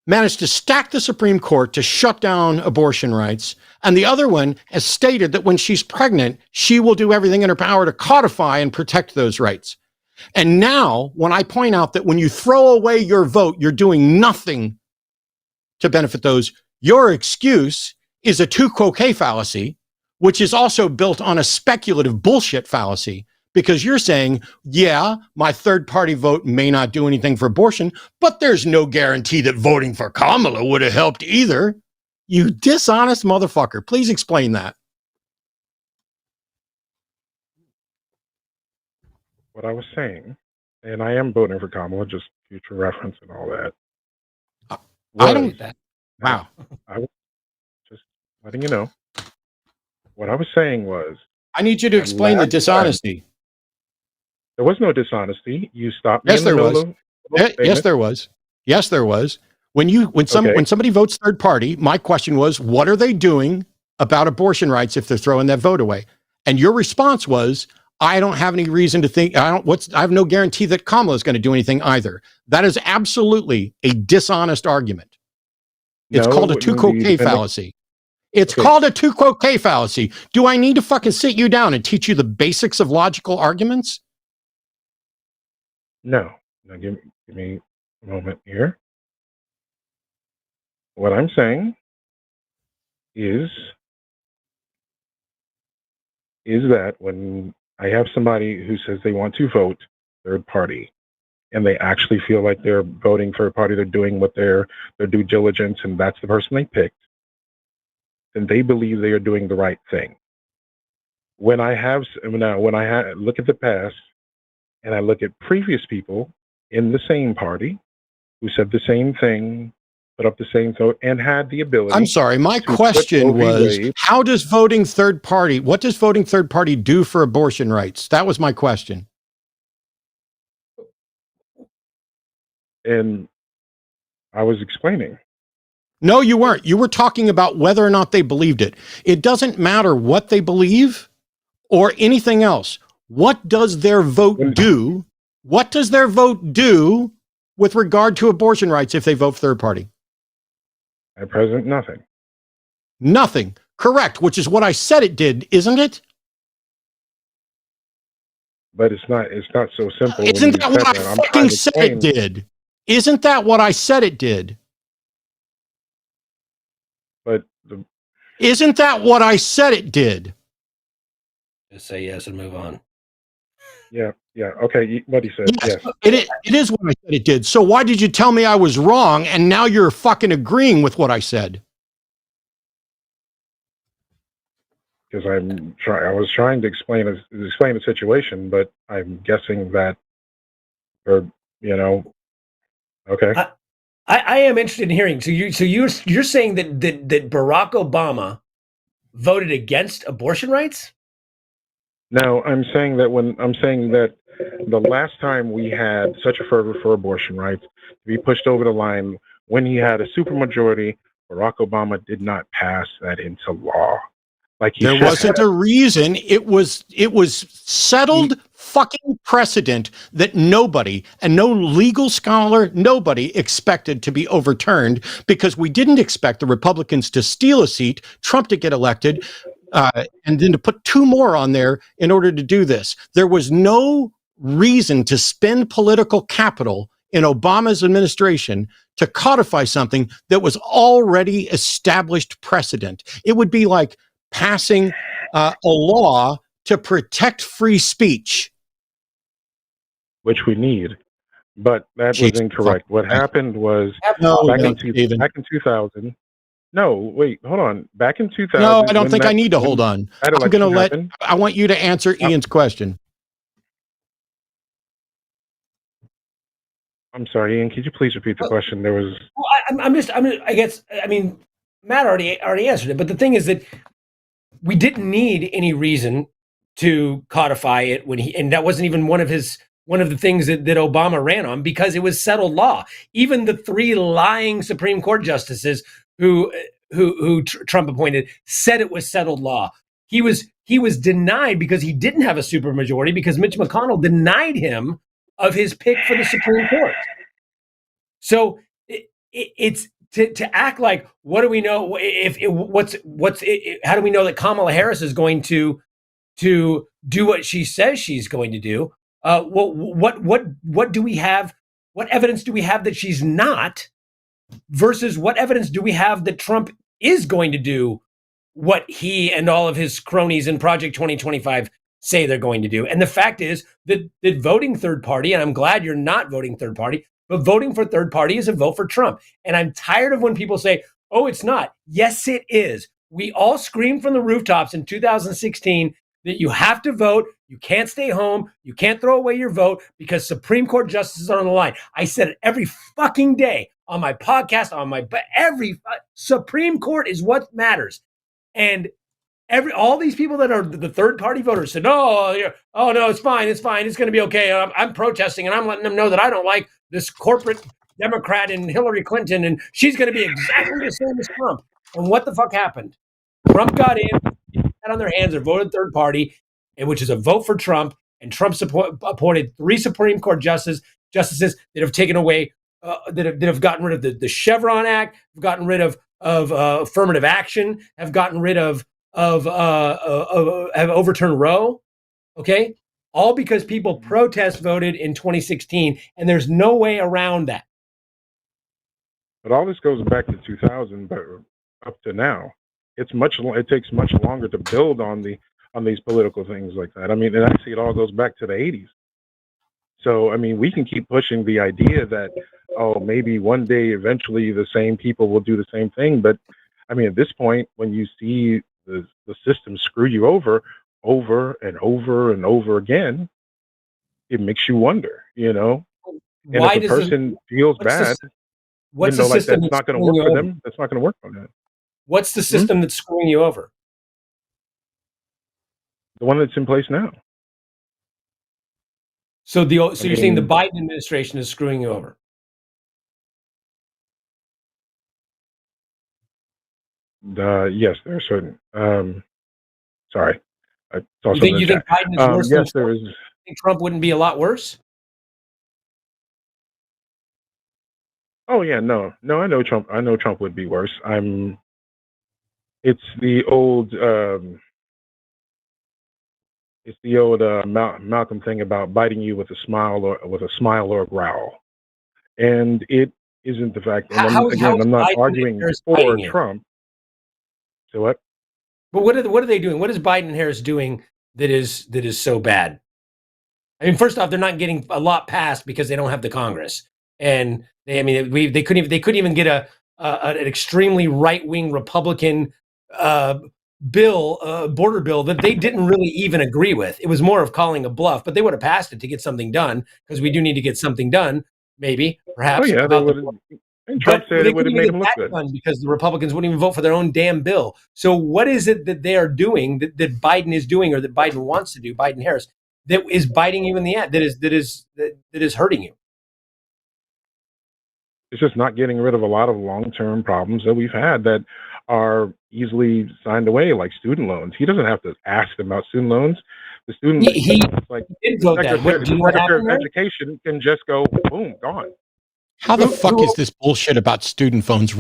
managed to stack the Supreme Court to shut down abortion rights. And the other one has stated that when she's pregnant, she will do everything in her power to codify and protect those rights. And now, when I point out that when you throw away your vote, you're doing nothing to benefit those, your excuse is a tu quoque fallacy, which is also built on a speculative bullshit fallacy. Because you're saying, yeah, my third party vote may not do anything for abortion, but there's no guarantee that voting for Kamala would have helped either. You dishonest motherfucker. Please explain that. What I was saying, and I am voting for Kamala, just future reference and all that. I don't. Wow. I was just letting you know. What I was saying was, I need you to explain the dishonesty. There was no dishonesty. You stopped me Yes, in the there middle was. of Yes, there was. Yes, there was. When somebody votes third party, my question was, what are they doing about abortion rights if they're throwing that vote away? And your response was, I don't have any reason to think, I have no guarantee that Kamala is going to do anything either. That is absolutely a dishonest argument. It's called a tu quoque fallacy. It's called a tu quoque fallacy. Do I need to fucking sit you down and teach you the basics of logical arguments? No. Now give me a moment here. What I'm saying is that when I have somebody who says they want to vote third party, and they actually feel like they're voting third party, they're doing what their due diligence, and that's the person they picked, then they believe they are doing the right thing. When I look at the past, and I look at previous people in the same party who said the same thing, put up the same vote, and had the ability. I'm sorry. My question was, what does voting third party do for abortion rights? That was my question. And I was explaining. No, you weren't. You were talking about whether or not they believed it. It doesn't matter what they believe or anything else. What does their vote do? What does their vote do with regard to abortion rights if they vote third party? At present, nothing. Nothing. Correct, which is what I said it did, isn't it? but it's not so simple. Isn't that what I fucking said it did? Isn't that what I said it did? But isn't that what I said it did? Just say yes and move on. Yeah. Okay, what he said. Yes. It is what I said it did. So why did you tell me I was wrong and now you're fucking agreeing with what I said? Because I was trying to explain the situation, but I'm guessing that, or okay. I am interested in hearing. So you're saying that Barack Obama voted against abortion rights? No, I'm saying that the last time we had such a fervor for abortion rights to be pushed over the line, when he had a supermajority, Barack Obama did not pass that into law. Like there wasn't a reason. It was settled fucking precedent that nobody, and no legal scholar, nobody expected to be overturned, because we didn't expect the Republicans to steal a seat, Trump to get elected, and then to put two more on there in order to do this. There was no reason to spend political capital in Obama's administration to codify something that was already established precedent. It would be like passing a law to protect free speech, which we need, but that was incorrect. What happened was back in 2000. No, wait, hold on. Back in 2000. No, I don't think I need to hold on. I'm going to I want you to answer Ian's question. I'm sorry, Ian. Could you please repeat the question? There was. Well, I mean, Matt already answered it, but the thing is that we didn't need any reason to codify it and that wasn't even one of the things that Obama ran on, because it was settled law. Even the three lying Supreme Court justices who Trump appointed said it was settled law. He was denied because he didn't have a supermajority, because Mitch McConnell denied him of his pick for the Supreme Court. So it's to act like, what do we know how do we know that Kamala Harris is going to do what she says she's going to do? What do we have? What evidence do we have that she's not, versus what evidence do we have that Trump is going to do what he and all of his cronies in Project 2025 say they're going to do? And the fact is that voting third party, and I'm glad you're not voting third party, but voting for third party is a vote for Trump. And I'm tired of when people say, oh, it's not. Yes, it is. We all screamed from the rooftops in 2016 that you have to vote. You can't stay home. You can't throw away your vote because Supreme Court justices are on the line. I said it every fucking day on my podcast, every Supreme Court is what matters. And all these people that are the third party voters said, no, it's fine. It's going to be okay. I'm protesting, and I'm letting them know that I don't like this corporate Democrat and Hillary Clinton, and she's going to be exactly the same as Trump. And what the fuck happened? Trump got in, had on their hands, or voted third party, which is a vote for Trump. And Trump appointed 3 Supreme Court justices that have taken away, that have gotten rid of the Chevron Act, have gotten rid of affirmative action, have gotten rid of have overturned Roe. Okay, all because people protest voted in 2016, and there's no way around that. But all this goes back to 2000, but up to now, it takes much longer to build on these political things like that. I mean, and actually, it all goes back to the 80s. So, I mean, we can keep pushing the idea that, oh, maybe one day, eventually, the same people will do the same thing. But, I mean, at this point, when you see the system screw you over and over and over again, it makes you wonder, And why if a person feels bad, what's the system that's not going to work for them, that's not going to work for them. What's the system that's screwing you over? The one that's in place now. So you're saying the Biden administration is screwing you over? Yes, there are certain. Sorry, I saw you think Biden is worse? Yes, than there is. Think Trump wouldn't be a lot worse? Oh yeah, no. I know Trump. I know Trump would be worse. It's the old. It's the old Malcolm thing about biting you with a smile or a growl, and it isn't the fact. And I'm not arguing for Trump. So what? But what are they doing? What is Biden and Harris doing that is so bad? I mean, first off, they're not getting a lot passed because they don't have the Congress, and they couldn't even get an extremely right-wing Republican border bill that they didn't really even agree with. It was more of calling a bluff, but they would have passed it to get something done, because we do need to get something done, maybe, perhaps. Oh yeah, they would. And Trump said it would have made him look good, because the Republicans wouldn't even vote for their own damn bill. So what is it that they are doing that Biden is doing, or that Biden wants to do, Biden Harris, that is biting you in the ass, that is hurting you? It's just not getting rid of a lot of long-term problems that we've had that are easily signed away, like student loans. He doesn't have to ask them about student loans. The student, he did vote that. Secretary of Education can just go, boom, gone. How the fuck is this bullshit about student loans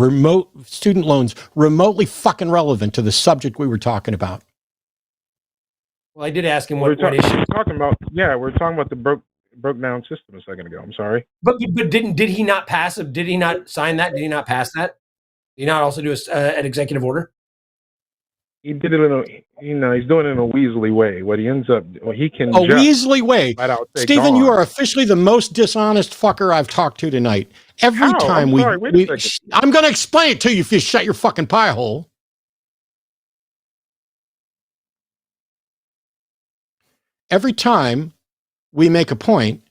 remotely fucking relevant to the subject we were talking about? Well, I did ask him what issue. We're talking about the broke down system a second ago. I'm sorry. But did he not pass it? Did he not sign that? Did he not pass that? Did he not also do an executive order? He did it he's doing it in a weaselly way. What he ends up, he can weaselly way. Stephen, you are officially the most dishonest fucker I've talked to tonight. Every time I'm going to explain it to you if you shut your fucking pie hole. Every time we make a point,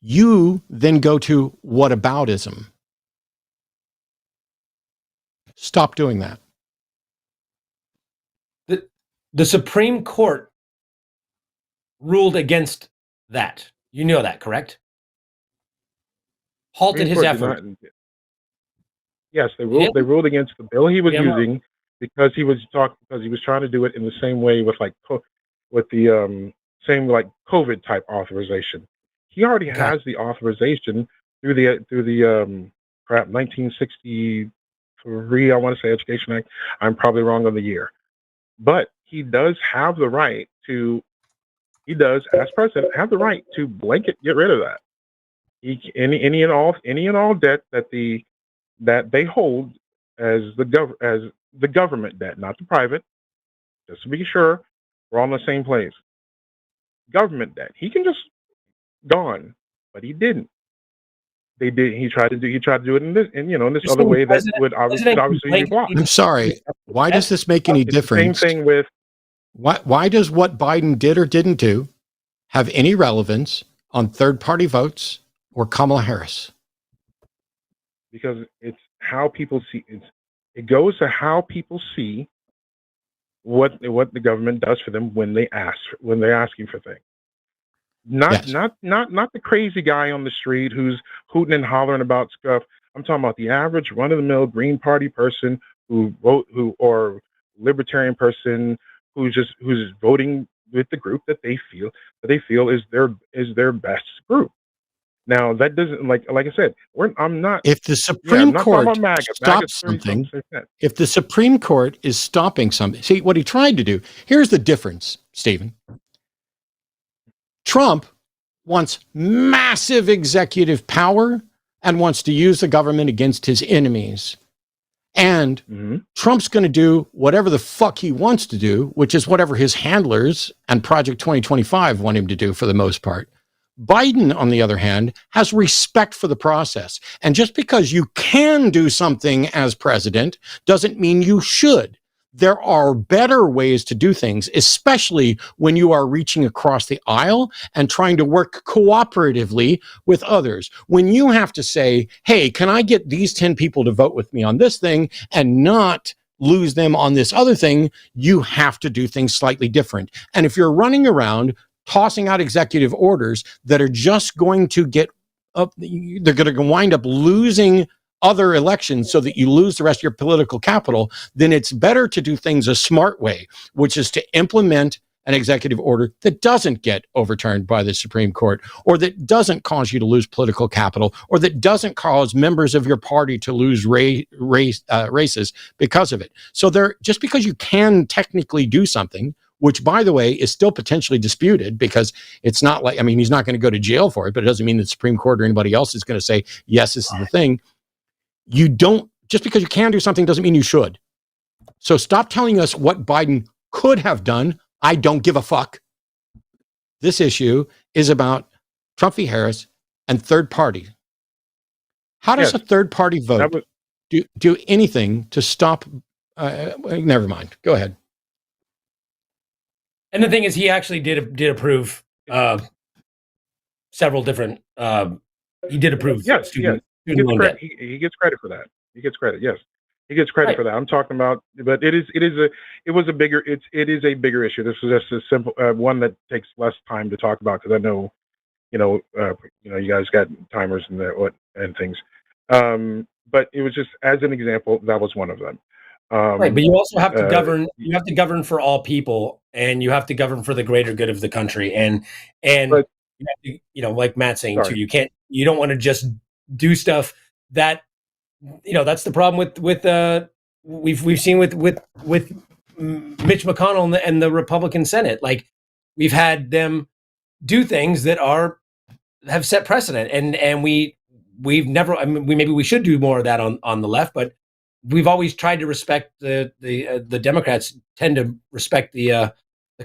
you then go to whataboutism. Stop doing that. The Supreme Court ruled against that. You know that, correct? Halted his effort. Yes, they ruled. They ruled against the bill he was using because he was trying to do it in the same way with the same like COVID type authorization. He already has the authorization through the 1963, I want to say, Education Act. I'm probably wrong on the year, but he does have the right to. He does, as president, have the right to blanket get rid of that. Any and all debt that they hold as the government debt, not the private. Just to be sure, we're all in the same place. Government debt. He can just gone, but he didn't. They did. He tried to do it in this, in this other way that would obviously be blocked. I'm sorry. Why does this make any difference? Same thing with. Why does what Biden did or didn't do have any relevance on third-party votes or Kamala Harris? Because it's how people see it. It goes to how people see what the government does for them when they're asking for things. Not the crazy guy on the street who's hooting and hollering about stuff. I'm talking about the average run-of-the-mill Green Party person or libertarian person who's voting with the group that they feel is their best group. Now that doesn't like I said, I'm not. If the Supreme Court stops something, if the Supreme Court is stopping something, see what he tried to do. Here's the difference, Stephen. Trump wants massive executive power and wants to use the government against his enemies. And Trump's going to do whatever the fuck he wants to do, which is whatever his handlers and Project 2025 want him to do for the most part. Biden, on the other hand, has respect for the process. And just because you can do something as president doesn't mean you should. There are better ways to do things, especially when you are reaching across the aisle and trying to work cooperatively with others. When you have to say, hey, can I get these 10 people to vote with me on this thing and not lose them on this other thing, you have to do things slightly different. And if you're running around tossing out executive orders that are just going to get up, they're going to wind up losing other elections so that you lose the rest of your political capital, then it's better to do things a smart way, which is to implement an executive order that doesn't get overturned by the Supreme Court, or that doesn't cause you to lose political capital, or that doesn't cause members of your party to lose races because of it. So just because you can technically do something, which, by the way, is still potentially disputed because it's not like, I mean, he's not going to go to jail for it, but it doesn't mean the Supreme Court or anybody else is going to say, yes, this is the thing. You don't, just because you can do something doesn't mean you should. So stop telling us what Biden could have done. I don't give a fuck. This issue is about Trump v. Harris and third party. How does a third party vote do anything to stop? Never mind. Go ahead. And the thing is, he actually did approve several different. He did approve. Yes, student he loan debt. he gets credit for that. He gets credit. Yes, he gets credit for that. I'm talking about, but it is a bigger issue. This is just a simple one that takes less time to talk about because I know, you guys got timers and things. But it was just as an example, that was one of them. Right, but you also have to govern. You have to govern for all people, and you have to govern for the greater good of the country. And but, you have to, like Matt's saying too, you don't want to just do stuff that, that's the problem with we've seen with Mitch McConnell and the Republican Senate. Like, we've had them do things that have set precedent, and we've never. I mean, maybe we should do more of that on the left, but we've always tried to respect the Democrats tend to respect the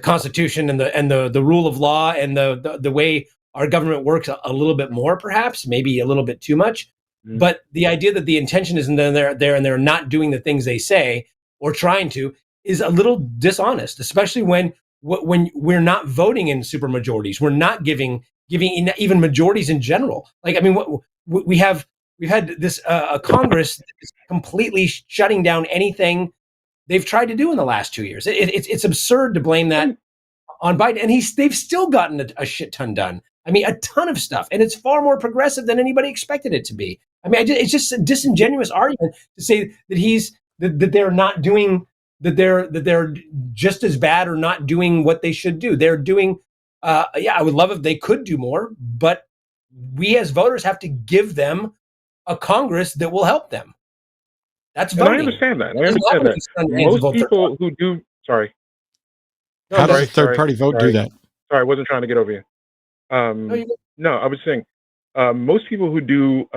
Constitution and the rule of law and the way our government works a little bit more, perhaps, maybe a little bit too much. Mm-hmm. But the idea that the intention isn't there and they're not doing the things they say or trying to is a little dishonest, especially when we're not voting in supermajorities. We're not giving even majorities in general. Like, I mean, we've had this a Congress that is completely shutting down anything they've tried to do in the last 2 years. It's absurd to blame that on Biden, and they've still gotten a shit ton done. I mean, a ton of stuff, and it's far more progressive than anybody expected it to be. I mean, it's just a disingenuous argument to say that they're not doing, that they're just as bad or not doing what they should do. They're doing. I would love if they could do more, but we as voters have to give them a Congress that will help them. That's voting. And I understand that. Most people who do, sorry. How does a third party vote do that? Sorry, I wasn't trying to get over you. No, I was saying, most people who do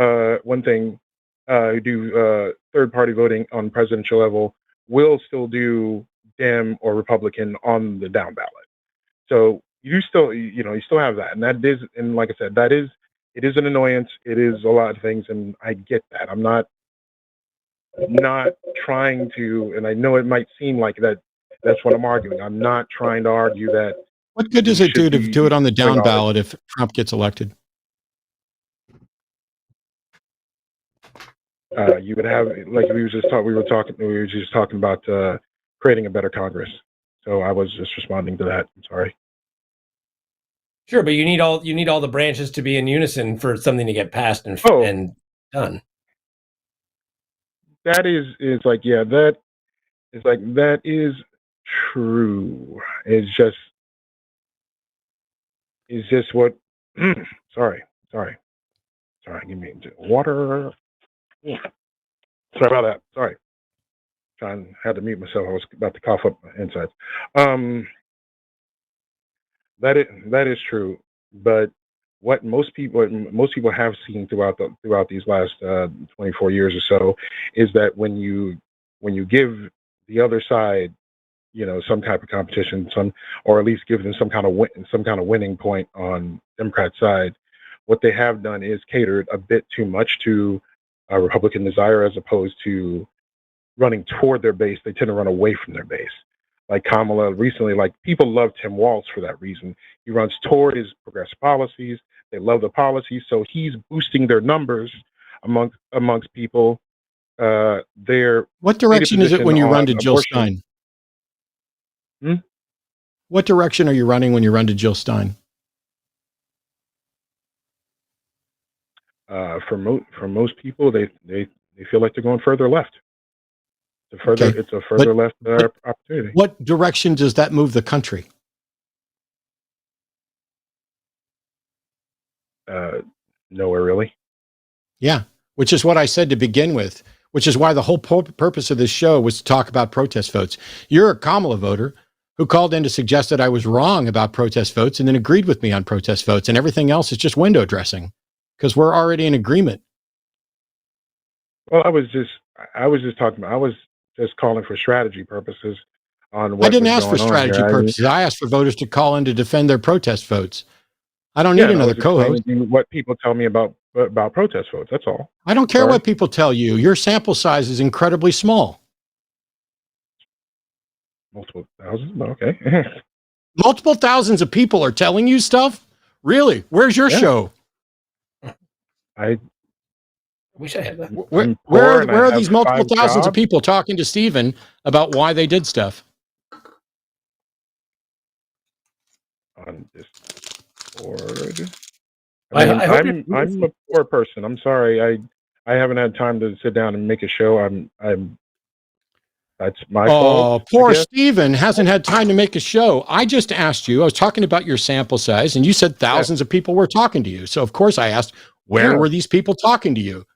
third party voting on presidential level will still do Dem or Republican on the down ballot. So you still have that, and that is, and like I said, it is an annoyance. It is a lot of things, and I get that. I'm not trying to, and I know it might seem like that's what I'm arguing. I'm not trying to argue that. What good does it do to do it on the down ballot if Trump gets elected? You would have, like we were just talking about creating a better Congress. So I was just responding to that. I'm sorry. Sure, but you need all the branches to be in unison for something to get passed and done. That is true. It's just what. Sorry. Give me water. Sorry about that. Sorry. Had to mute myself. I was about to cough up my insides. That is true, but what most people have seen throughout these last 24 years or so is that when you give the other side, some type of competition, or at least give them some kind of winning point on Democrat side, what they have done is catered a bit too much to a Republican desire as opposed to running toward their base. They tend to run away from their base. Like Kamala recently, like people love Tim Walz for that reason. He runs toward his progressive policies. They love the policies, so he's boosting their numbers amongst people. What direction is it when you run to Jill Stein? What direction are you running when you run to Jill Stein? For most people, they feel like they're going further left. It's a further left opportunity. What direction does that move the country? Nowhere really. Yeah, which is what I said to begin with, which is why the whole purpose of this show was to talk about protest votes. You're a Kamala voter who called in to suggest that I was wrong about protest votes and then agreed with me on protest votes, and everything else is just window dressing because we're already in agreement. Well, I was just calling for strategy purposes on what I didn't was ask for going on strategy here. purposes. I asked for voters to call in to defend their protest votes. I don't need and I another was co-host. explaining what people tell me about protest votes. That's all. I don't care Sorry. what people tell you. Your sample size is incredibly small. Multiple thousands, but okay. Multiple thousands of people are telling you stuff? Really? Where's your Yeah. show? I wish I had that. Where are these multiple 5 thousands of jobs. people talking to Stephen about why they did stuff? On Discord. I I hope I'm a poor person. I'm sorry. I haven't had time to sit down and make a show. I'm that's my fault. Poor I guess. Stephen hasn't had time to make a show. I just asked you, I was talking about your sample size, and you said thousands of people were talking to you. So of course I asked, where were these people talking to you?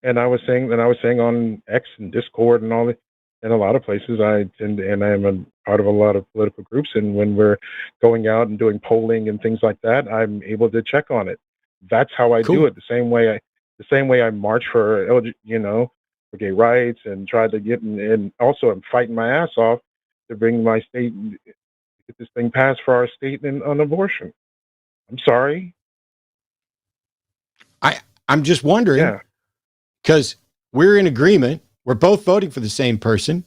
And I was saying on X and Discord and all that, in a lot of places and I'm a part of a lot of political groups, and when we're going out and doing polling and things like that, I'm able to check on it. That's how I do it. The same way I march for for gay rights and try to get and also I'm fighting my ass off to bring my state, get this thing passed for our state on abortion. I'm sorry. I'm just wondering, because we're in agreement. We're both voting for the same person.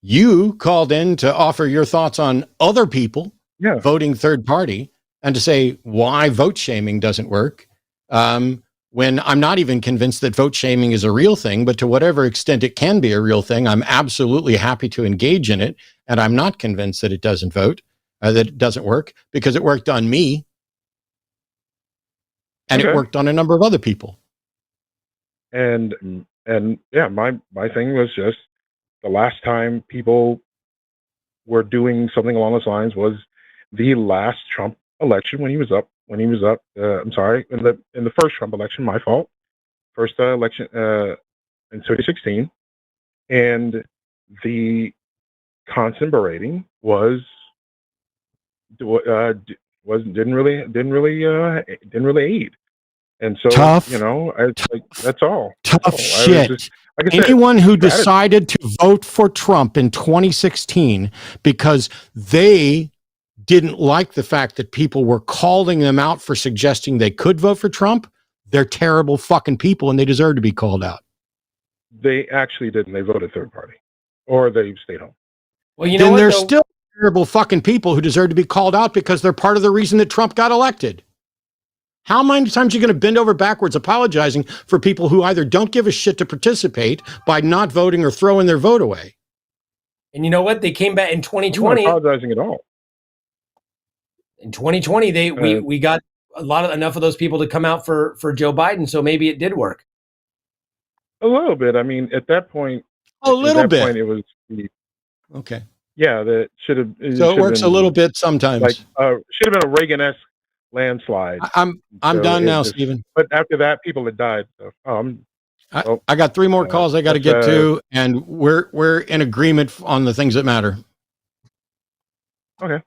You called in to offer your thoughts on other people voting third party and to say why vote shaming doesn't work. When I'm not even convinced that vote shaming is a real thing, but to whatever extent it can be a real thing, I'm absolutely happy to engage in it. And I'm not convinced that it doesn't that it doesn't work, because it worked on me. And it worked on a number of other people. And yeah, my thing was just the last time people were doing something along those lines was the last Trump election when he was up. I'm sorry, in the first Trump election, my fault. First election in 2016, and the constant berating didn't really aid. And so, Tough, that's all. Tough shit. Anyone who decided to vote for Trump in 2016 because they didn't like the fact that people were calling them out for suggesting they could vote for Trump, they're terrible fucking people and they deserve to be called out. They actually didn't. They voted third party, or they stayed home. Well, you know then there's still terrible fucking people who deserve to be called out because they're part of the reason that Trump got elected. How many times are you going to bend over backwards apologizing for people who either don't give a shit to participate by not voting or throwing their vote away? And you know what? They came back in 2020. I'm not apologizing at all. In 2020, we got enough of those people to come out for Joe Biden, so maybe it did work. A little bit. I mean, at that point, it was okay. Yeah, that should have. So it works a little bit sometimes. Like should have been a Reagan-esque landslide. I'm done now, Stephen. But after that, people had died. So, I got 3 more calls I got to get to, and we're in agreement on the things that matter. Okay.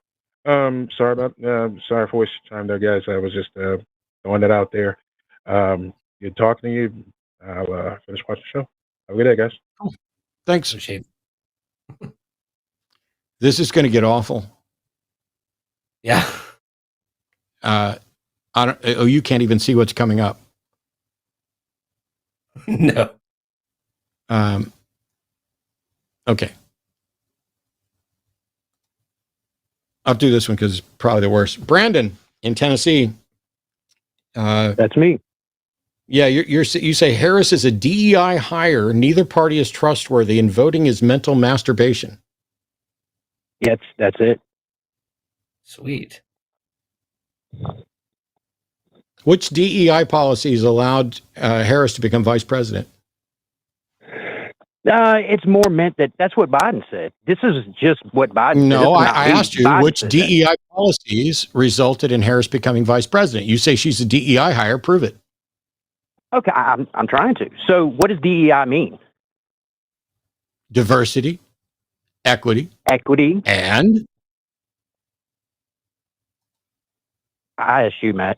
Sorry for wasting time there, guys. I was just throwing it out there. Good talking to you. I'll finish watching the show. Have a good day, guys. Cool. Thanks. This is going to get awful. Yeah. You can't even see what's coming up. No. Okay. I'll do this one because it's probably the worst. Brandon in Tennessee. That's me. Yeah, you say Harris is a DEI hire. Neither party is trustworthy, and voting is mental masturbation. Yes, that's it. Sweet. Which DEI policies allowed Harris to become vice president? It's more meant that's what Biden said. This is just what Biden said. No, I asked you Biden which DEI policies resulted in Harris becoming vice president. You say she's a DEI hire. Prove it. Okay, I'm trying to. So what does DEI mean? Diversity, equity, and I ask you, Matt.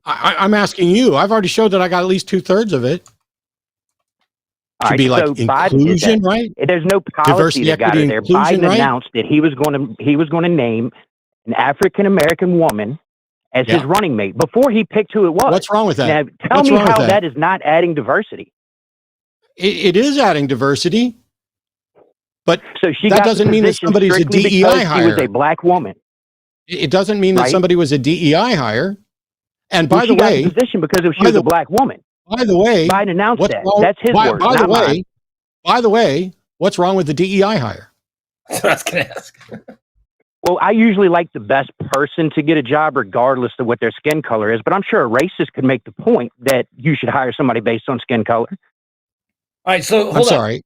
I'm asking you. I've already showed that I got at least 2/3 of it. Should be like inclusion, right? There's no policy Diversity, that got equity, it there. inclusion, Biden right? announced that he was going to name an African American woman as his running mate before he picked who it was. What's wrong with that? Now, tell me how that is not adding diversity. It is adding diversity, but so she that doesn't mean that somebody's a DEI hire. She was a black woman. It doesn't mean that somebody was a DEI hire. And by the way, got the position because she was a black woman. By the way, Biden announced that. That's his word. By the way, what's wrong with the DEI hire? That's what I was going to ask. Well, I usually like the best person to get a job regardless of what their skin color is, but I'm sure a racist could make the point that you should hire somebody based on skin color. All right, so hold on. Sorry.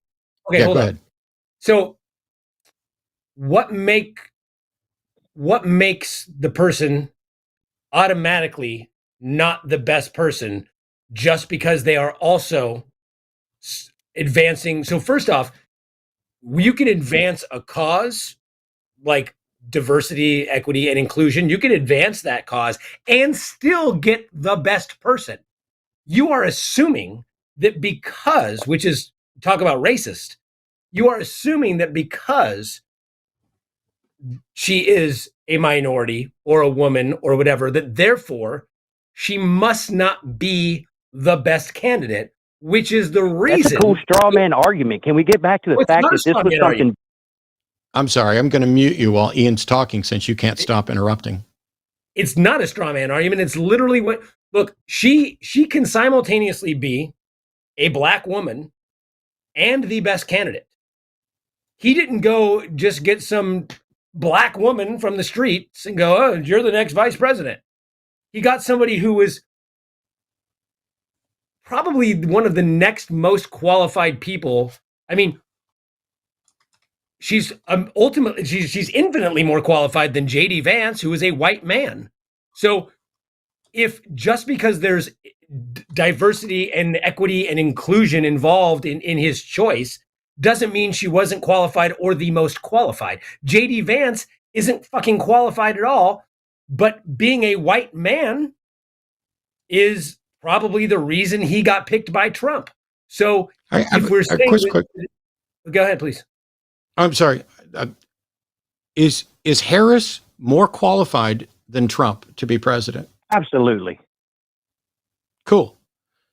Okay, hold go on. ahead. So what makes the person automatically not the best person just because they are also advancing? So first off, you can advance a cause like diversity, equity, and inclusion. You can advance that cause and still get the best person. You are assuming that because, which is, talk about racist, you are assuming that because she is a minority or a woman or whatever, that therefore she must not be the best candidate, which is the reason. That's a cool straw man argument. Can we get back to the fact that this was something... Argument. I'm sorry, I'm going to mute you while Ian's talking since you can't stop interrupting. It's not a straw man argument. It's literally what, look, she can simultaneously be a black woman and the best candidate. He didn't go just get some black woman from the streets and go, oh, you're the next vice president. He got somebody who was probably one of the next most qualified people. I mean, she's ultimately, she's infinitely more qualified than J.D. Vance, who is a white man. So if just because there's diversity and equity and inclusion involved in his choice doesn't mean she wasn't qualified or the most qualified. J.D. Vance isn't fucking qualified at all, but being a white man is probably the reason he got picked by Trump. So if we're saying... Go ahead, please. I'm sorry. Is Harris more qualified than Trump to be president? Absolutely. Cool.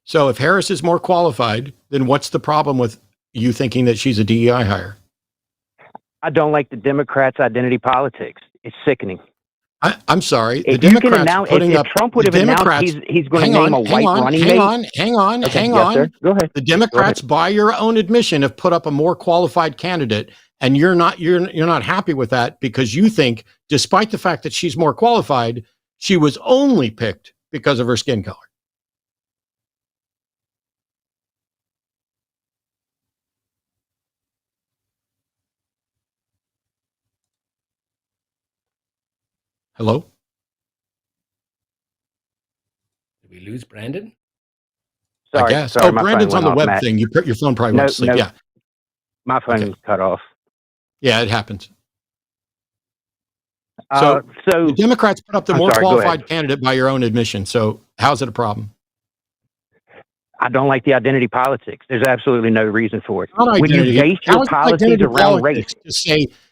So if Harris is more qualified, then what's the problem with you thinking that she's a DEI hire? I don't like the Democrats' identity politics. It's sickening. I'm sorry. If the Democrats putting up... Trump would have announced he's going to name a white running mate. Hang on. Sir. Go ahead. The Democrats, by your own admission, have put up a more qualified candidate, and you're not happy with that because you think, despite the fact that she's more qualified, she was only picked because of her skin color. Hello? Did we lose Brandon? Sorry. I guess. Sorry, Brandon's on the web Matt. thing. Your phone probably went to sleep. Yeah. My phone cut off. Yeah, it happens. So the Democrats put up the more qualified candidate by your own admission. So how's it a problem? I don't like the identity politics. There's absolutely no reason for it. When you base your policies around race.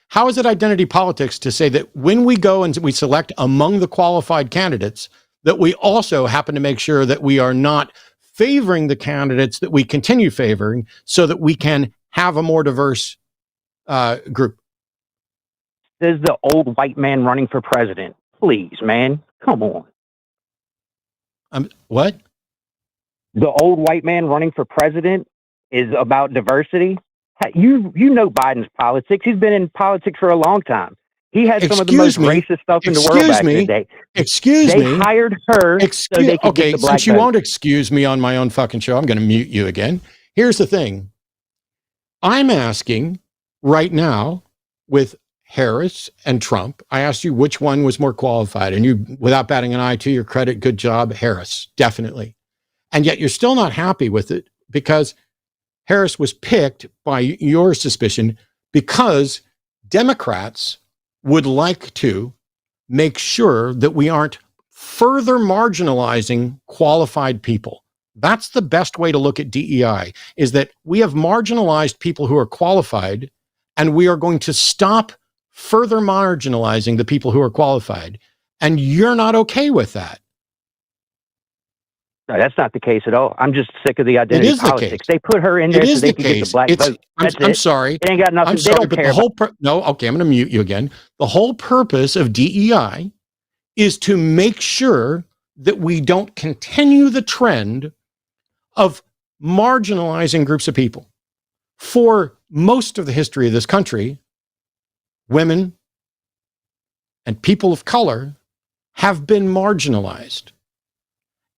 How is it identity politics to say that when we go and we select among the qualified candidates, that we also happen to make sure that we are not favoring the candidates that we continue favoring so that we can have a more diverse group? There's the old white man running for president. Please, man. Come on. What? The old white man running for president is about diversity. You know Biden's politics. He's been in politics for a long time. He had some of the most racist stuff in the world back in the day. They hired her so they could get the black since you won't excuse me on my own fucking show, I'm going to mute you again. Here's the thing. I'm asking right now with Harris and Trump, I asked you which one was more qualified, and you, without batting an eye to your credit, good job, Harris, definitely. And yet you're still not happy with it because Harris was picked by your suspicion because Democrats would like to make sure that we aren't further marginalizing qualified people. That's the best way to look at DEI, is that we have marginalized people who are qualified, and we are going to stop further marginalizing the people who are qualified. And you're not okay with that. No, that's not the case at all. I'm just sick of the identity politics. They put her in there so they could get the black vote. I'm sorry. They ain't got nothing. They don't care about. No, okay, I'm going to mute you again. The whole purpose of DEI is to make sure that we don't continue the trend of marginalizing groups of people. For most of the history of this country, women and people of color have been marginalized.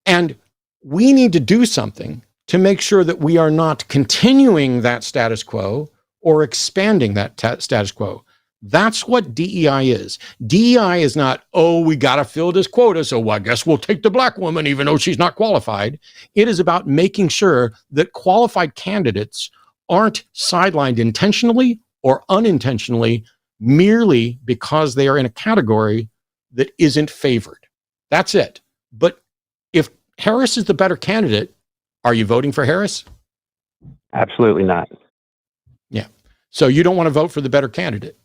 And we need to do something to make sure that we are not continuing that status quo or expanding that status quo. That's what DEI is. DEI is not, oh, we got to fill this quota, so I guess we'll take the black woman even though she's not qualified. It is about making sure that qualified candidates aren't sidelined intentionally or unintentionally merely because they are in a category that isn't favored. That's it. But if Harris is the better candidate, are you voting for Harris? Absolutely not. Yeah. So you don't want to vote for the better candidate?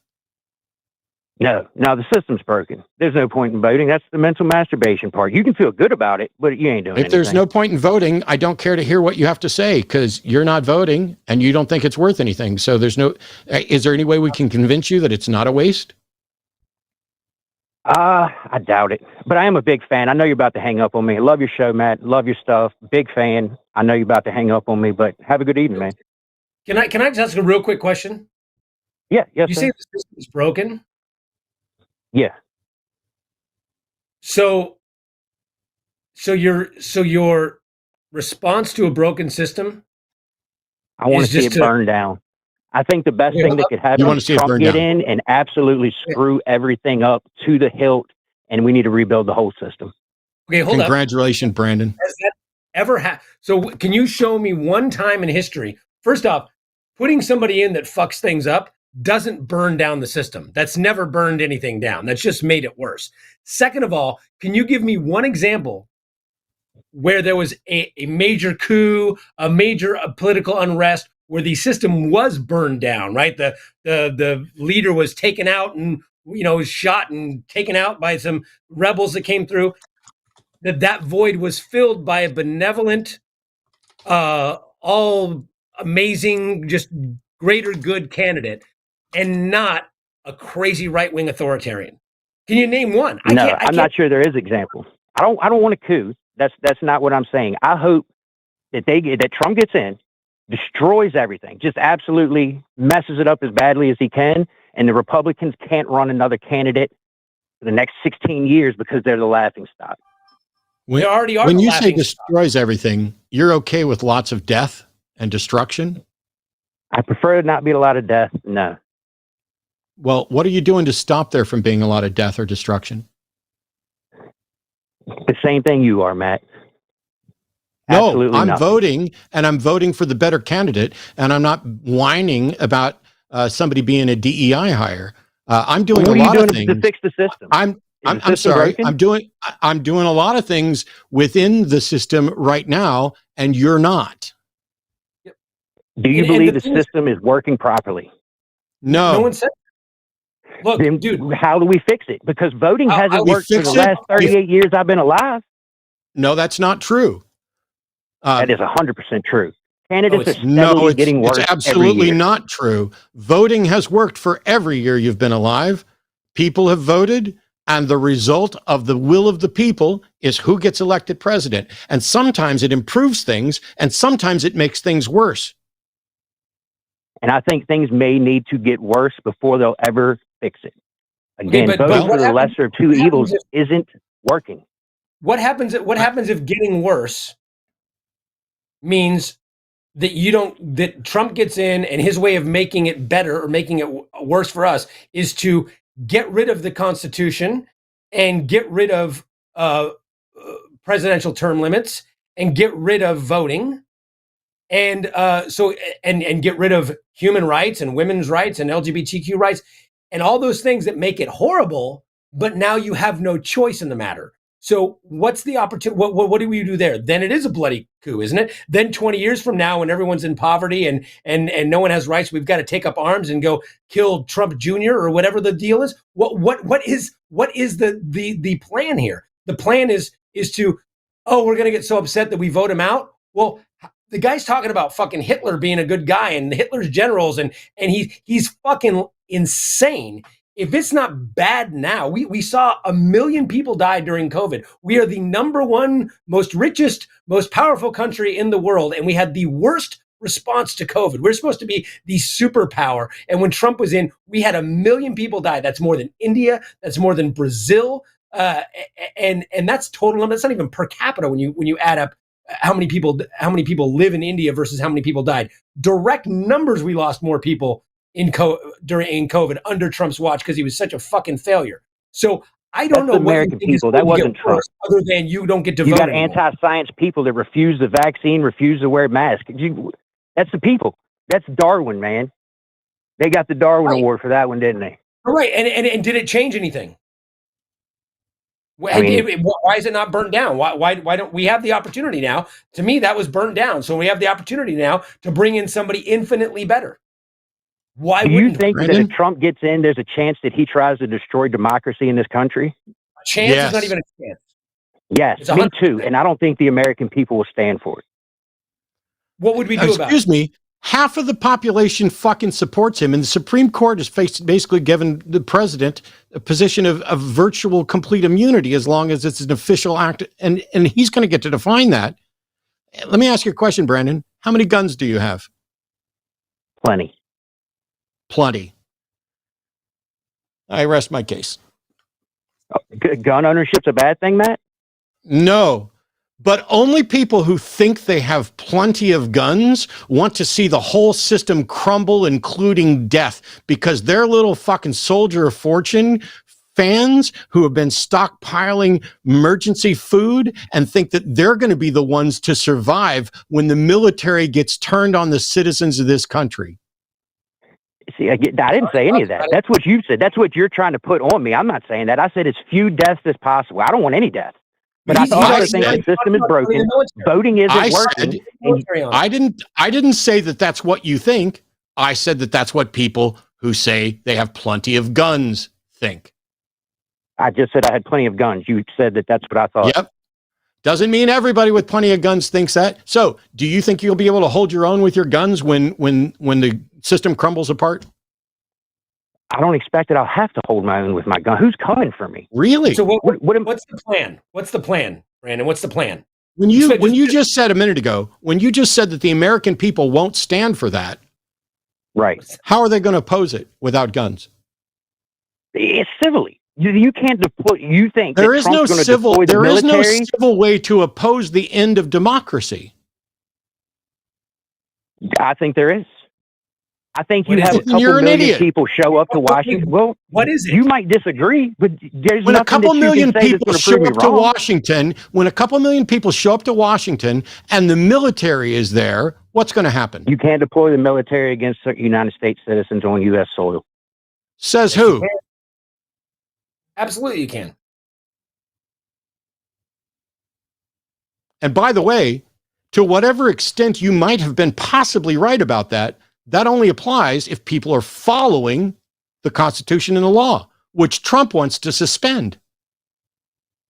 No, the system's broken. There's no point in voting. That's the mental masturbation part. You can feel good about it, but you ain't doing anything. If there's no point in voting, I don't care to hear what you have to say, because you're not voting and you don't think it's worth anything. So is there any way we can convince you that it's not a waste? I doubt it, but I am a big fan. I know you're about to hang up on me. I love your show, Matt. Love your stuff. Big fan. I know you're about to hang up on me, but have a good evening, man. Can I just ask a real quick question? Yeah. Yes. You say the system is broken? Yeah. So your response to a broken system? I want to see it burn down. I think the best thing that could happen is Trump get in and absolutely screw everything up to the hilt, and we need to rebuild the whole system. Okay, hold up. Congratulations, Brandon. Has that ever happened? So can you show me one time in history? First off, putting somebody in that fucks things up doesn't burn down the system. That's never burned anything down. That's just made it worse. Second of all, can you give me one example where there was a major coup, a major political unrest, where the system was burned down, right? The leader was taken out and, was shot and taken out by some rebels that came through, that void was filled by a benevolent, all amazing, just greater good candidate, and not a crazy right-wing authoritarian. Can you name one? I'm not sure there is examples. I don't want a coup. That's not what I'm saying. I hope that Trump gets in, destroys everything, just absolutely messes it up as badly as he can, and the Republicans can't run another candidate for the next 16 years because they're the laughingstock. They already are. When you say destroys everything, you're okay with lots of death and destruction? I prefer it not be a lot of death. No. Well, what are you doing to stop there from being a lot of death or destruction? The same thing you are, Matt. No, absolutely I'm nothing. voting, and I'm voting for the better candidate, and I'm not whining about somebody being a DEI hire. I'm doing a lot of things to fix the system. I'm sorry. I'm doing a lot of things within the system right now, and you're not. Do you believe the system is working properly? No. No one said. Look, then, dude, how do we fix it? Because voting hasn't worked for the last 38 years I've been alive. No, that's not true. That is 100% true. Candidates are steadily getting worse. It's absolutely not true. Voting has worked for every year you've been alive. People have voted, and the result of the will of the people is who gets elected president. And sometimes it improves things, and sometimes it makes things worse. And I think things may need to get worse before they'll ever fix it. Again, voting for the lesser of two evils isn't working. What happens if getting worse means that Trump gets in, and his way of making it better or making it worse for us is to get rid of the Constitution and get rid of presidential term limits and get rid of voting and and get rid of human rights and women's rights and LGBTQ rights and all those things that make it horrible. But now you have no choice in the matter. So what's the opportunity? What do we do there? Then it is a bloody coup, isn't it? Then 20 years from now, when everyone's in poverty and no one has rights, we've got to take up arms and go kill Trump Jr. or whatever the deal is. What is the plan here? The plan is to, oh, we're going to get so upset that we vote him out. Well, the guy's talking about fucking Hitler being a good guy and Hitler's generals, and he's fucking insane. If it's not bad now, we saw 1 million people die during COVID. We are the number one, most richest, most powerful country in the world, and we had the worst response to COVID. We're supposed to be the superpower, and when Trump was in, we had 1 million people die. That's more than India. That's more than Brazil, and that's total. That's not even per capita when you add up how many people live in India versus how many people died. Direct numbers, we lost more people during COVID under Trump's watch because he was such a fucking failure. So I don't know American people. That wasn't Trump. Other than you don't get to vote. You got anti-science people that refuse the vaccine, refuse to wear masks. That's the people. That's Darwin, man. They got the Darwin Award for that one, didn't they? All right, and did it change anything? Why is it not burnt down? Why don't we have the opportunity now? To me, that was burnt down. So we have the opportunity now to bring in somebody infinitely better. Why do you think that if Trump gets in, there's a chance that he tries to destroy democracy in this country? A chance is not even a chance. Yes, me too. And I don't think the American people will stand for it. What would we do about it? Excuse me. Half of the population fucking supports him, and the Supreme Court has basically given the president a position of virtual complete immunity as long as it's an official act, and he's going to get to define that. Let me ask you a question, Brandon. How many guns do you have? Plenty. I rest my case. Gun ownership's a bad thing, Matt? No. But only people who think they have plenty of guns want to see the whole system crumble, including death, because their little fucking soldier of fortune fans who have been stockpiling emergency food and think that they're going to be the ones to survive when the military gets turned on the citizens of this country. See, I didn't say any of that. That's what you said. That's what you're trying to put on me. I'm not saying that. I said as few deaths as possible. I don't want any deaths. But I also think the system is broken. Voting isn't working. I didn't say that that's what you think. I said that that's what people who say they have plenty of guns think. I just said I had plenty of guns. You said that that's what I thought. Yep. Doesn't mean everybody with plenty of guns thinks that. So do you think you'll be able to hold your own with your guns when the system crumbles apart? I don't expect that I'll have to hold my own with my gun. Who's coming for me? Really? So what's the plan? What's the plan, Brandon? What's the plan? When you just said a minute ago, when you just said that the American people won't stand for that, right? How are they going to oppose it without guns? It's civilly. You can't deploy. You think there is no civil way to oppose the end of democracy? I think there is. I think you have a couple million people show up to Washington. Well, what is it? You might disagree, but there's when a nothing couple that you million can say people that's going show to prove up me to wrong. Washington, when a couple million people show up to Washington and the military is there, what's going to happen? You can't deploy the military against United States citizens on U.S. soil. Says who? Absolutely, you can. And by the way, to whatever extent you might have been possibly right about that, that only applies if people are following the Constitution and the law, which Trump wants to suspend.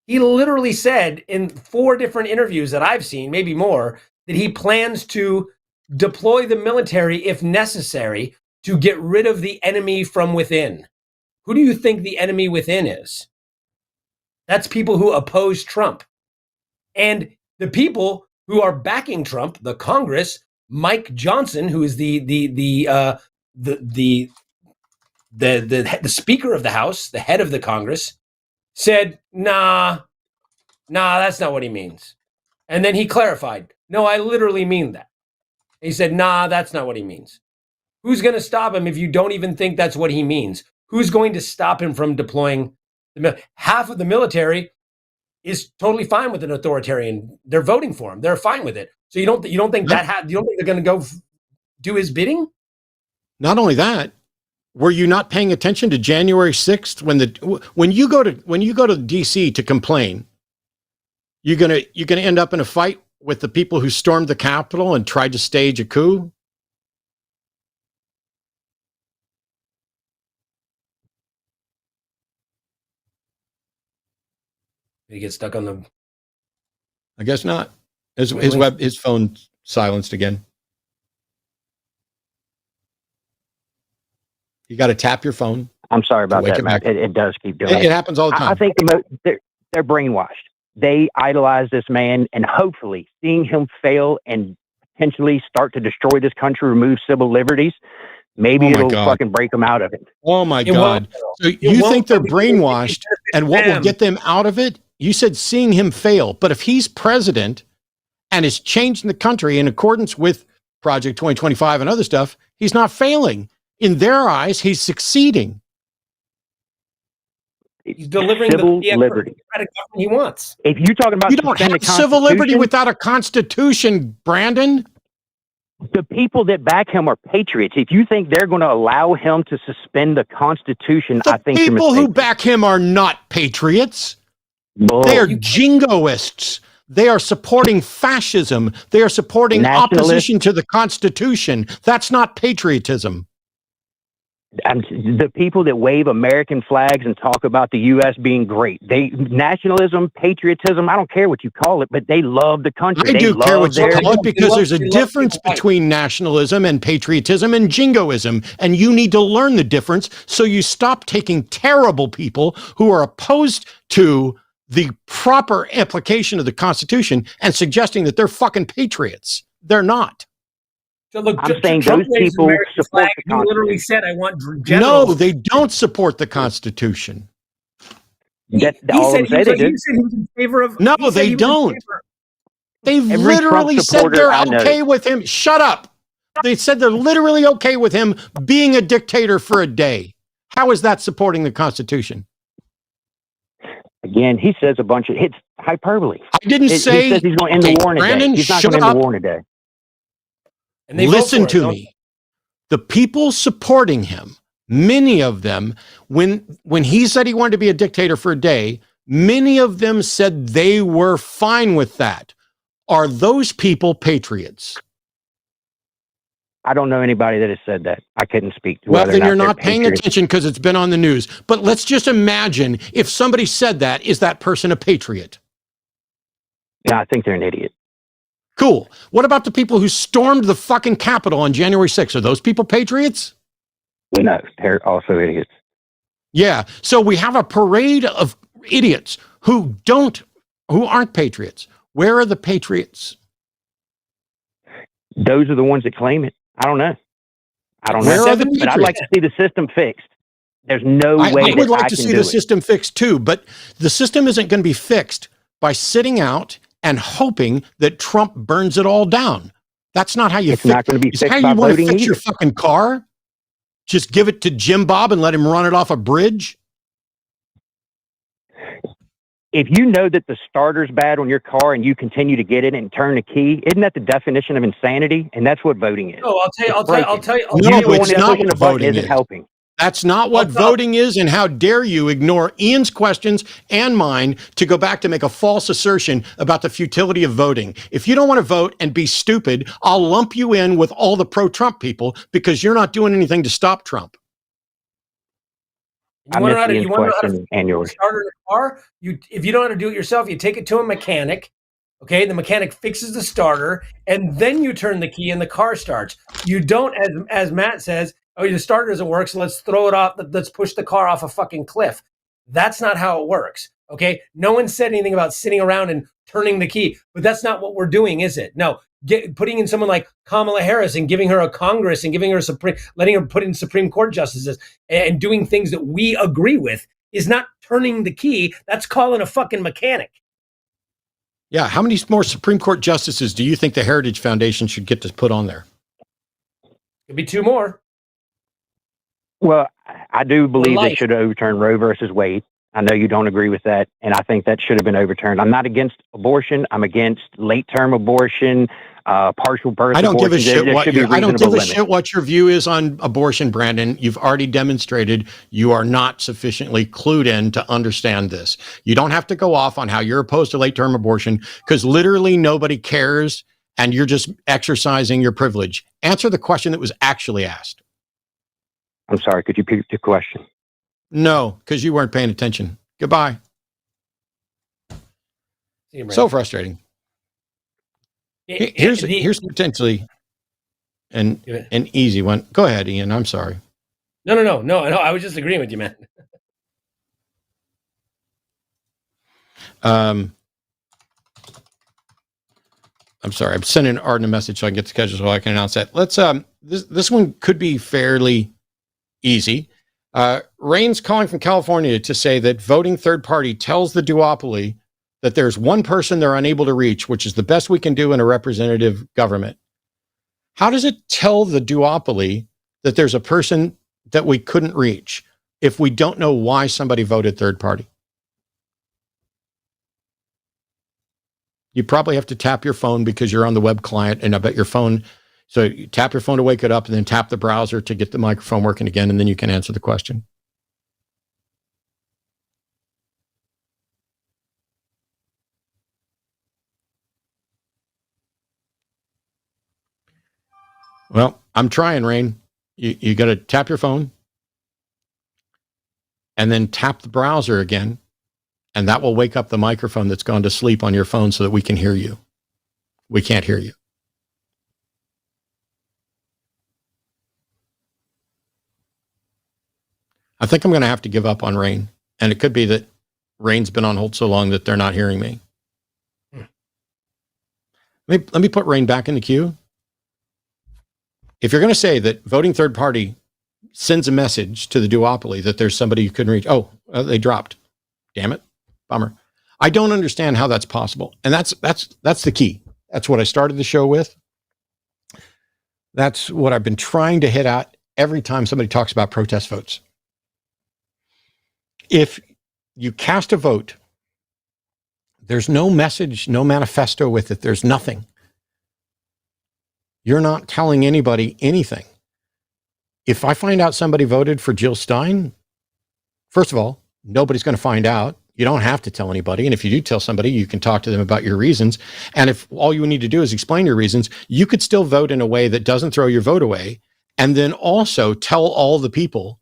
He literally said in 4 different interviews that I've seen, maybe more, that he plans to deploy the military if necessary to get rid of the enemy from within. Who do you think the enemy within is? That's people who oppose Trump. And the people who are backing Trump, the Congress, Mike Johnson, who is the Speaker of the House, the head of the Congress, said, nah, that's not what he means. And then he clarified, no, I literally mean that. And he said, nah, that's not what he means. Who's going to stop him if you don't even think that's what he means? Who's going to stop him from deploying half of the military? is totally fine with an authoritarian. They're voting for him. They're fine with it. So you don't think you don't think they're going to go do his bidding? Not only that, were you not paying attention to January 6th when you go to DC to complain, you're gonna end up in a fight with the people who stormed the Capitol and tried to stage a coup? Did he get stuck on the? I guess not. His phone silenced again. You got to tap your phone. I'm sorry about that, Matt. It does keep doing it. It happens all the time. I think they're brainwashed. They idolize this man, and hopefully seeing him fail and potentially start to destroy this country, remove civil liberties, maybe it'll fucking break them out of it. Oh my God. So you think they're brainwashed, and what will get them out of it? You said seeing him fail, but if he's president and is changing the country in accordance with Project 2025 and other stuff, he's not failing. In their eyes, he's succeeding. He's delivering civil the liberty he wants. If you're talking about, you don't have civil liberty without a constitution, Brandon. The people that back him are patriots. If you think they're going to allow him to suspend the Constitution, I think you're mistaken. People who back him are not patriots. Bull. They are jingoists. They are supporting fascism. They are supporting opposition to the Constitution. That's not patriotism. The people that wave American flags and talk about the U.S. being great, nationalism, patriotism, I don't care what you call it, but they love the country. I do care what you call it, because there's a difference between nationalism and patriotism and jingoism, and you need to learn the difference so you stop taking terrible people who are opposed to the proper application of the Constitution and suggesting that they're fucking patriots. They're not. So look, I'm saying those people support the Constitution. He literally said, "I want generals." No, they don't support the Constitution. He said he was in favor of. No, they don't. They've literally said they're okay with him. Shut up. They said they're literally okay with him being a dictator for a day. How is that supporting the Constitution? Again, he says a bunch of it's hyperbole. I didn't say he says he's going to end the war in a day. He's not going to end the war in a day. And they listen to me. The people supporting him, many of them, when he said he wanted to be a dictator for a day, many of them said they were fine with that. Are those people patriots? I don't know anybody that has said that. I couldn't speak to. Well, then you're not paying attention because it's been on the news. But let's just imagine if somebody said that, is that person a patriot? No, I think they're an idiot. Cool. What about the people who stormed the fucking Capitol on January 6th? Are those people patriots? No, they're also idiots. Yeah. So we have a parade of idiots who aren't patriots. Where are the patriots? Those are the ones that claim it. I don't know. Where are the patriots? But I'd like to see the system fixed. There's no way I would like to see the system fixed too, but the system isn't going to be fixed by sitting out and hoping that Trump burns it all down. That's not how you fix it. It's not going to be fixed by voting either. Your fucking car? Just give it to Jim Bob and let him run it off a bridge? If you know that the starter's bad on your car and you continue to get it and turn the key, isn't that the definition of insanity? And that's what voting is. No, I'll tell you. No, it's not what voting is. Helping. That's not what voting is, and how dare you ignore Ian's questions and mine to go back to make a false assertion about the futility of voting. If you don't want to vote and be stupid, I'll lump you in with all the pro-Trump people because you're not doing anything to stop Trump. You want to know how to start a car? If you don't know how to do it yourself, you take it to a mechanic. Okay, the mechanic fixes the starter, and then you turn the key and the car starts. You don't, as Matt says, oh, the starter doesn't work, so let's throw it off. Let's push the car off a fucking cliff. That's not how it works. Okay, no one said anything about sitting around and turning the key, but that's not what we're doing, is it? No, putting in someone like Kamala Harris and giving her a Congress and giving her letting her put in Supreme Court justices and doing things that we agree with is not turning the key. That's calling a fucking mechanic. Yeah, how many more Supreme Court justices do you think the Heritage Foundation should get to put on there? Could be 2 more. Well, I do believe they should overturn Roe versus Wade. I know you don't agree with that, and I think that should have been overturned. I'm not against abortion. I'm against late-term abortion, partial birth. I don't give a shit I don't give a shit what your view is on abortion, Brandon. You've already demonstrated you are not sufficiently clued in to understand this. You don't have to go off on how you're opposed to late-term abortion, because literally nobody cares, and you're just exercising your privilege. Answer the question that was actually asked. I'm sorry. Could you repeat the question? No, because you weren't paying attention. Goodbye. So frustrating. Here's potentially an easy one. Go ahead, Ian. I'm sorry. No. I was just agreeing with you, man. I'm sorry. I'm sending Arden a message so I can get the schedule so I can announce that. Let's this one could be fairly easy. Rain's calling from California to say that voting third party tells the duopoly that there's one person they're unable to reach, which is the best we can do in a representative government. How does it tell the duopoly that there's a person that we couldn't reach if we don't know why somebody voted third party? You probably have to tap your phone because you're on the web client, and I bet your phone. So you tap your phone to wake it up, and then tap the browser to get the microphone working again, and then you can answer the question. Well, I'm trying, Rain. You got to tap your phone and then tap the browser again, and that will wake up the microphone that's gone to sleep on your phone so that we can hear you. We can't hear you. I think I'm going to have to give up on Rain, and it could be that Rain's been on hold so long that they're not hearing me. Let me put Rain back in the queue. If you're going to say that voting third party sends a message to the duopoly that there's somebody you couldn't reach, they dropped. Damn it. Bummer. I don't understand how that's possible. And that's the key. That's what I started the show with. That's what I've been trying to hit at every time somebody talks about protest votes. If you cast a vote, there's no message, no manifesto with it. There's nothing. You're not telling anybody anything. If I find out somebody voted for Jill Stein, first of all, nobody's going to find out. You don't have to tell anybody. And if you do tell somebody, you can talk to them about your reasons. And if all you need to do is explain your reasons, you could still vote in a way that doesn't throw your vote away. And then also tell all the people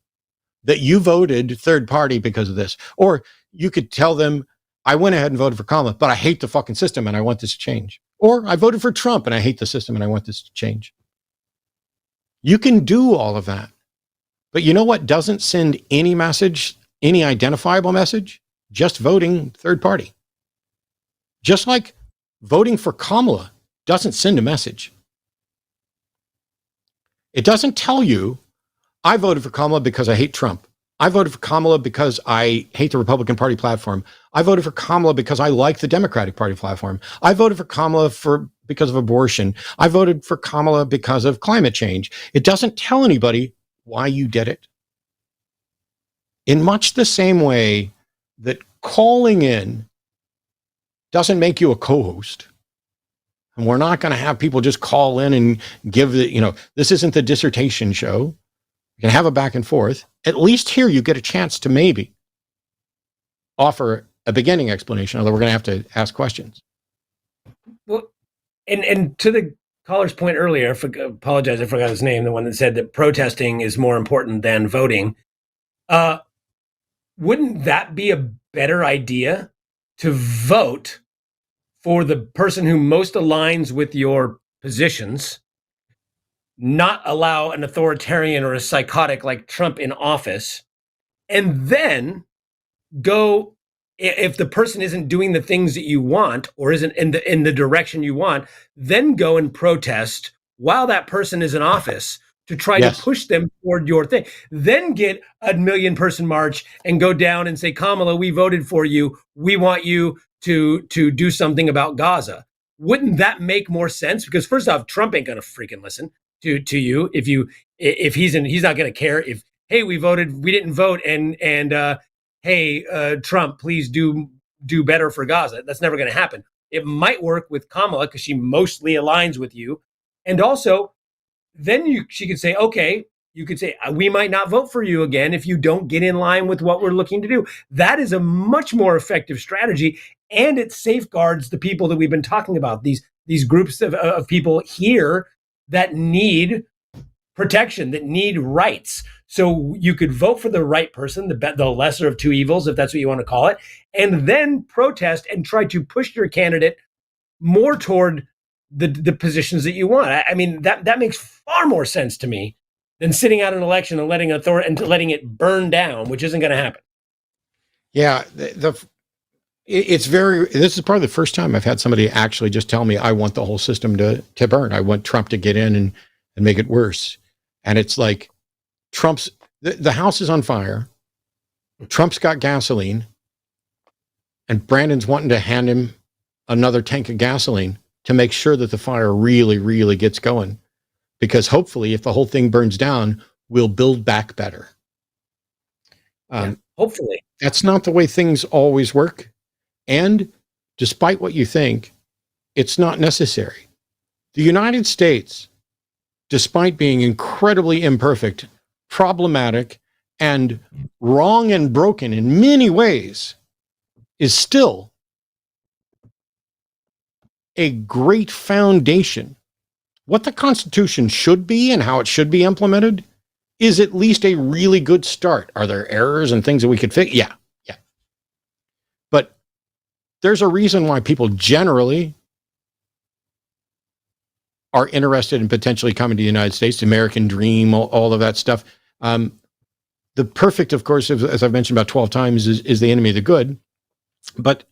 that you voted third party because of this. Or you could tell them, I went ahead and voted for Kamala, but I hate the fucking system and I want this to change. Or I voted for Trump and I hate the system and I want this to change. You can do all of that. But you know what doesn't send any message, any identifiable message? Just voting third party. Just like voting for Kamala doesn't send a message. It doesn't tell you, I voted for Kamala because I hate Trump. I voted for Kamala because I hate the Republican Party platform. I voted for Kamala because I like the Democratic Party platform. I voted for Kamala because of abortion. I voted for Kamala because of climate change. It doesn't tell anybody why you did it. In much the same way that calling in doesn't make you a co-host. And we're not going to have people just call in and give this isn't the dissertation show. You can have a back and forth. At least here you get a chance to maybe offer a beginning explanation, although we're going to have to ask questions. Well, and to the caller's point earlier, apologize, I forgot his name, the one that said that protesting is more important than voting. Wouldn't that be a better idea to vote for the person who most aligns with your positions, not allow an authoritarian or a psychotic like Trump in office, and then go, if the person isn't doing the things that you want or isn't in the direction you want, then go and protest while that person is in office to try to push them toward your thing. Then get a 1 million person march and go down and say, Kamala, we voted for you. We want you to do something about Gaza. Wouldn't that make more sense? Because first off, Trump ain't gonna freaking listen to you if he's not gonna care if, hey, we didn't vote and hey, Trump, please do better for Gaza. That's never going to happen. It might work with Kamala because she mostly aligns with you. And also, then she could say, okay, you could say, we might not vote for you again if you don't get in line with what we're looking to do. That is a much more effective strategy, and it safeguards the people that we've been talking about, these groups of people here that need protection, that need rights. So you could vote for the right person, the lesser of two evils, if that's what you want to call it, and then protest and try to push your candidate more toward the positions that you want. I mean, that makes far more sense to me than sitting out an election and letting it burn down, which isn't going to happen. Yeah, it's this is probably the first time I've had somebody actually just tell me, I want the whole system to burn. I want Trump to get in and make it worse. And it's like the house is on fire. Trump's got gasoline, and Brandon's wanting to hand him another tank of gasoline to make sure that the fire really, really gets going. Because hopefully, if the whole thing burns down, we'll build back better. Hopefully. That's not the way things always work. And despite what you think, it's not necessary. The United States, despite being incredibly imperfect, problematic, and wrong and broken in many ways, is still a great foundation. What the Constitution should be and how it should be implemented is at least a really good start. Are there errors and things that we could fix? Yeah. But there's a reason why people generally are interested in potentially coming to the United States, the American dream, all of that stuff. The perfect, of course, as I've mentioned about 12 times, is the enemy of the good. But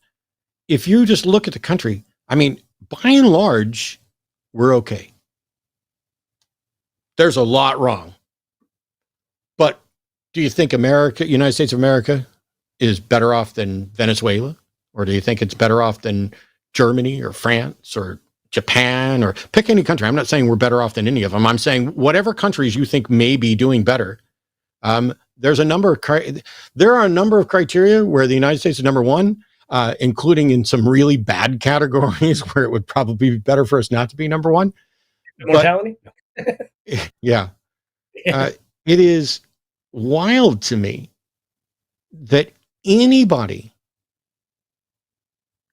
if you just look at the country, I mean, by and large, we're okay. There's a lot wrong. But do you think United States of America, is better off than Venezuela? Or do you think it's better off than Germany or France or Japan, or pick any country? I'm not saying we're better off than any of them. I'm saying whatever countries you think may be doing better. There are a number of criteria where the United States is number one, including in some really bad categories where it would probably be better for us not to be number one. Mortality? Yeah. It is wild to me that anybody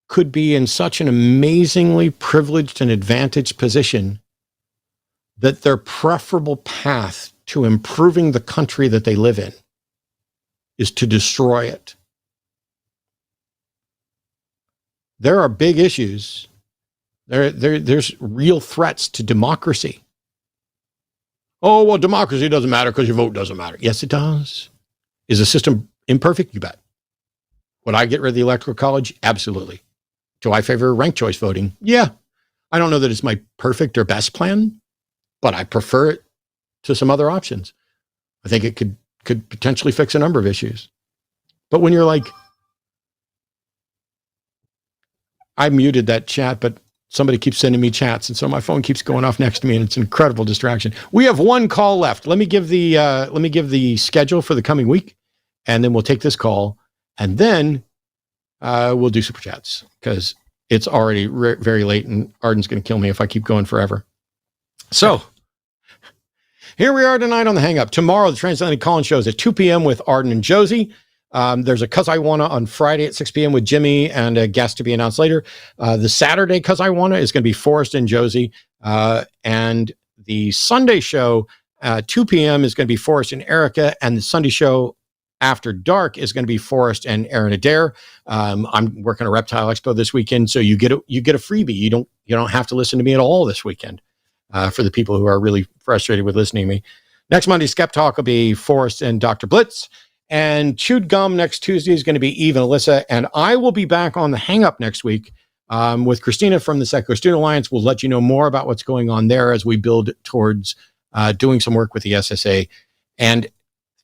could be in such an amazingly privileged and advantaged position that their preferable path to improving the country that they live in is to destroy it. There are big issues. There's real threats to democracy. Oh, well, democracy doesn't matter because your vote doesn't matter. Yes, it does. Is the system imperfect? You bet. Would I get rid of the Electoral College? Absolutely. Do I favor ranked choice voting? Yeah. I don't know that it's my perfect or best plan, but I prefer it to some other options. I think it could potentially fix a number of issues. But when you're like, I muted that chat, but somebody keeps sending me chats, and so my phone keeps going off next to me, and it's an incredible distraction. We have one call left. Let me give the schedule for the coming week, and then we'll take this call, and then we'll do super chats because it's already very late, and Arden's going to kill me if I keep going forever. So here we are tonight on the Hang Up. Tomorrow, the Transatlantic Call-In Show is at 2 p.m. with Arden and Josie. There's a Cus I Wanna on Friday at 6 p.m. with Jimmy and a guest to be announced later. The Saturday Cus I Wanna is going to be Forrest and Josie. And the Sunday show, 2 p.m. is going to be Forrest and Erika. And the Sunday show after dark is going to be Forrest and Adair. I'm working a Reptile Expo this weekend, so you get a freebie. You don't have to listen to me at all this weekend. For the people who are really frustrated with listening to me. Next Monday, Skeptalk will be Forrest and Dr. Blitz. And Chewed Gum next Tuesday is going to be Eve and Alyssa. And I will be back on the Hang Up next week with Christina from the Secular Student Alliance. We'll let you know more about what's going on there as we build towards doing some work with the SSA. And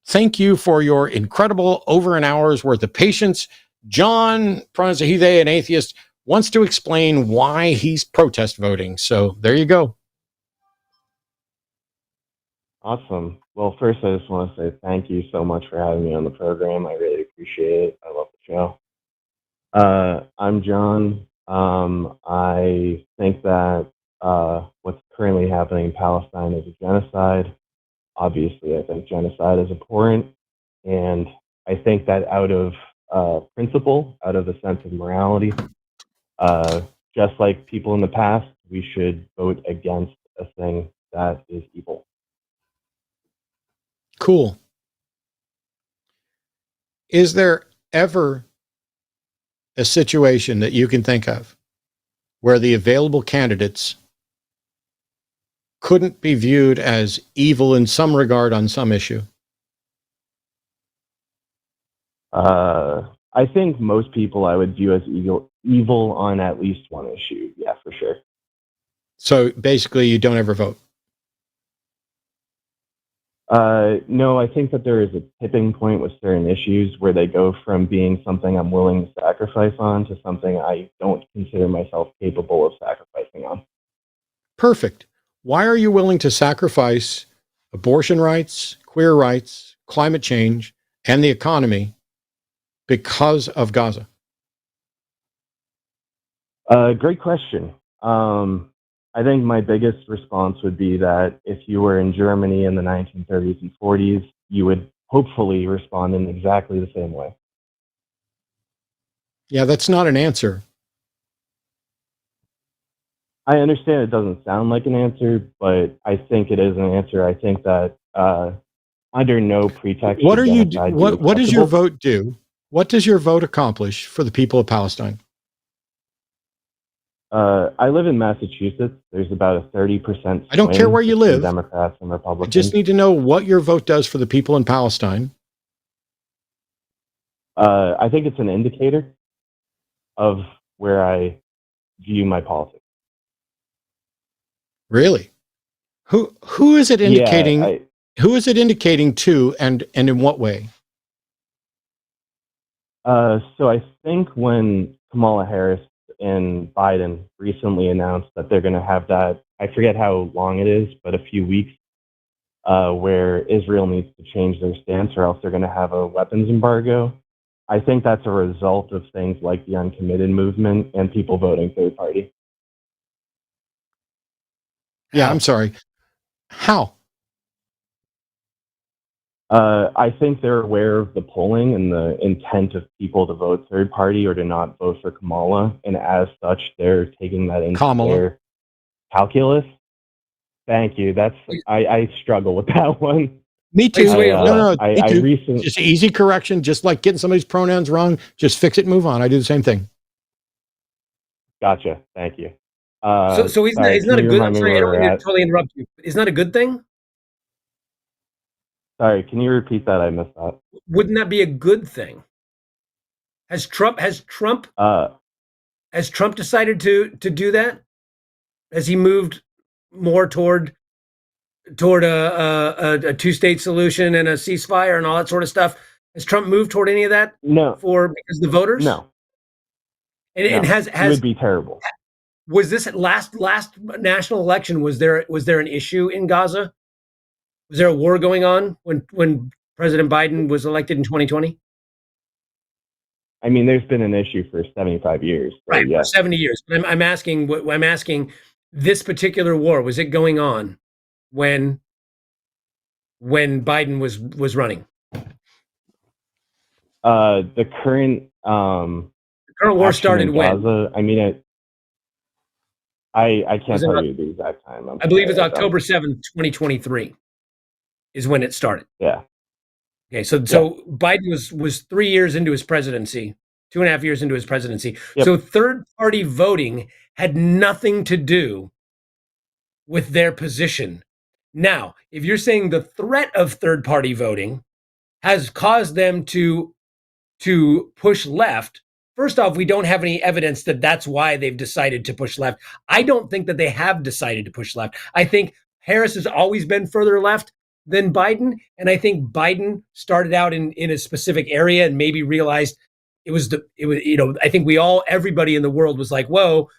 thank you for your incredible over an hour's worth of patience. John, pronounced he, they, an atheist, wants to explain why he's protest voting. So there you go. Awesome. Well, first, I just want to say thank you so much for having me on the program. I really appreciate it. I love the show. I'm John. I think that what's currently happening in Palestine is a genocide. Obviously, I think genocide is abhorrent. And I think that out of principle, out of a sense of morality, just like people in the past, we should vote against a thing that is evil. Cool. Is there ever a situation that you can think of where the available candidates couldn't be viewed as evil in some regard on some issue? I think most people I would view as evil on at least one issue. Yeah, for sure. So basically, you don't ever vote. No, I think that there is a tipping point with certain issues where they go from being something I'm willing to sacrifice on to something I don't consider myself capable of sacrificing on. Perfect. Why are you willing to sacrifice abortion rights, queer rights, climate change, and the economy because of Gaza? Great question. I think my biggest response would be that if you were in Germany in the 1930s and 40s, you would hopefully respond in exactly the same way. Yeah, that's not an answer. I understand it doesn't sound like an answer, but I think it is an answer. I think that under no pretext. What are you? What does your vote do? What does your vote accomplish for the people of Palestine? I live in Massachusetts. There's about a 30%. I don't care where you live. Democrats and Republicans. I just need to know what your vote does for the people in Palestine. I think it's an indicator of where I view my politics. Really? Who is it indicating? Yeah, who is it indicating to, and in what way? So I think when Kamala Harris and Biden recently announced that they're going to have that, I forget how long it is, but a few weeks, where Israel needs to change their stance or else they're going to have a weapons embargo. I think that's a result of things like the uncommitted movement and people voting third party. Yeah, I'm sorry. How? I think they're aware of the polling and the intent of people to vote third party or to not vote for Kamala, and as such, they're taking that into their calculus. Thank you. I struggle with that one. Me too. No. I recently just easy correction, just like getting somebody's pronouns wrong. Just fix it and move on. I do the same thing. Gotcha. Thank you. So he's not a good. I'm sorry, I don't want to totally interrupt you. Isn't that a good thing? Sorry, can you repeat that? I missed that. Wouldn't that be a good thing? Has Trump decided to do that? Has he moved more toward a two-state solution and a ceasefire and all that sort of stuff? Has Trump moved toward any of that? No. Because the voters? No. And has it would be terrible. Was this last national election? Was there an issue in Gaza? Was there a war going on when President Biden was elected in 2020? I mean, there's been an issue for 75 years. So right, yes. 70 years. I'm asking this particular war, was it going on when Biden was running? The current war started when? Gaza, I mean, I can't tell you the exact time. I believe it's October 7th, 2023 is when it started. Yeah. Okay, so Biden was 3 years into his presidency, 2.5 years into his presidency. Yep. So third party voting had nothing to do with their position. Now, if you're saying the threat of third party voting has caused them to push left, first off, we don't have any evidence that that's why they've decided to push left. I don't think that they have decided to push left. I think Harris has always been further left than Biden, and I think Biden started out in a specific area and maybe realized it was I think everybody in the world was like, whoa,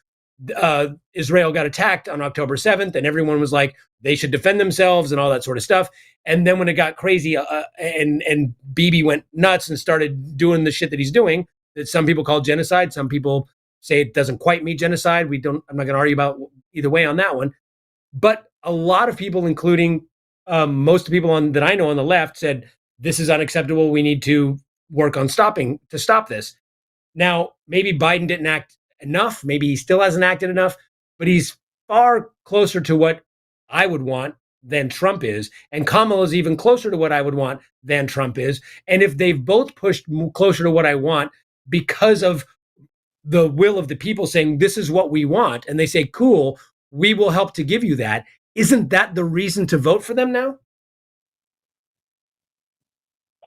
Israel got attacked on October 7th, and everyone was like, they should defend themselves and all that sort of stuff. And then when it got crazy, and Bibi went nuts and started doing the shit that he's doing, that some people call genocide, some people say it doesn't quite meet genocide. I'm not going to argue about either way on that one. But a lot of people, including most people that I know on the left, said this is unacceptable. We need to work on stop this. Now, maybe Biden didn't act enough. Maybe he still hasn't acted enough, but he's far closer to what I would want than Trump is. And Kamala is even closer to what I would want than Trump is. And if they've both pushed closer to what I want because of the will of the people saying, this is what we want, and they say, cool, we will help to give you that, isn't that the reason to vote for them now?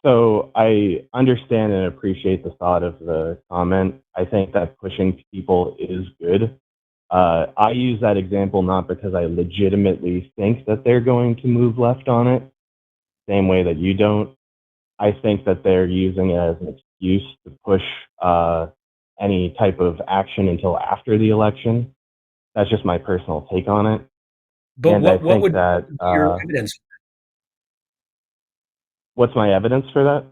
So I understand and appreciate the thought of the comment. I think that pushing people is good. I use that example not because I legitimately think that they're going to move left on it, same way that you don't. I think that they're using it as an excuse to push any type of action until after the election. That's just my personal take on it. But and what would that, your evidence? What's my evidence for that?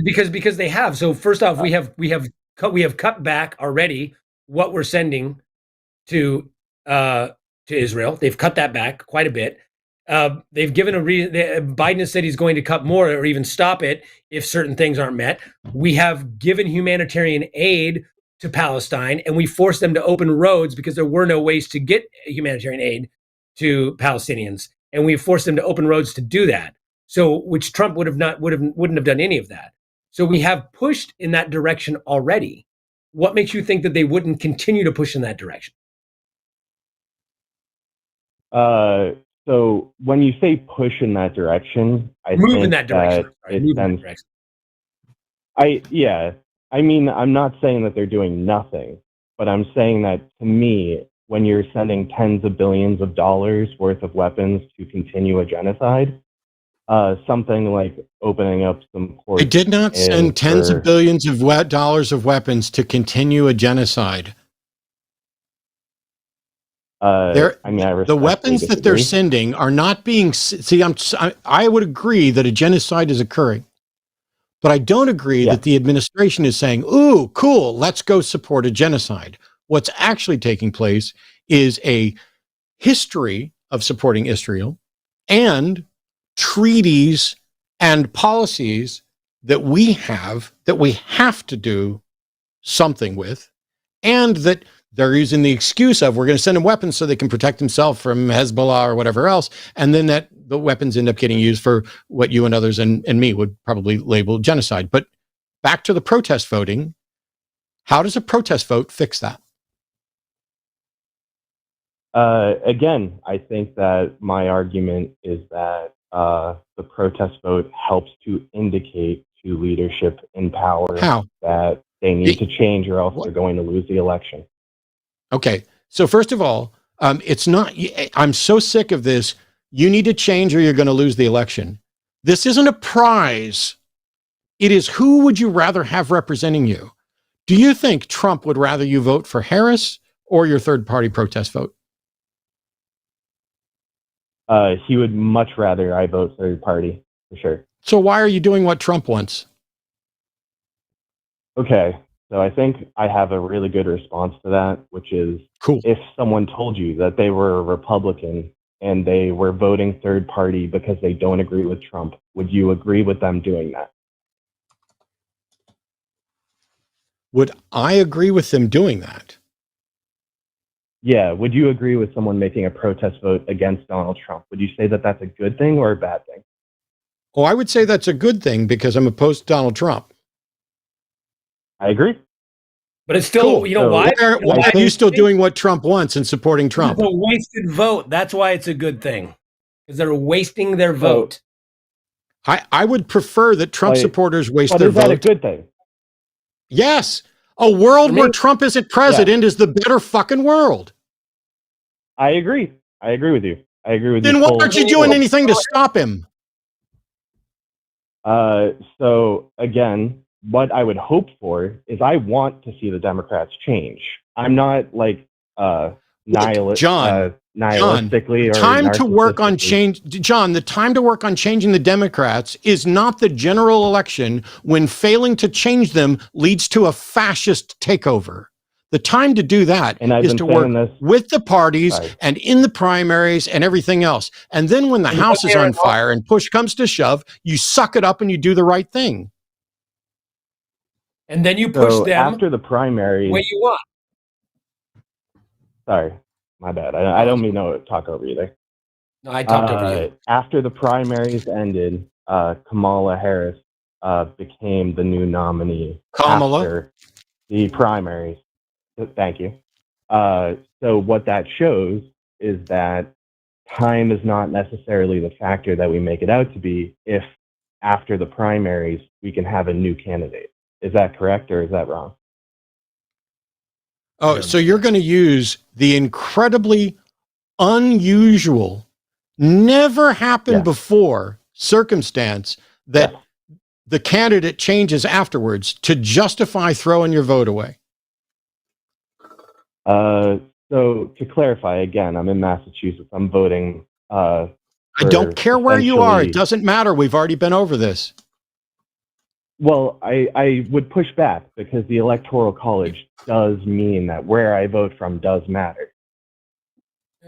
Because they have. So first off, we have cut back already what we're sending to Israel. They've cut that back quite a bit. They've given a reason. Biden has said he's going to cut more or even stop it if certain things aren't met. We have given humanitarian aid to Palestine, and we forced them to open roads because there were no ways to get humanitarian aid to Palestinians, and we forced them to open roads to do that. So, which Trump wouldn't have done any of that. So we have pushed in that direction already. What makes you think that they wouldn't continue to push in that direction? So when you say push in that direction, I move in that direction. I mean, I'm not saying that they're doing nothing, but I'm saying that to me, when you're sending tens of billions of dollars worth of weapons to continue a genocide, something like opening up some ports. They did not send tens of billions of dollars of weapons to continue a genocide. The weapons that they're sending are not being. See, I would agree that a genocide is occurring, but I don't agree that the administration is saying, "Ooh, cool, let's go support a genocide." What's actually taking place is a history of supporting Israel and treaties and policies that we have to do something with, and that they're using the excuse of we're going to send them weapons so they can protect themselves from Hezbollah or whatever else, and then that the weapons end up getting used for what you and others and me would probably label genocide. But back to the protest voting, how does a protest vote fix that? Again, I think that my argument is that the protest vote helps to indicate to leadership in power that they need to change or else they're going to lose the election. Okay. So first of all, it's not, I'm so sick of this. You need to change or you're going to lose the election. This isn't a prize. It is who would you rather have representing you? Do you think Trump would rather you vote for Harris or your third party protest vote? He would much rather I vote third party, for sure. So why are you doing what Trump wants? Okay, so I think I have a really good response to that, which is cool. If someone told you that they were a Republican and they were voting third party because they don't agree with Trump, would you agree with them doing that? Would I agree with them doing that? Yeah, would you agree with someone making a protest vote against Donald Trump? Would you say that that's a good thing or a bad thing? Oh, I would say that's a good thing because I'm opposed to Donald Trump. I agree. But it's still, you know, why? Why are you still doing what Trump wants and supporting Trump? It's a wasted vote. That's why it's a good thing. Because they're wasting their vote. I would prefer that Trump supporters waste their vote. Is that a good thing? Yes. A world where Trump isn't president is the better fucking world. I agree. I agree with you. I agree with you. Then why aren't you doing anything to stop him? So again, what I would hope for is I want to see the Democrats change. I'm not like nihilistically or time to work on narcissistically. John, the time to work on changing the Democrats is not the general election when failing to change them leads to a fascist takeover. The time to do that is to work with the parties and in the primaries and everything else. And then when the house is on fire and push comes to shove, you suck it up and you do the right thing. And then you push them after the primary. way you want. Sorry, my bad. I don't mean to talk over you there. No, I talked over you. After the primaries ended, Kamala Harris became the new nominee. After the primaries. Thank you. So what that shows is that time is not necessarily the factor that we make it out to be if after the primaries we can have a new candidate. Is that correct or is that wrong? Oh, so you're going to use the incredibly unusual, never happened before circumstance that the candidate changes afterwards to justify throwing your vote away. So to clarify, again, I'm in Massachusetts. I'm voting. I don't care where you are. It doesn't matter. We've already been over this. Well, I would push back because the Electoral College does mean that where I vote from does matter.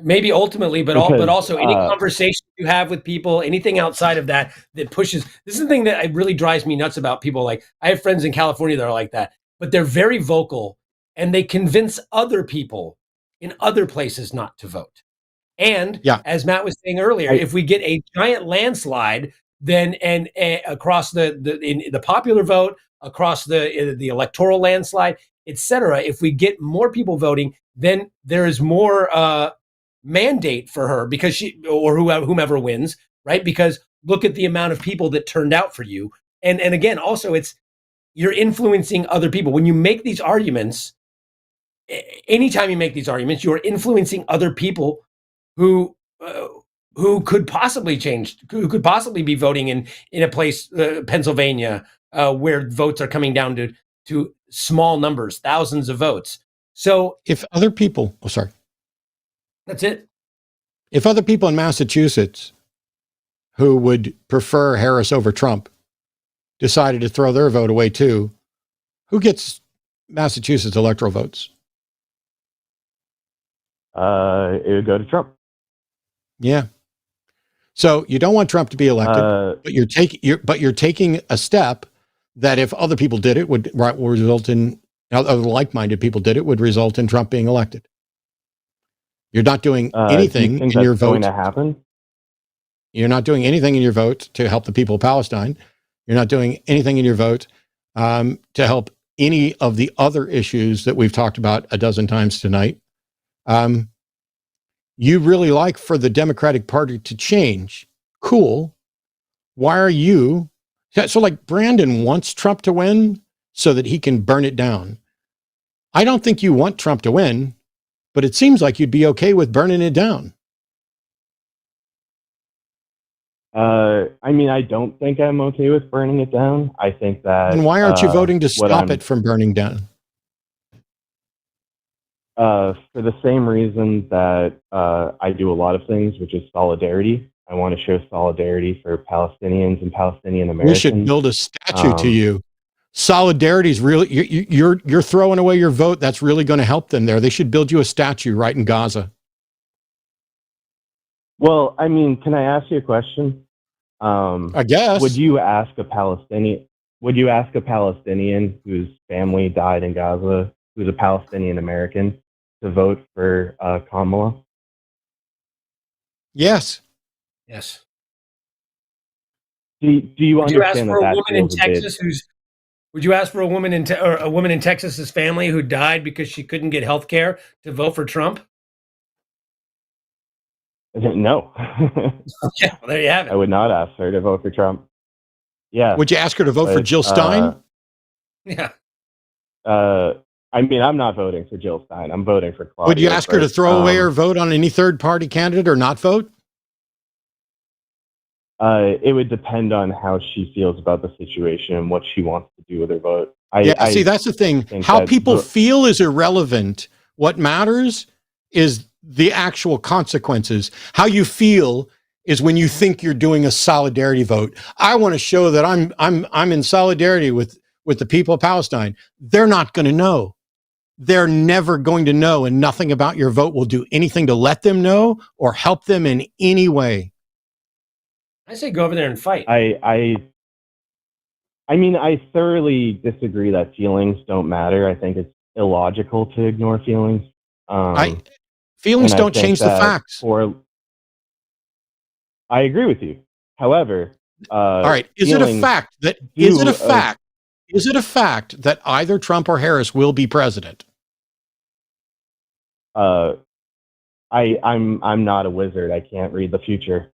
Maybe ultimately, but also any conversation you have with people, anything outside of that pushes. This is the thing that really drives me nuts about people. Like, I have friends in California that are like that, but they're very vocal and they convince other people in other places not to vote. And as Matt was saying earlier, if we get a giant landslide, then and across the popular vote, across the electoral landslide, etc., if we get more people voting, then there is more mandate for her because she or whomever wins, right? Because look at the amount of people that turned out for you, and again, also you're influencing other people when you make these arguments. Anytime you make these arguments, you are influencing other people who could possibly change, who could possibly be voting in a place, Pennsylvania, where votes are coming down to small numbers, thousands of votes. So if other people, that's it. If other people in Massachusetts who would prefer Harris over Trump decided to throw their vote away too, who gets Massachusetts electoral votes? It would go to Trump. Yeah. So you don't want Trump to be elected, but you're taking a step that if other people did it would result in, other like-minded people did it would result in Trump being elected. You're not doing anything in your vote. Going to happen? You're not doing anything in your vote to help the people of Palestine. You're not doing anything in your vote to help any of the other issues that we've talked about a dozen times tonight. You really like for the Democratic Party to change. Cool. Why are you? So like Brandon wants Trump to win so that he can burn it down. I don't think you want Trump to win, but it seems like you'd be okay with burning it down. I mean, I don't think I'm okay with burning it down. I think that. And why aren't you voting to stop it from burning down? For the same reason that I do a lot of things, which is solidarity. I want to show solidarity for Palestinians and Palestinian Americans. We should build a statue to you. Solidarity is really, you're throwing away your vote. That's really going to help them there. They should build you a statue right in Gaza. Well, I mean, can I ask you a question? I guess. Would you ask a Palestinian whose family died in Gaza, who's a Palestinian American, to vote for Kamala? Yes. Yes. Do you understand that? Would you ask for a woman in Texas's family who died because she couldn't get health care to vote for Trump? No. Yeah, well, there you have it. I would not ask her to vote for Trump. Yeah. Would you ask her to vote for Jill Stein? Yeah. I mean, I'm not voting for Jill Stein. I'm voting for Claudia. Would you ask her to throw away her vote on any third-party candidate or not vote? It would depend on how she feels about the situation and what she wants to do with her vote. See, that's the thing. How people feel is irrelevant. What matters is the actual consequences. How you feel is when you think you're doing a solidarity vote. I want to show that I'm in solidarity with the people of Palestine. They're not going to know. They're never going to know, and nothing about your vote will do anything to let them know or help them in any way. I say go over there and fight. I mean, I thoroughly disagree that feelings don't matter. I think it's illogical to ignore feelings. Feelings don't change the facts. I agree with you. However, all right, is it a fact that either Trump or Harris will be president? I'm not a wizard. I can't read the future.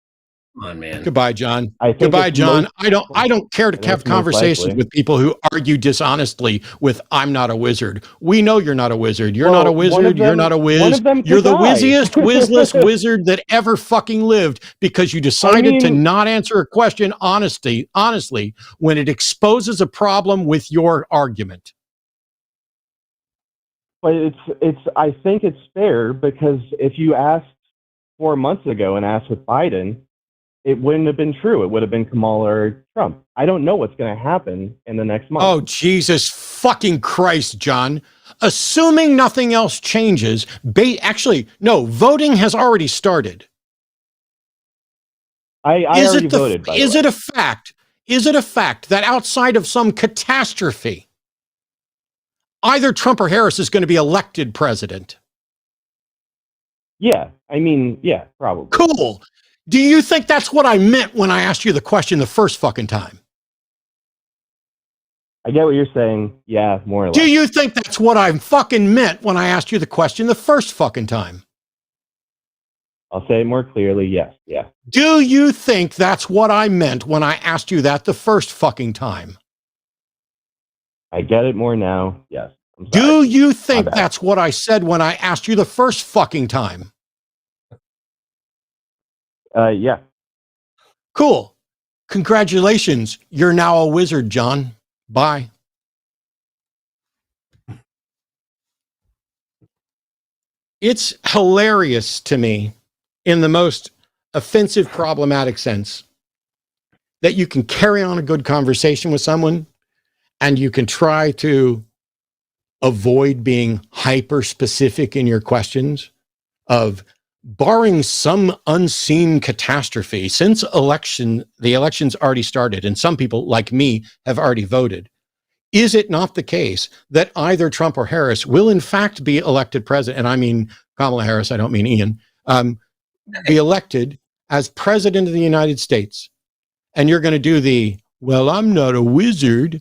Come on, man. Goodbye, John. Goodbye, John. I don't care to have conversations with people who argue dishonestly with "I'm not a wizard." We know you're not a wizard. You're not a wizard. You're not a whiz. You're the whizziest, whizless wizard that ever fucking lived because you decided to not answer a question honestly when it exposes a problem with your argument. But I think it's fair because if you asked 4 months ago and asked with Biden, it wouldn't have been true. It would have been Kamala or Trump. I don't know what's going to happen in the next month. Oh, Jesus fucking Christ, John. Assuming nothing else changes, actually, no, voting has already started. I already voted, by the way. Is it a fact? Is it a fact that outside of some catastrophe, either Trump or Harris is going to be elected president? Yeah, I mean, yeah, probably. Cool. Do you think that's what I meant when I asked you the question the first fucking time? I get what you're saying. Yeah, more or less. Do you think that's what I fucking meant when I asked you the question the first fucking time? I'll say it more clearly. Yes. Yeah. Do you think that's what I meant when I asked you that the first fucking time? I get it more now. Yes. Do you think that's what I said when I asked you the first fucking time? Yeah. Cool. Congratulations. You're now a wizard, John. Bye. It's hilarious to me in the most offensive, problematic sense that you can carry on a good conversation with someone and you can try to avoid being hyper specific in your questions of barring some unseen catastrophe. Since the election's already started and some people like me have already voted, is it not the case that either Trump or Harris will in fact be elected president? And I mean Kamala Harris, I don't mean Ian, be elected as president of the United States. And you're going to do well, I'm not a wizard.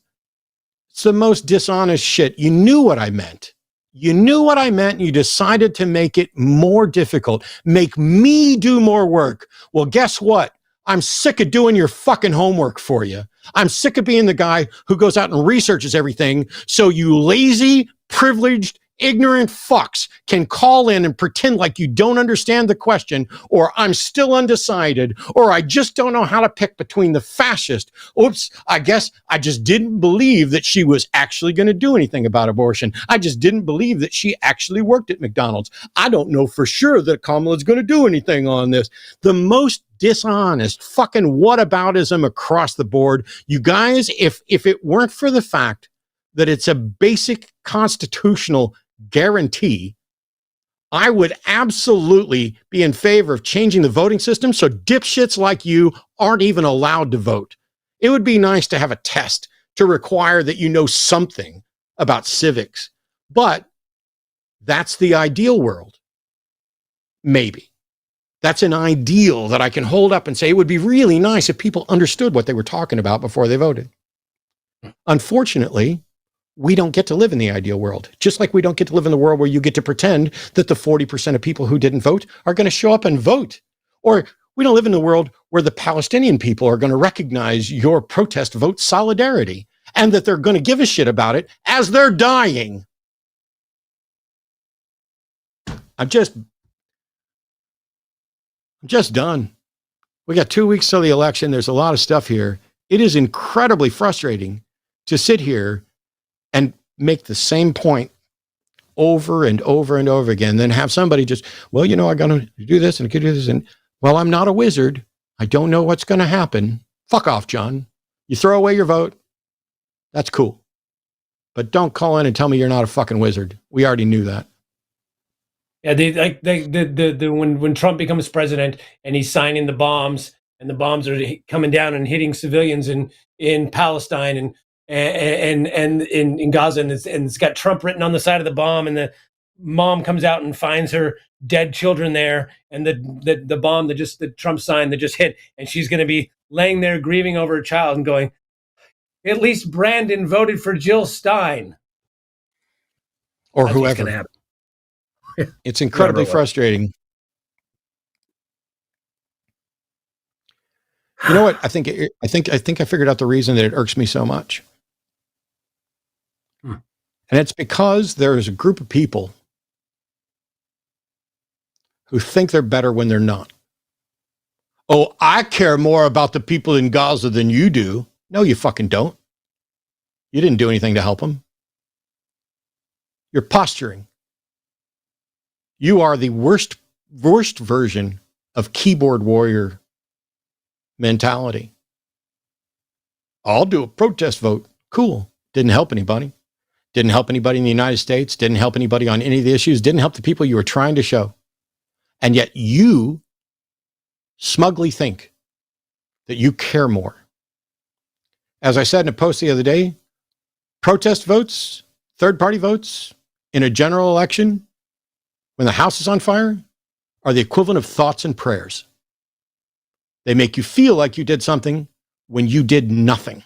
It's the most dishonest shit. You knew what I meant. You knew what I meant, and you decided to make it more difficult, make me do more work. Well, guess what? I'm sick of doing your fucking homework for you. I'm sick of being the guy who goes out and researches everything so you lazy, privileged, ignorant fucks can call in and pretend like you don't understand the question, or I'm still undecided, or I just don't know how to pick between the fascist. Oops, I guess I just didn't believe that she was actually going to do anything about abortion. I just didn't believe that she actually worked at McDonald's. I don't know for sure that Kamala's going to do anything on this. The most dishonest fucking whataboutism across the board. You guys, if it weren't for the fact that it's a basic constitutional guarantee, I would absolutely be in favor of changing the voting system so dipshits like you aren't even allowed to vote. It would be nice to have a test to require that you know something about civics, but that's the ideal world. Maybe. That's an ideal that I can hold up and say it would be really nice if people understood what they were talking about before they voted. Unfortunately, we don't get to live in the ideal world, just like we don't get to live in the world where you get to pretend that the 40% of people who didn't vote are going to show up and vote. Or we don't live in the world where the Palestinian people are going to recognize your protest vote solidarity and that they're going to give a shit about it as they're dying. I'm just done. We got 2 weeks till the election. There's a lot of stuff here. It is incredibly frustrating to sit here and make the same point over and over and over again, then have somebody just, well, you know, I got to do this and I could do this. And well, I'm not a wizard. I don't know what's going to happen. Fuck off, John. You throw away your vote. That's cool. But don't call in and tell me you're not a fucking wizard. We already knew that. Yeah, when Trump becomes president and he's signing the bombs, and the bombs are coming down and hitting civilians in Palestine and in Gaza, and it's got Trump written on the side of the bomb, and the mom comes out and finds her dead children there, and the bomb that Trump signed that just hit, and she's going to be laying there grieving over her child and going, at least Brandon voted for Jill Stein, or that's whoever. What's happen. It's incredibly frustrating. You know what? I think I figured out the reason that it irks me so much. And it's because there is a group of people who think they're better when they're not. Oh, I care more about the people in Gaza than you do. No, you fucking don't. You didn't do anything to help them. You're posturing. You are the worst version of keyboard warrior mentality. I'll do a protest vote. Cool. Didn't help anybody. Didn't help anybody in the United States. Didn't help anybody on any of the issues. Didn't help the people you were trying to show. And yet you smugly think that you care more. As I said in a post the other day, protest votes, third-party votes in a general election when the house is on fire are the equivalent of thoughts and prayers. They make you feel like you did something when you did nothing.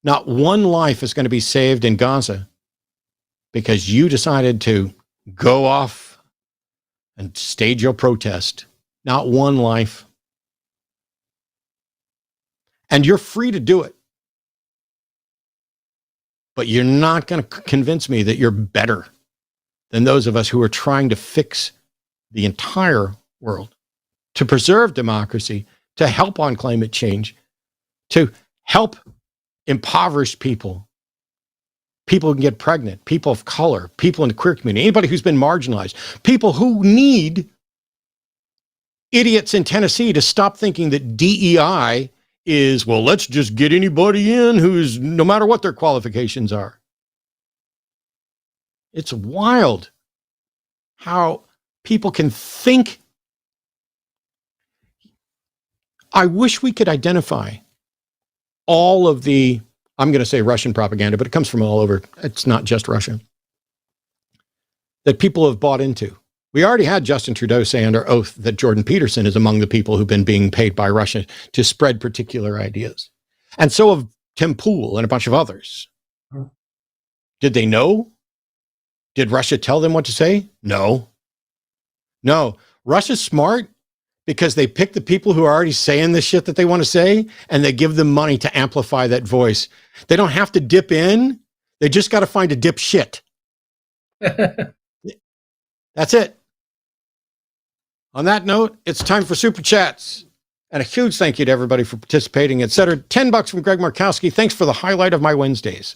Not one life is going to be saved in Gaza because you decided to go off and stage your protest. Not one life. And you're free to do it. But you're not going to convince me that you're better than those of us who are trying to fix the entire world, to preserve democracy, to help on climate change, to help impoverished people, people who can get pregnant, people of color, people in the queer community, anybody who's been marginalized, people who need idiots in Tennessee to stop thinking that DEI is, well, let's just get anybody in who's, no matter what their qualifications are. It's wild how people can think. I wish we could identify all of the, I'm going to say Russian propaganda, but it comes from all over. It's not just Russia, that people have bought into. We already had Justin Trudeau say under oath that Jordan Peterson is among the people who've been being paid by Russia to spread particular ideas. And so have Tim Pool and a bunch of others. Did they know? Did Russia tell them what to say? No. Russia's smart because they pick the people who are already saying the shit that they want to say, and they give them money to amplify that voice. They don't have to dip in. They just got to find a dipshit. That's it. On that note, it's time for Super Chats. And a huge thank you to everybody for participating, etc. $10 from Greg Markowski. Thanks for the highlight of my Wednesdays.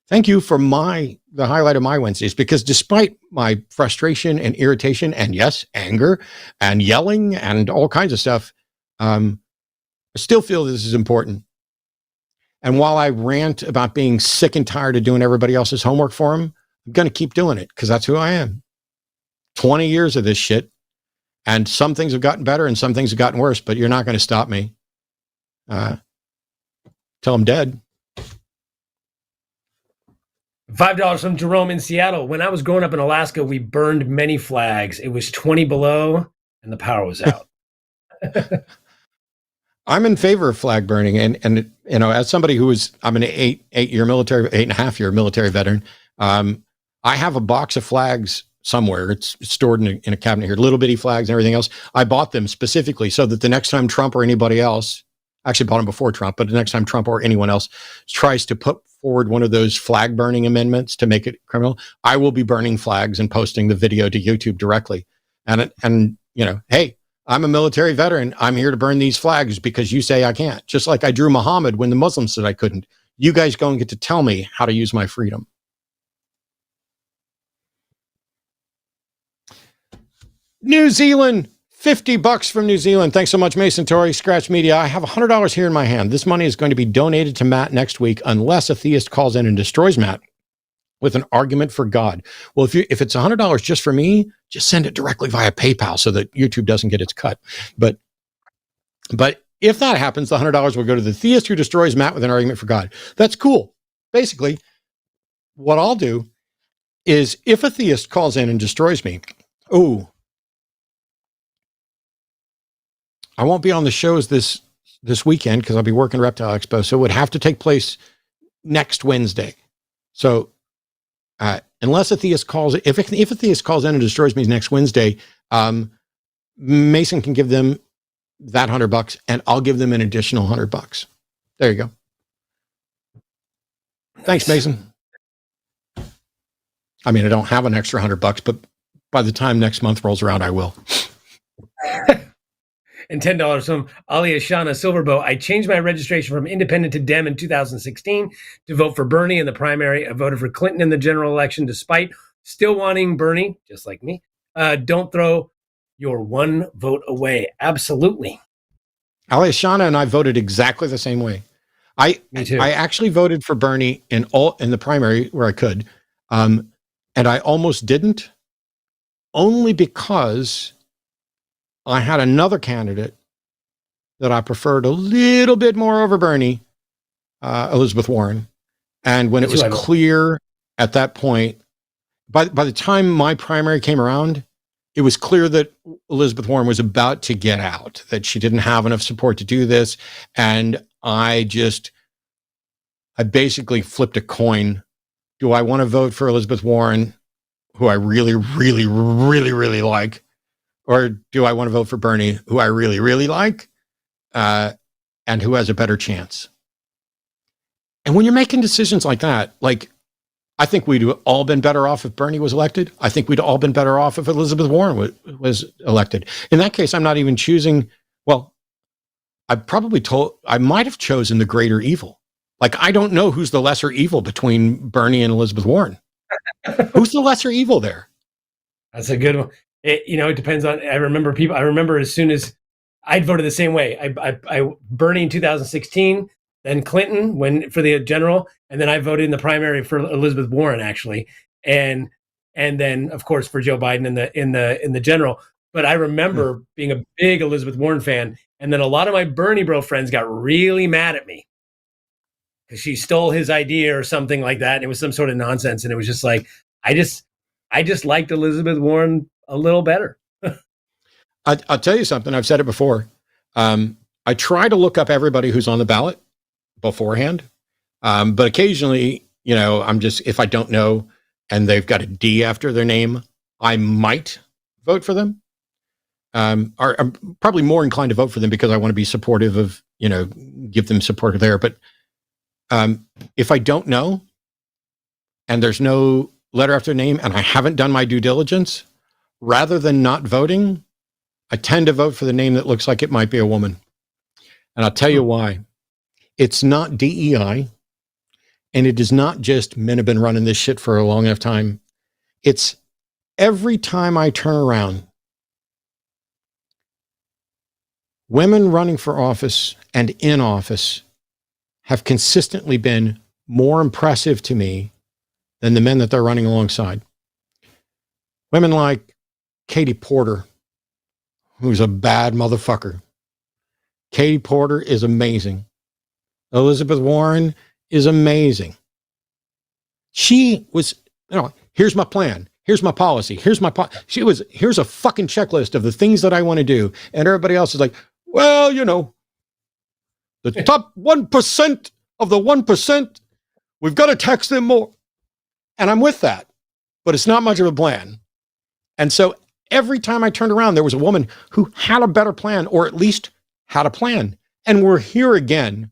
Thank you for the highlight of my Wednesdays, because despite my frustration and irritation and yes, anger and yelling and all kinds of stuff, I still feel this is important. And while I rant about being sick and tired of doing everybody else's homework for them, I'm going to keep doing it because that's who I am. 20 years of this shit. And some things have gotten better and some things have gotten worse, but you're not going to stop me. Till I'm dead. $5 from Jerome in Seattle. When I was growing up in Alaska, we burned many flags. It was 20 below and the power was out. I'm in favor of flag burning. And you know, as somebody who was, I'm an 8.5 year military veteran. I have a box of flags somewhere. It's stored in a cabinet here, little bitty flags and everything else. I bought them specifically so that the next time Trump or anybody else, actually bought them before Trump, but the next time Trump or anyone else tries to put forward one of those flag burning amendments to make it criminal, I will be burning flags and posting the video to YouTube directly. And you know, hey, I'm a military veteran. I'm here to burn these flags because you say I can't. Just like I drew Muhammad when the Muslims said I couldn't. You guys go and get to tell me how to use my freedom. New Zealand, $50 from New Zealand. Thanks so much, Mason Tory, Scratch Media. I have $100 here in my hand. This money is going to be donated to Matt next week unless a theist calls in and destroys Matt with an argument for God. Well, if it's $100 just for me, just send it directly via PayPal so that YouTube doesn't get its cut. But if that happens, the $100 will go to the theist who destroys Matt with an argument for God. That's cool. Basically, what I'll do is if a theist calls in and destroys me, I won't be on the shows this weekend because I'll be working Reptile Expo. So it would have to take place next Wednesday. So unless a theist calls, if a theist calls in and destroys me next Wednesday, Mason can give them that $100 and I'll give them an additional $100. There you go. Thanks, Mason. I mean, I don't have an extra $100, but by the time next month rolls around, I will. And $10 from Aliashana Silverbow. I changed my registration from independent to Dem in 2016 to vote for Bernie in the primary. I voted for Clinton in the general election, despite still wanting Bernie, just like me. Don't throw your one vote away. Absolutely. Aliashana and I voted exactly the same way. Me too. I actually voted for Bernie in the primary where I could. And I almost didn't, only because I had another candidate that I preferred a little bit more over Bernie, Elizabeth Warren. And when it was clear at that point, by the time my primary came around, it was clear that Elizabeth Warren was about to get out, that she didn't have enough support to do this. And I basically flipped a coin. Do I want to vote for Elizabeth Warren, who I really, really, really, really like? Or do I want to vote for Bernie, who I really, really like, and who has a better chance? And when you're making decisions like that, like, I think we'd all been better off if Bernie was elected. I think we'd all been better off if Elizabeth Warren was elected. In that case, I'm not even choosing, well, I might have chosen the greater evil. Like, I don't know who's the lesser evil between Bernie and Elizabeth Warren. Who's the lesser evil there? That's a good one. It depends on, I remember as soon as I'd voted the same way. I Bernie in 2016, then Clinton for the general, and then I voted in the primary for Elizabeth Warren, actually. And then of course for Joe Biden in the general. But I remember being a big Elizabeth Warren fan, and then a lot of my Bernie bro friends got really mad at me because she stole his idea or something like that. And it was some sort of nonsense. And it was just like, I just liked Elizabeth Warren a little better. I'll tell you something. I've said it before. I try to look up everybody who's on the ballot beforehand. But occasionally, if I don't know and they've got a D after their name, I might vote for them. Or I'm probably more inclined to vote for them because I want to be supportive of, give them support there. But if I don't know and there's no letter after name and I haven't done my due diligence, rather than not voting, I tend to vote for the name that looks like it might be a woman. And I'll tell you why. It's not DEI, and it is not just men have been running this shit for a long enough time. It's every time I turn around, women running for office and in office have consistently been more impressive to me than the men that they're running alongside. Women like Katie Porter, who's a bad motherfucker. Katie Porter is amazing. Elizabeth Warren is amazing. She was, here's my plan. Here's my policy. Here's a fucking checklist of the things that I want to do. And everybody else is like, well, the top 1% of the 1%, we've got to tax them more. And I'm with that, but it's not much of a plan. And so every time I turned around, there was a woman who had a better plan, or at least had a plan. And we're here again.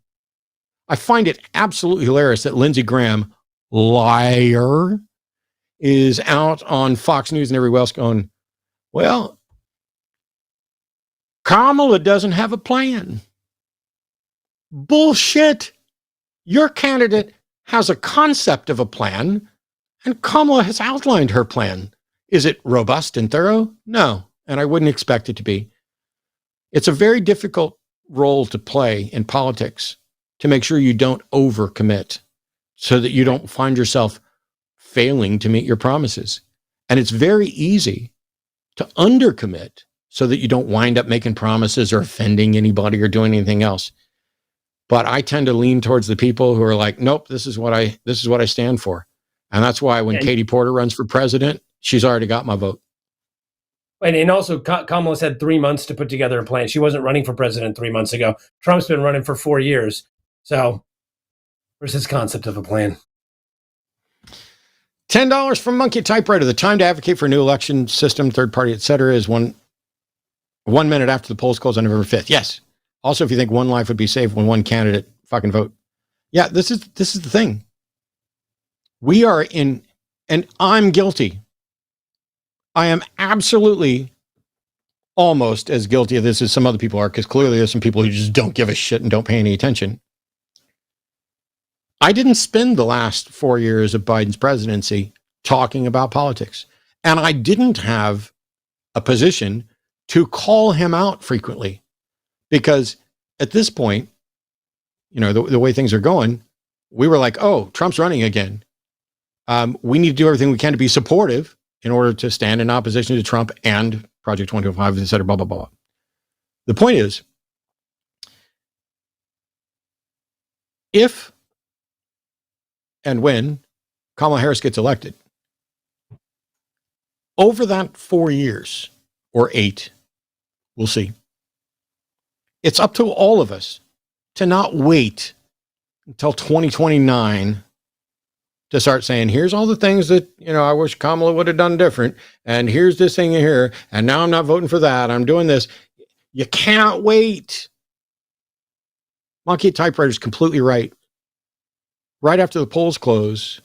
I find it absolutely hilarious that Lindsey Graham, liar, is out on Fox News and everywhere else going, well, Kamala doesn't have a plan. Bullshit. Your candidate has a concept of a plan, and Kamala has outlined her plan. Is it robust and thorough? No, and I wouldn't expect it to be. It's a very difficult role to play in politics to make sure you don't overcommit so that you don't find yourself failing to meet your promises. And it's very easy to undercommit so that you don't wind up making promises or offending anybody or doing anything else. But I tend to lean towards the people who are like, nope, this is what I stand for. And that's why when Katie Porter runs for president, she's already got my vote. And also, Kamala's had 3 months to put together a plan. She wasn't running for president 3 months ago. Trump's been running for 4 years. So where's his concept of a plan? $10 from Monkey Typewriter. The time to advocate for a new election system, third party, etc., is 1 minute after the polls close on November 5th. Yes. Also, if you think one life would be saved when one candidate fucking vote. Yeah, this is the thing. We are in, and I'm guilty. I am absolutely almost as guilty of this as some other people are, because clearly there's some people who just don't give a shit and don't pay any attention. I didn't spend the last 4 years of Biden's presidency talking about politics. And I didn't have a position to call him out frequently. Because at this point, you know, the way things are going, we were like, oh, Trump's running again. We need to do everything we can to be supportive in order to stand in opposition to Trump and Project 2025, et cetera, blah, blah, blah. The point is, if and when Kamala Harris gets elected, over that 4 years or 8, we'll see. It's up to all of us to not wait until 2029 to start saying, here's all the things that, you know, I wish Kamala would have done different. And here's this thing here. And now I'm not voting for that. I'm doing this. You can't wait. Monkey Typewriter is completely right. Right after the polls close,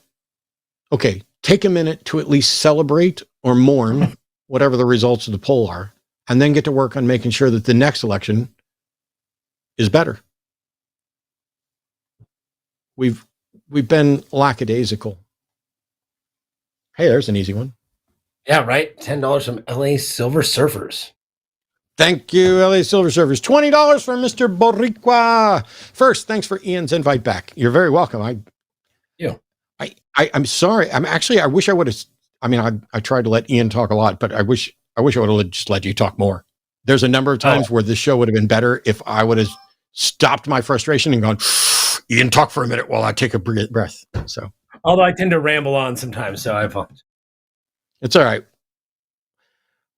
okay, take a minute to at least celebrate or mourn whatever the results of the poll are, and then get to work on making sure that the next election is better. We've been lackadaisical. Hey, there's an easy one. Yeah, right. $10 from LA Silver Surfers. Thank you, LA Silver Surfers. $20 from Mr. Boricua. First, thanks for Ian's invite back. You're very welcome. I'm sorry. I wish I would have. I mean, I tried to let Ian talk a lot, but I wish I would have just let you talk more. There's a number of times where this show would have been better if I would have stopped my frustration and gone, Ian, talk for a minute while I take a breath. So, although I tend to ramble on sometimes, so I apologize. It's all right.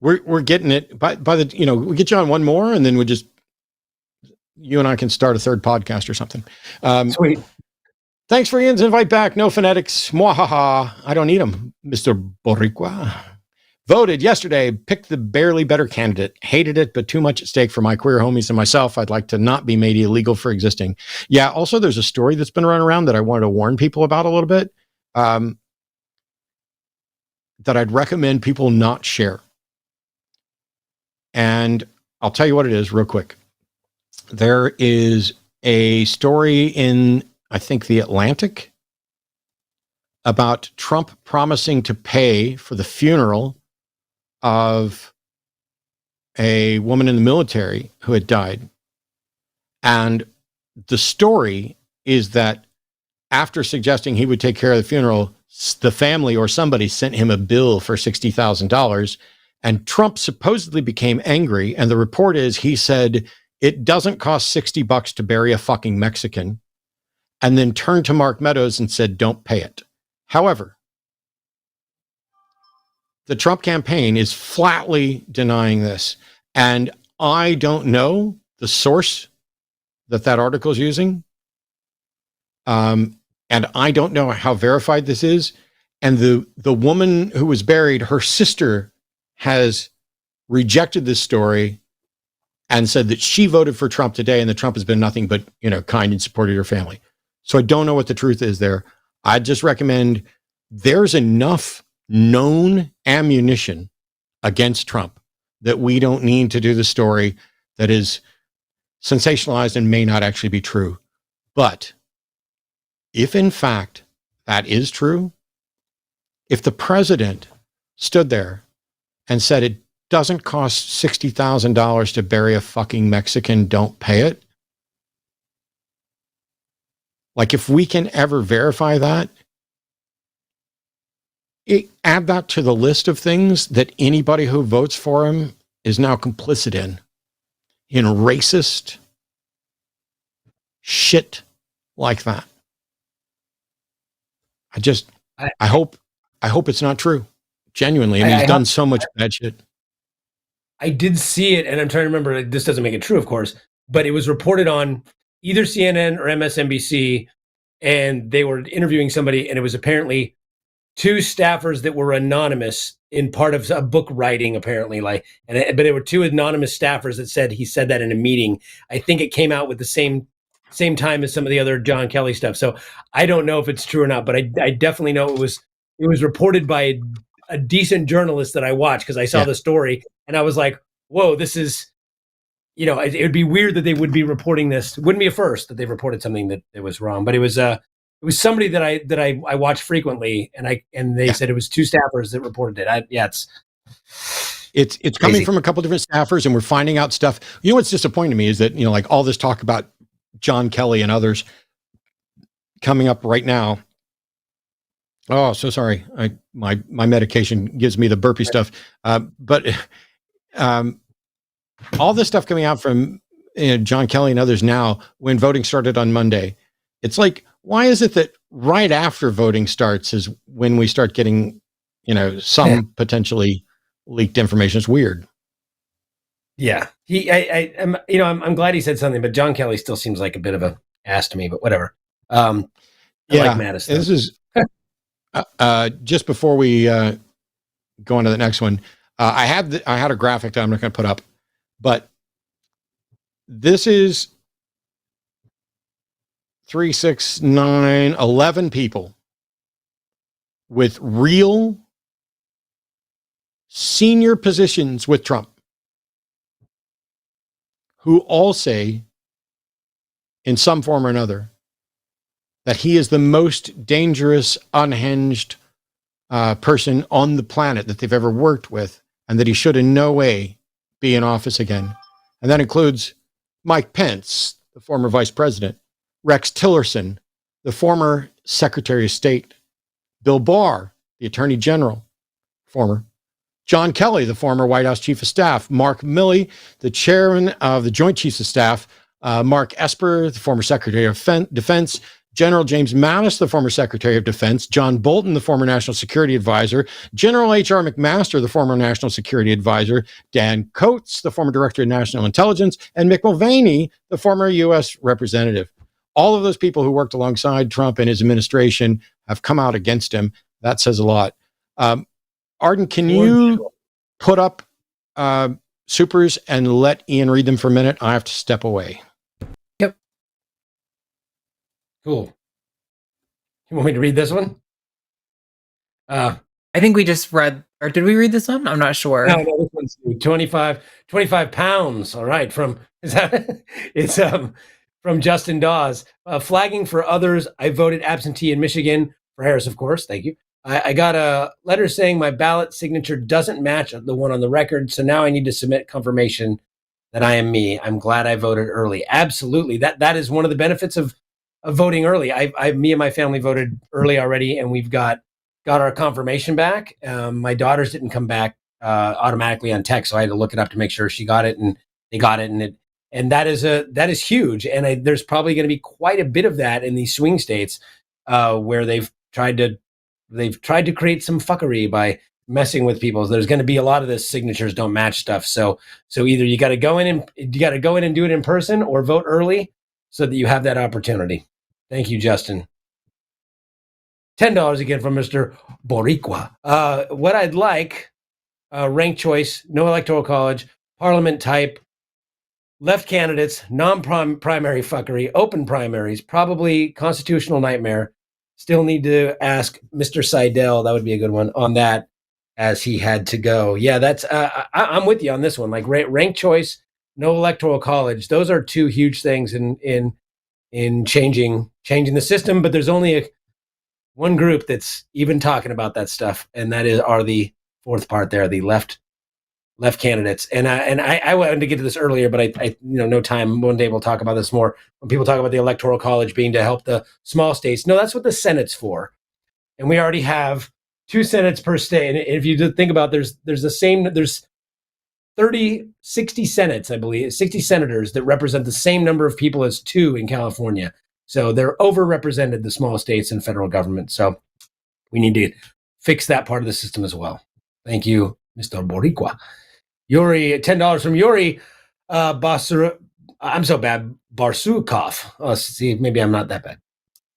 We're getting it by the, you know, we get you on one more and then you and I can start a third podcast or something. Sweet. Thanks for Ian's invite back. No phonetics. Mwahaha. I don't need them. Mr. Boricua. Voted yesterday, picked the barely better candidate. Hated it, but too much at stake for my queer homies and myself. I'd like to not be made illegal for existing. Yeah, also there's a story that's been running around that I wanted to warn people about a little bit, that I'd recommend people not share. And I'll tell you what it is real quick. There is a story in, I think, The Atlantic about Trump promising to pay for the funeral of a woman in the military who had died. And the story is that after suggesting he would take care of the funeral, the family or somebody sent him a bill for $60,000. And Trump supposedly became angry. And the report is he said, it doesn't cost $60 to bury a fucking Mexican. And then turned to Mark Meadows and said, don't pay it. However, the Trump campaign is flatly denying this. And I don't know the source that article is using. And I don't know how verified this is. And the woman who was buried, her sister has rejected this story and said that she voted for Trump today and that Trump has been nothing but, you know, kind and supported her family. So I don't know what the truth is there. I just recommend there's enough known ammunition against Trump that we don't need to do the story that is sensationalized and may not actually be true. But if in fact that is true, if the president stood there and said it doesn't cost $60,000 to bury a fucking Mexican, don't pay it. Like, if we can ever verify that, add that to the list of things that anybody who votes for him is now complicit in racist shit like that. I hope it's not true. Genuinely. I mean, he's done so much bad shit. I did see it, and I'm trying to remember, this doesn't make it true, of course, but it was reported on either CNN or MSNBC, and they were interviewing somebody, and it was apparently two staffers that were anonymous in part of a book writing, apparently, but there were two anonymous staffers that said he said that in a meeting. I think it came out with the same time as some of the other John Kelly stuff. So I don't know if it's true or not, but I definitely know it was reported by a decent journalist that I watched, because I saw the story and I was like, whoa, this is, it would be weird that they would be reporting this. It wouldn't be a first that they reported something that was wrong, but it was somebody that I watch frequently, and they said it was two staffers that reported it. It's coming from a couple different staffers, and we're finding out stuff. What's disappointing to me is that, like all this talk about John Kelly and others coming up right now. Oh, so sorry. My medication gives me the burpee stuff. But all this stuff coming out from John Kelly and others now, when voting started on Monday, it's like, why is it that right after voting starts is when we start getting, some potentially leaked information? It's weird. Yeah. I'm glad he said something, but John Kelly still seems like a bit of a ass to me, but whatever. I like Madison. This is just before we go on to the next one. I had a graphic that I'm not going to put up, but this is 3, 6, 9, 11 people with real senior positions with Trump who all say in some form or another that he is the most dangerous, unhinged person on the planet that they've ever worked with, and that he should in no way be in office again. And that includes Mike Pence, the former vice president, Rex Tillerson, the former Secretary of State, Bill Barr, the Attorney General, former, John Kelly, the former White House Chief of Staff, Mark Milley, the Chairman of the Joint Chiefs of Staff, Mark Esper, the former Secretary of Defense, General James Mattis, the former Secretary of Defense, John Bolton, the former National Security Advisor, General H.R. McMaster, the former National Security Advisor, Dan Coates, the former Director of National Intelligence, and Mick Mulvaney, the former U.S. Representative. All of those people who worked alongside Trump and his administration have come out against him. That says a lot. Arden, can you put up supers and let Ian read them for a minute? I have to step away. Yep. Cool. You want me to read this one? I think we just read, or did we read this one? I'm not sure. No, this one's 25 pounds. All right. It's from Justin Dawes. Flagging for others. I voted absentee in Michigan for Harris, of course. Thank you. I got a letter saying my ballot signature doesn't match the one on the record, so now I need to submit confirmation that I am me. I'm glad I voted early. Absolutely. That is one of the benefits of voting early. Me and my family voted early already, and we've got our confirmation back. My daughters didn't come back automatically on text, so I had to look it up to make sure she got it, and they got it, and that is huge. And there's probably going to be quite a bit of that in these swing states where they've tried to create some fuckery by messing with people. There's going to be a lot of this signatures don't match stuff. So either you got to go in and do it in person, or vote early so that you have that opportunity. Thank you, Justin. $10 again from Mr. Boricua. What I'd like, ranked choice, no electoral college, parliament type, left candidates, non-primary fuckery, open primaries, probably constitutional nightmare. Still need to ask Mr. Seidel. That would be a good one on that, as he had to go. Yeah, that's. I'm with you on this one. Like ranked choice, no electoral college. Those are two huge things in changing the system. But there's only one group that's even talking about that stuff, and that are the fourth part there, the left left candidates. And I wanted to get to this earlier, but I no time. One day we'll talk about this more. When people talk about the Electoral College being to help the small states, no, that's what the Senate's for. And we already have 2 Senates per state. And if you think about, there's 60 Senates, I believe, 60 senators that represent the same number of people as 2 in California. So they're overrepresented, the small states in federal government. So we need to fix that part of the system as well. Thank you, Mr. Boricua. Yuri, $10 from Yuri. I'm so bad. Barsukov. Oh, see, maybe I'm not that bad.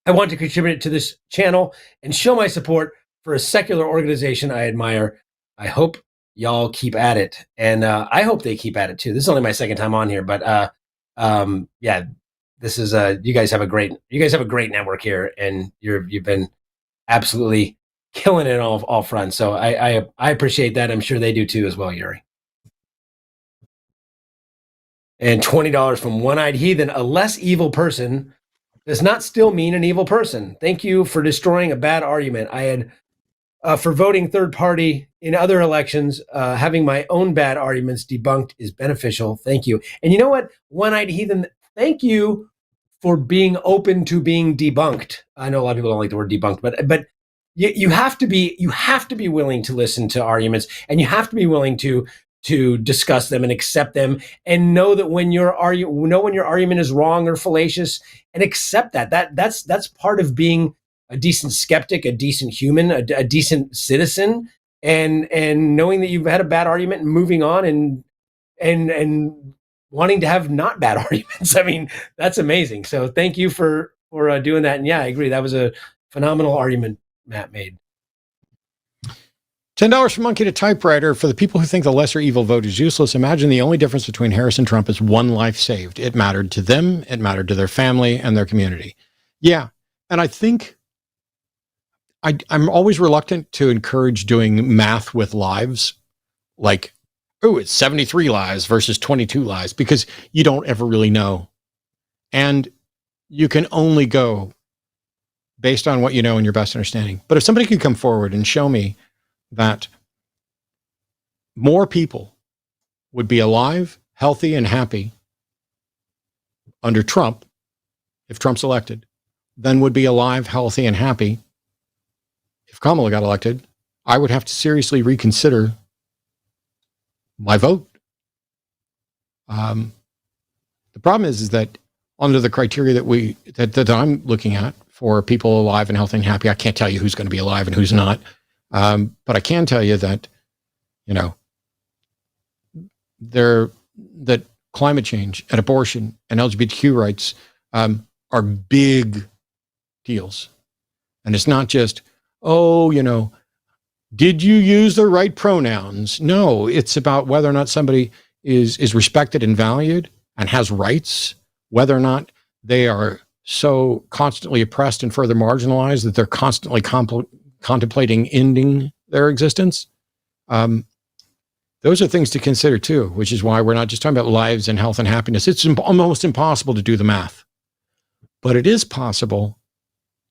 I want to contribute to this channel and show my support for a secular organization I admire. I hope y'all keep at it, and I hope they keep at it too. This is only my second time on here, but yeah, this is you guys have a great network here, and you've been absolutely killing it on all fronts. So I appreciate that. I'm sure they do too as well, Yuri. And $20 from One-Eyed Heathen. A less evil person does not still mean an evil person. Thank you for destroying a bad argument. I had for voting third party in other elections, having my own bad arguments debunked is beneficial. Thank you. And you know what, One-Eyed Heathen, thank you for being open to being debunked. I know a lot of people don't like the word debunked, but you have to be willing to listen to arguments, and you have to be willing to discuss them and accept them, and know that when your argument is wrong or fallacious, and accept that's part of being a decent skeptic, a decent human, a decent citizen, and knowing that you've had a bad argument and moving on and wanting to have not bad arguments. I mean, that's amazing. So thank you for doing that. And yeah, I agree. That was a phenomenal argument Matt made. $10 from Monkey to Typewriter. For the people who think the lesser evil vote is useless, imagine the only difference between Harris and Trump is one life saved. It mattered to them, it mattered to their family and their community. Yeah, and I think I'm always reluctant to encourage doing math with lives, like, oh, it's 73 lives versus 22 lives, because you don't ever really know. And you can only go based on what you know and your best understanding. But if somebody could come forward and show me that more people would be alive, healthy, and happy under Trump, if Trump's elected, than would be alive, healthy, and happy if Kamala got elected, I would have to seriously reconsider my vote. The problem is that under the criteria that I'm looking at for people alive and healthy and happy, I can't tell you who's going to be alive and who's not. But I can tell you that, that climate change and abortion and LGBTQ rights are big deals. And it's not just, did you use the right pronouns? No, it's about whether or not somebody is respected and valued and has rights, whether or not they are so constantly oppressed and further marginalized that they're constantly contemplating ending their existence. Those are things to consider too, which is why we're not just talking about lives and health and happiness. It's almost impossible to do the math, but it is possible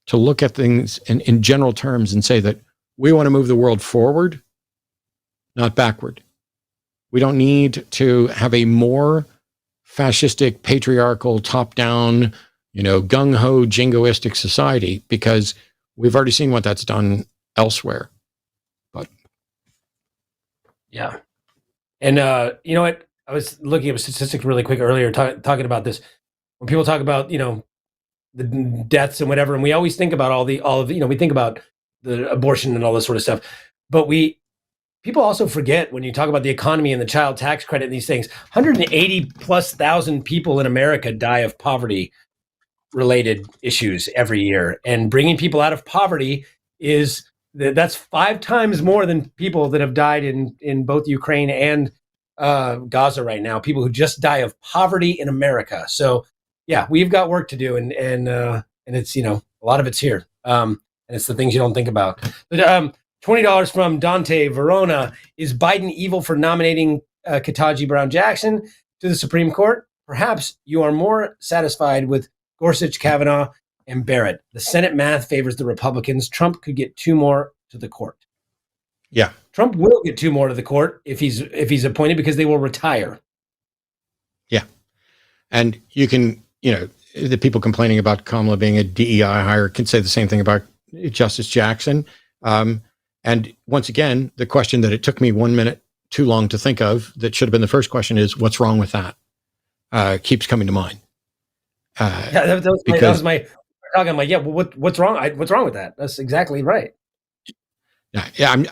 to look at things in general terms and say that we want to move the world forward, not backward. We don't need to have a more fascistic, patriarchal, top-down, gung-ho, jingoistic society, because we've already seen what that's done elsewhere. But yeah. And you know what? I was looking at a statistic really quick earlier, talking about this. When people talk about, the deaths and whatever, and we always think about we think about the abortion and all this sort of stuff. But people also forget, when you talk about the economy and the child tax credit and these things, 180,000+ people in America die of poverty related issues every year, and bringing people out of poverty that's 5 times more than people that have died in both Ukraine and Gaza right now. People who just die of poverty in America. So yeah, we've got work to do, and it's a lot of it's here, and it's the things you don't think about. But $20 from Dante Verona. Is Biden evil for nominating Ketanji Brown Jackson to the Supreme Court? Perhaps you are more satisfied with Gorsuch, Kavanaugh, and Barrett. The Senate math favors the Republicans. Trump could get 2 more to the court. Yeah. Trump will get 2 more to the court if he's appointed, because they will retire. Yeah. And you can, the people complaining about Kamala being a DEI hire can say the same thing about Justice Jackson. And once again, the question that it took me 1 minute too long to think of that should have been the first question is, what's wrong with that? Keeps coming to mind. That was my talking. I'm like, yeah, well, what's wrong? What's wrong with that? That's exactly right. Yeah.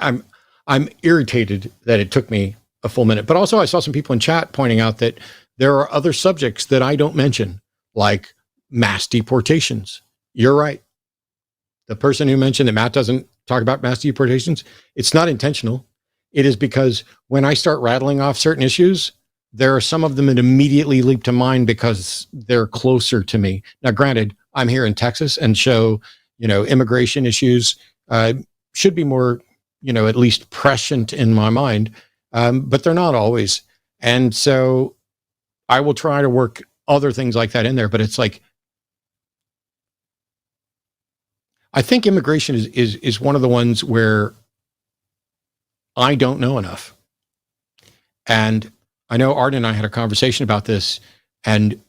I'm irritated that it took me a full minute, but also I saw some people in chat pointing out that there are other subjects that I don't mention, like mass deportations. You're right. The person who mentioned that Matt doesn't talk about mass deportations, it's not intentional. It is because when I start rattling off certain issues, there are some of them that immediately leap to mind because they're closer to me. Now, granted, I'm here in Texas, and so, immigration issues should be more, at least prescient in my mind, but they're not always. And so I will try to work other things like that in there, but it's like, I think immigration is one of the ones where I don't know enough. And I know Arden and I had a conversation about this, and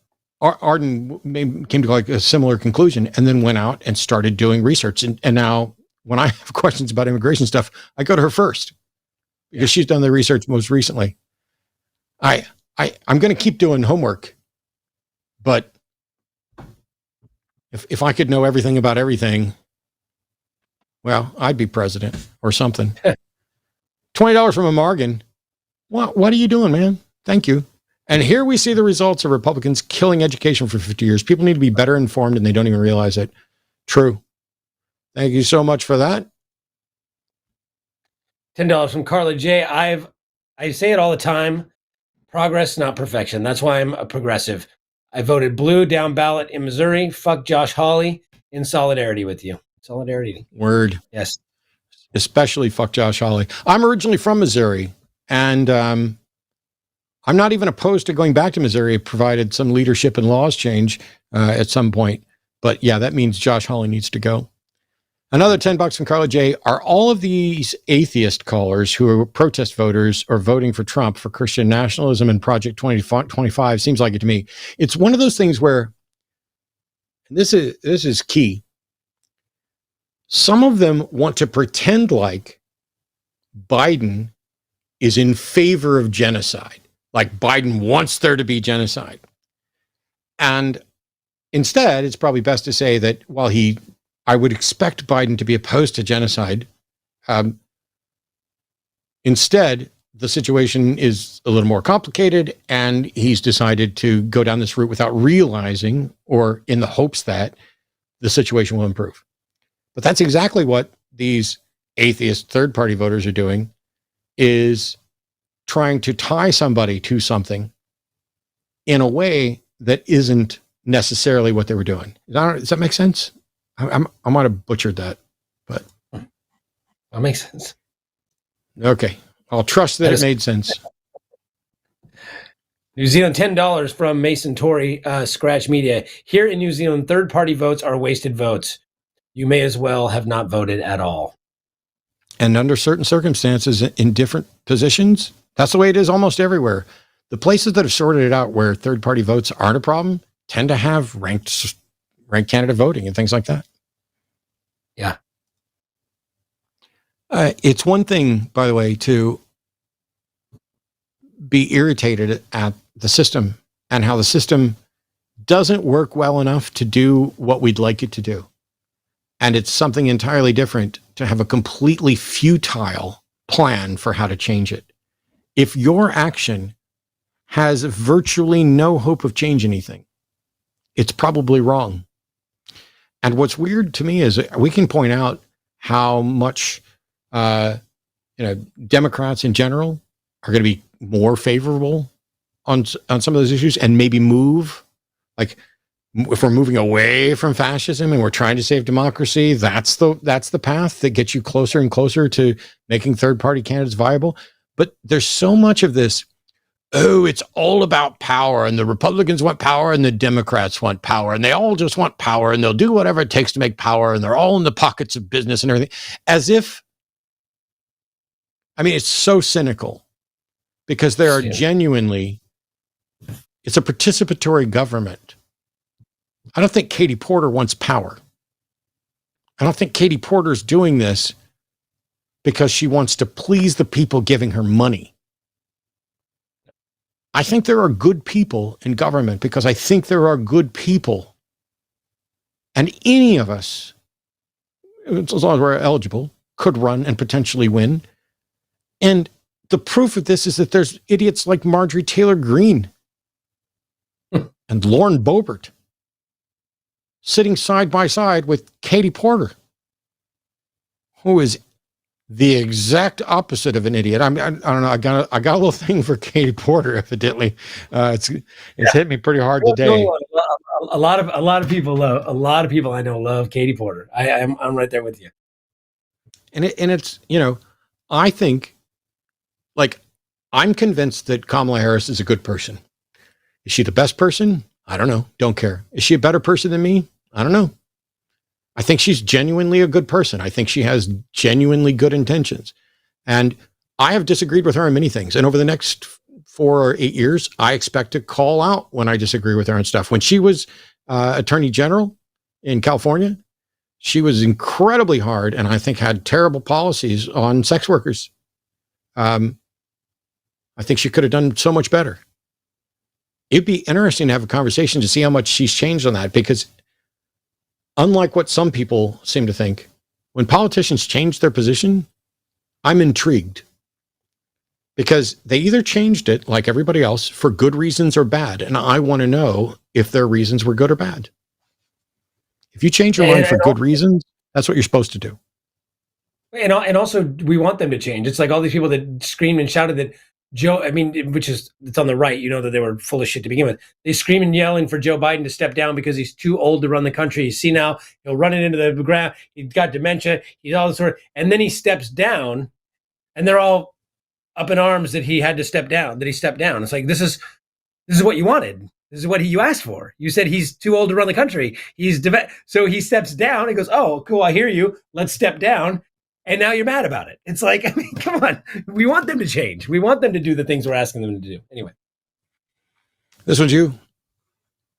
Arden came to like a similar conclusion and then went out and started doing research. And now when I have questions about immigration stuff, I go to her first because she's done the research most recently. I'm going to keep doing homework, but if I could know everything about everything, well, I'd be president or something. $20 from a Morgan. What are you doing, man? Thank you. And here we see the results of Republicans killing education for 50 years. People need to be better informed, and they don't even realize it. True. Thank you so much for that. $10 from Carla J. I say it all the time. Progress, not perfection. That's why I'm a progressive. I voted blue down ballot in Missouri. Fuck Josh Hawley. In solidarity with you. Solidarity. Word. Yes. Especially fuck Josh Hawley. I'm originally from Missouri, and I'm not even opposed to going back to Missouri, provided some leadership and laws change at some point. But yeah, that means Josh Hawley needs to go. Another $10 from Carla J. Are all of these atheist callers who are protest voters or voting for Trump for Christian nationalism and Project 2025? Seems like it to me. It's one of those things where, and this is key. Some of them want to pretend like Biden is in favor of genocide, like Biden wants there to be genocide. And instead, it's probably best to say that while I would expect Biden to be opposed to genocide, instead, the situation is a little more complicated, and he's decided to go down this route without realizing, or in the hopes that the situation will improve. But that's exactly what these atheist third-party voters are doing, is trying to tie somebody to something in a way that isn't necessarily what they were doing. Does that make sense? I might have butchered that, but that makes sense. Okay. I'll trust that it made sense. New Zealand, $10 from Mason Tory, Scratch Media. Here in New Zealand, third-party votes are wasted votes. You may as well have not voted at all. And under certain circumstances, in different positions, that's the way it is almost everywhere. The places that have sorted it out where third-party votes aren't a problem tend to have ranked candidate voting and things like that. Yeah. It's one thing, by the way, to be irritated at the system and how the system doesn't work well enough to do what we'd like it to do. And it's something entirely different to have a completely futile plan for how to change it. If your action has virtually no hope of changing anything, it's probably wrong. And what's weird to me is we can point out how much, Democrats in general are going to be more favorable on some of those issues and maybe move, like, if we're moving away from fascism and we're trying to save democracy, that's the path that gets you closer and closer to making third-party candidates viable. But there's so much of this, it's all about power, and the Republicans want power and the Democrats want power, and they all just want power, and they'll do whatever it takes to make power, and they're all in the pockets of business and everything, as if I mean, it's so cynical because there are genuinely, it's a participatory government. I don't think Katie Porter wants power. I don't think Katie Porter's doing this because she wants to please the people giving her money. I think there are good people in government because I think there are good people. And any of us, as long as we're eligible, could run and potentially win. And the proof of this is that there's idiots like Marjorie Taylor Greene and Lauren Boebert sitting side by side with Katie Porter, who is the exact opposite of an idiot. I don't know. I got a little thing for Katie Porter, evidently. It's hit me pretty hard today. A lot of people I know love Katie Porter. I'm right there with you. And it's, you know, I think, like, I'm convinced that Kamala Harris is a good person. Is she the best person? I don't know. Don't care. Is she a better person than me? I don't know. I think she's genuinely a good person. I think she has genuinely good intentions. And I have disagreed with her on many things. And over the next 4 or 8 years, I expect to call out when I disagree with her and stuff. When she was Attorney General in California, she was incredibly hard and I think had terrible policies on sex workers. I think she could have done so much better. It'd be interesting to have a conversation to see how much she's changed on that, because unlike what some people seem to think, when politicians change their position, I'm intrigued. Because they either changed it, like everybody else, for good reasons or bad. And I want to know if their reasons were good or bad. If you change your mind for good reasons, that's what you're supposed to do. And also, we want them to change. It's like all these people that screamed and shouted that Joe, I mean, which is, it's on the right, you know, that they were full of shit to begin with. They scream and yelling for Joe Biden to step down because he's too old to run the country. You see now, he'll run it into the ground. He's got dementia. He's all this sort of, and then he steps down and they're all up in arms that he had to step down, that he stepped down. It's like, this is what you wanted. This is what you asked for. You said he's too old to run the country. So he steps down and goes, oh, cool, I hear you. Let's step down. And now you're mad about it. It's like, I mean, come on. We want them to change. We want them to do the things we're asking them to do. Anyway. This one's you.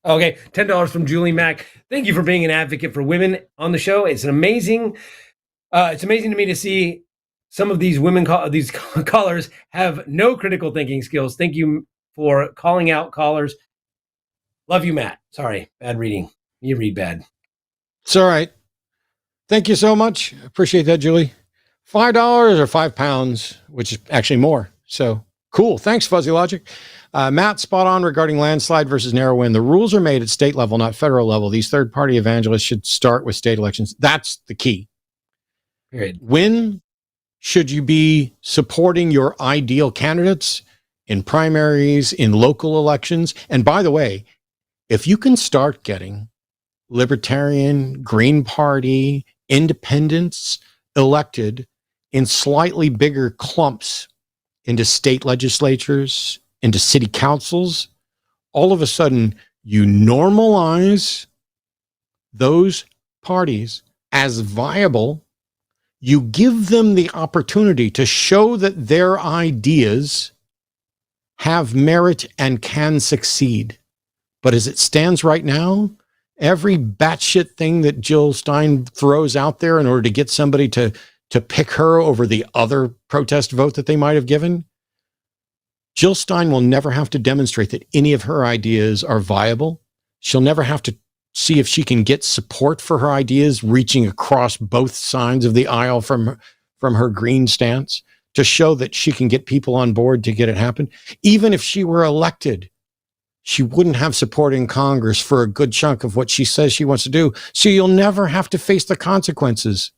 Okay. $10 from Julie Mack. Thank you for being an advocate for women on the show. It's amazing to me to see some of these these callers have no critical thinking skills. Thank you for calling out callers. Love you, Matt. Sorry. Bad reading. You read bad. It's all right. Thank you so much. Appreciate that, Julie. $5 or £5, which is actually more. So cool. Thanks, Fuzzy Logic. Matt, spot on regarding landslide versus narrow win. The rules are made at state level, not federal level. These third-party evangelists should start with state elections. That's the key. Period. When should you be supporting your ideal candidates in primaries, in local elections? And by the way, if you can start getting Libertarian, Green Party, independents elected in slightly bigger clumps into state legislatures, into city councils, all of a sudden you normalize those parties as viable. You give them the opportunity to show that their ideas have merit and can succeed. But as it stands right now, every batshit thing that Jill Stein throws out there in order to get somebody to pick her over the other protest vote that they might have given, Jill Stein will never have to demonstrate that any of her ideas are viable. She'll never have to see if she can get support for her ideas reaching across both sides of the aisle from her green stance to show that she can get people on board to get it happen. Even if she were elected, she wouldn't have support in Congress for a good chunk of what she says she wants to do. So you'll never have to face the consequences.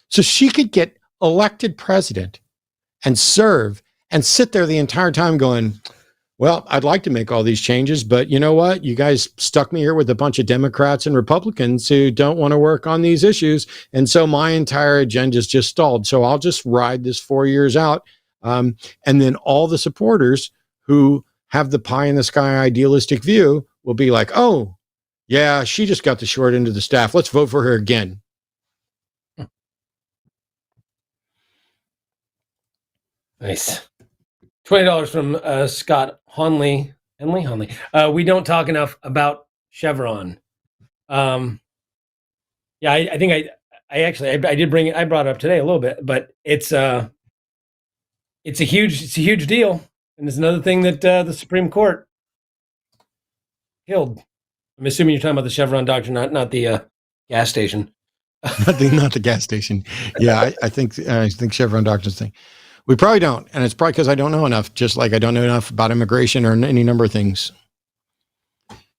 So she could get elected president and serve and sit there the entire time going, well, I'd like to make all these changes, but you know what? You guys stuck me here with a bunch of Democrats and Republicans who don't want to work on these issues. And so my entire agenda is just stalled. So I'll just ride this 4 years out. And then all the supporters who have the pie in the sky idealistic view will be like, oh, yeah, she just got the short end of the staff. Let's vote for her again. Nice. $20 from Scott Honley. We don't talk enough about Chevron. Yeah, I think I did bring it. I brought it up today a little bit, but it's a huge deal, and it's another thing that the Supreme Court killed. I'm assuming you're talking about the Chevron doctrine, not the gas station. not the gas station. Yeah, I think Chevron doctrine's thing. We probably don't, and it's probably because I don't know enough. Just like I don't know enough about immigration or any number of things.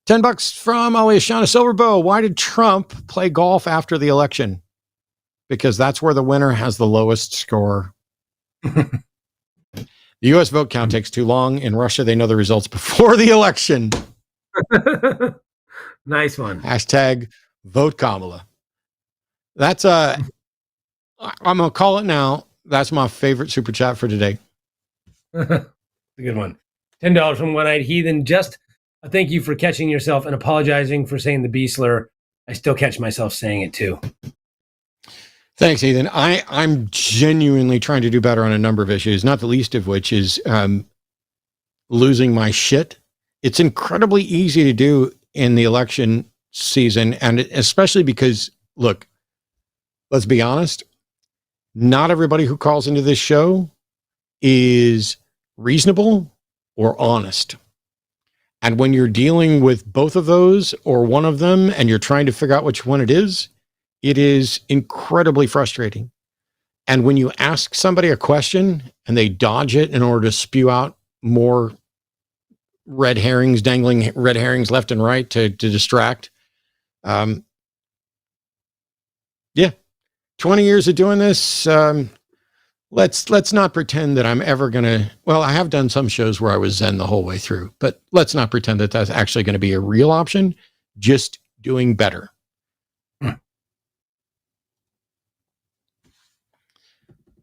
$10 from Alyssa Silverbow. Why did Trump play golf after the election? Because that's where the winner has the lowest score. The U.S. vote count takes too long. In Russia, they know the results before the election. Nice one. Hashtag vote Kamala. That's I'm going to call it now. That's my favorite super chat for today. A good one. $10 from One-Eyed Heathen. Just a thank you for catching yourself and apologizing for saying the B slur. I still catch myself saying it too. Thanks, Ethan. I'm genuinely trying to do better on a number of issues, not the least of which is losing my shit. It's incredibly easy to do in the election season, and especially because, look, let's be honest, not everybody who calls into this show is reasonable or honest. And when you're dealing with both of those or one of them, and you're trying to figure out which one it is incredibly frustrating. And when you ask somebody a question and they dodge it in order to spew out more red herrings, dangling red herrings left and right to distract. Yeah. 20 years of doing this. Let's not pretend that I'm ever going to, well, I have done some shows where I was Zen the whole way through, but let's not pretend that that's actually going to be a real option. Just doing better.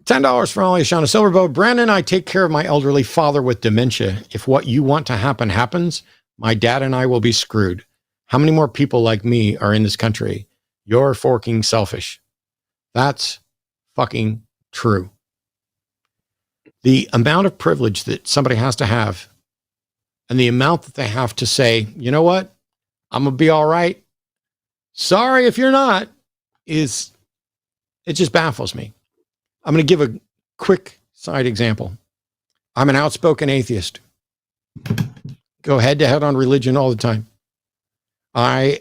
$10 for Ollie Shauna Silverbow. Brandon, I take care of my elderly father with dementia. If what you want to happen happens, my dad and I will be screwed. How many more people like me are in this country? You're forking selfish. That's fucking true. The amount of privilege that somebody has to have and the amount that they have to say, you know what? I'm going to be all right. Sorry if you're not, it just baffles me. I'm going to give a quick side example. I'm an outspoken atheist. Go head to head on religion all the time. I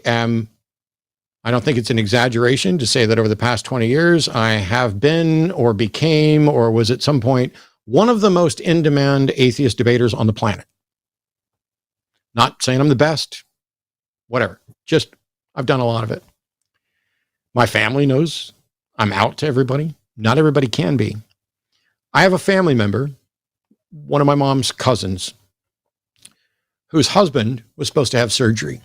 don't think it's an exaggeration to say that over the past 20 years, I have been or became or was at some point one of the most in-demand atheist debaters on the planet. Not saying I'm the best, whatever. Just, I've done a lot of it. My family knows I'm out to everybody. Not everybody can be. I have a family member, one of my mom's cousins, whose husband was supposed to have surgery.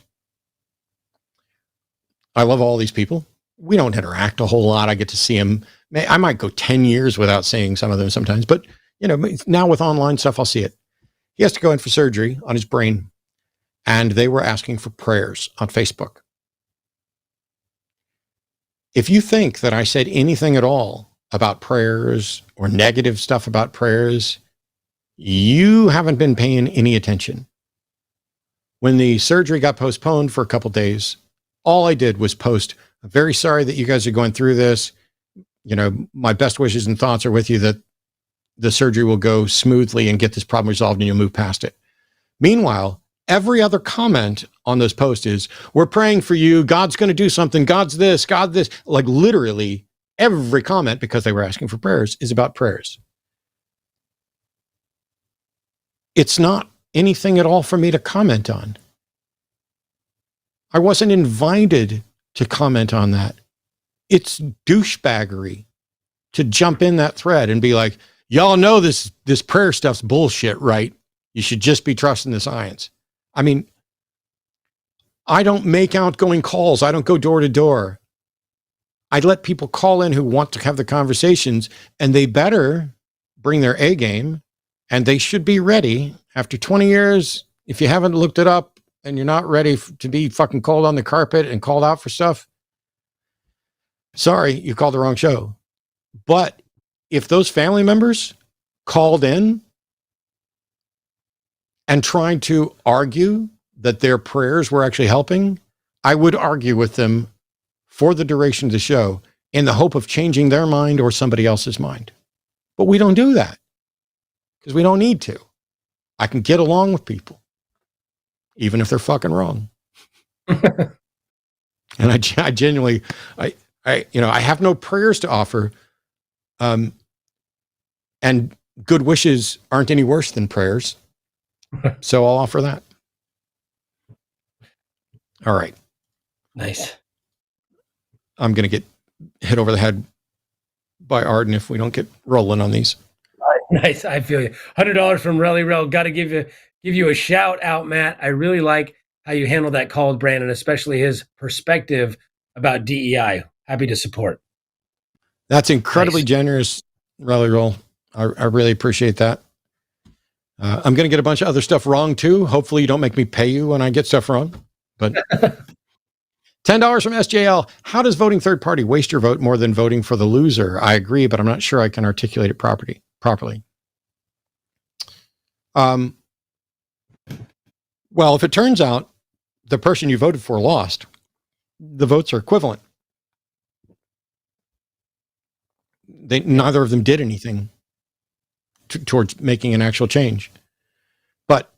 I love all these people. We don't interact a whole lot. I get to see him. I might go 10 years without seeing some of them sometimes, but you know, now with online stuff, I'll see it. He has to go in for surgery on his brain, and they were asking for prayers on Facebook. If you think that I said anything at all about prayers or negative stuff about prayers, you haven't been paying any attention. When the surgery got postponed for a couple days, all I did was post, I'm very sorry that you guys are going through this. You know, my best wishes and thoughts are with you that the surgery will go smoothly and get this problem resolved and you'll move past it. Meanwhile, every other comment on those posts is, we're praying for you. God's going to do something. God's this, God this. Like literally every comment, because they were asking for prayers, is about prayers. It's not anything at all for me to comment on. I wasn't invited to comment on that. It's douchebaggery to jump in that thread and be like, y'all know this prayer stuff's bullshit, right? You should just be trusting the science. I mean, I don't make outgoing calls. I don't go door to door. I let people call in who want to have the conversations, and they better bring their A game, and they should be ready. After 20 years, if you haven't looked it up and you're not ready to be fucking called on the carpet and called out for stuff, sorry, you called the wrong show. But if those family members called in and tried to argue that their prayers were actually helping, I would argue with them for the duration of the show in the hope of changing their mind or somebody else's mind. But we don't do that because we don't need to. I can get along with people, even if they're fucking wrong. And I genuinely, I have no prayers to offer. And good wishes aren't any worse than prayers. So I'll offer that. All right. Nice. I'm going to get hit over the head by Arden if we don't get rolling on these. Nice. I feel you. $100 from Relly Rel. Got to give you a shout out, Matt. I really like how you handled that call with Brandon, especially his perspective about DEI. Happy to support. That's incredibly generous, Relly Roll. I really appreciate that. I'm going to get a bunch of other stuff wrong too. Hopefully you don't make me pay you when I get stuff wrong. But $10 from SJL. How does voting third party waste your vote more than voting for the loser? I agree, but I'm not sure I can articulate it properly. Well, if it turns out the person you voted for lost, the votes are equivalent. Neither of them did anything towards making an actual change. But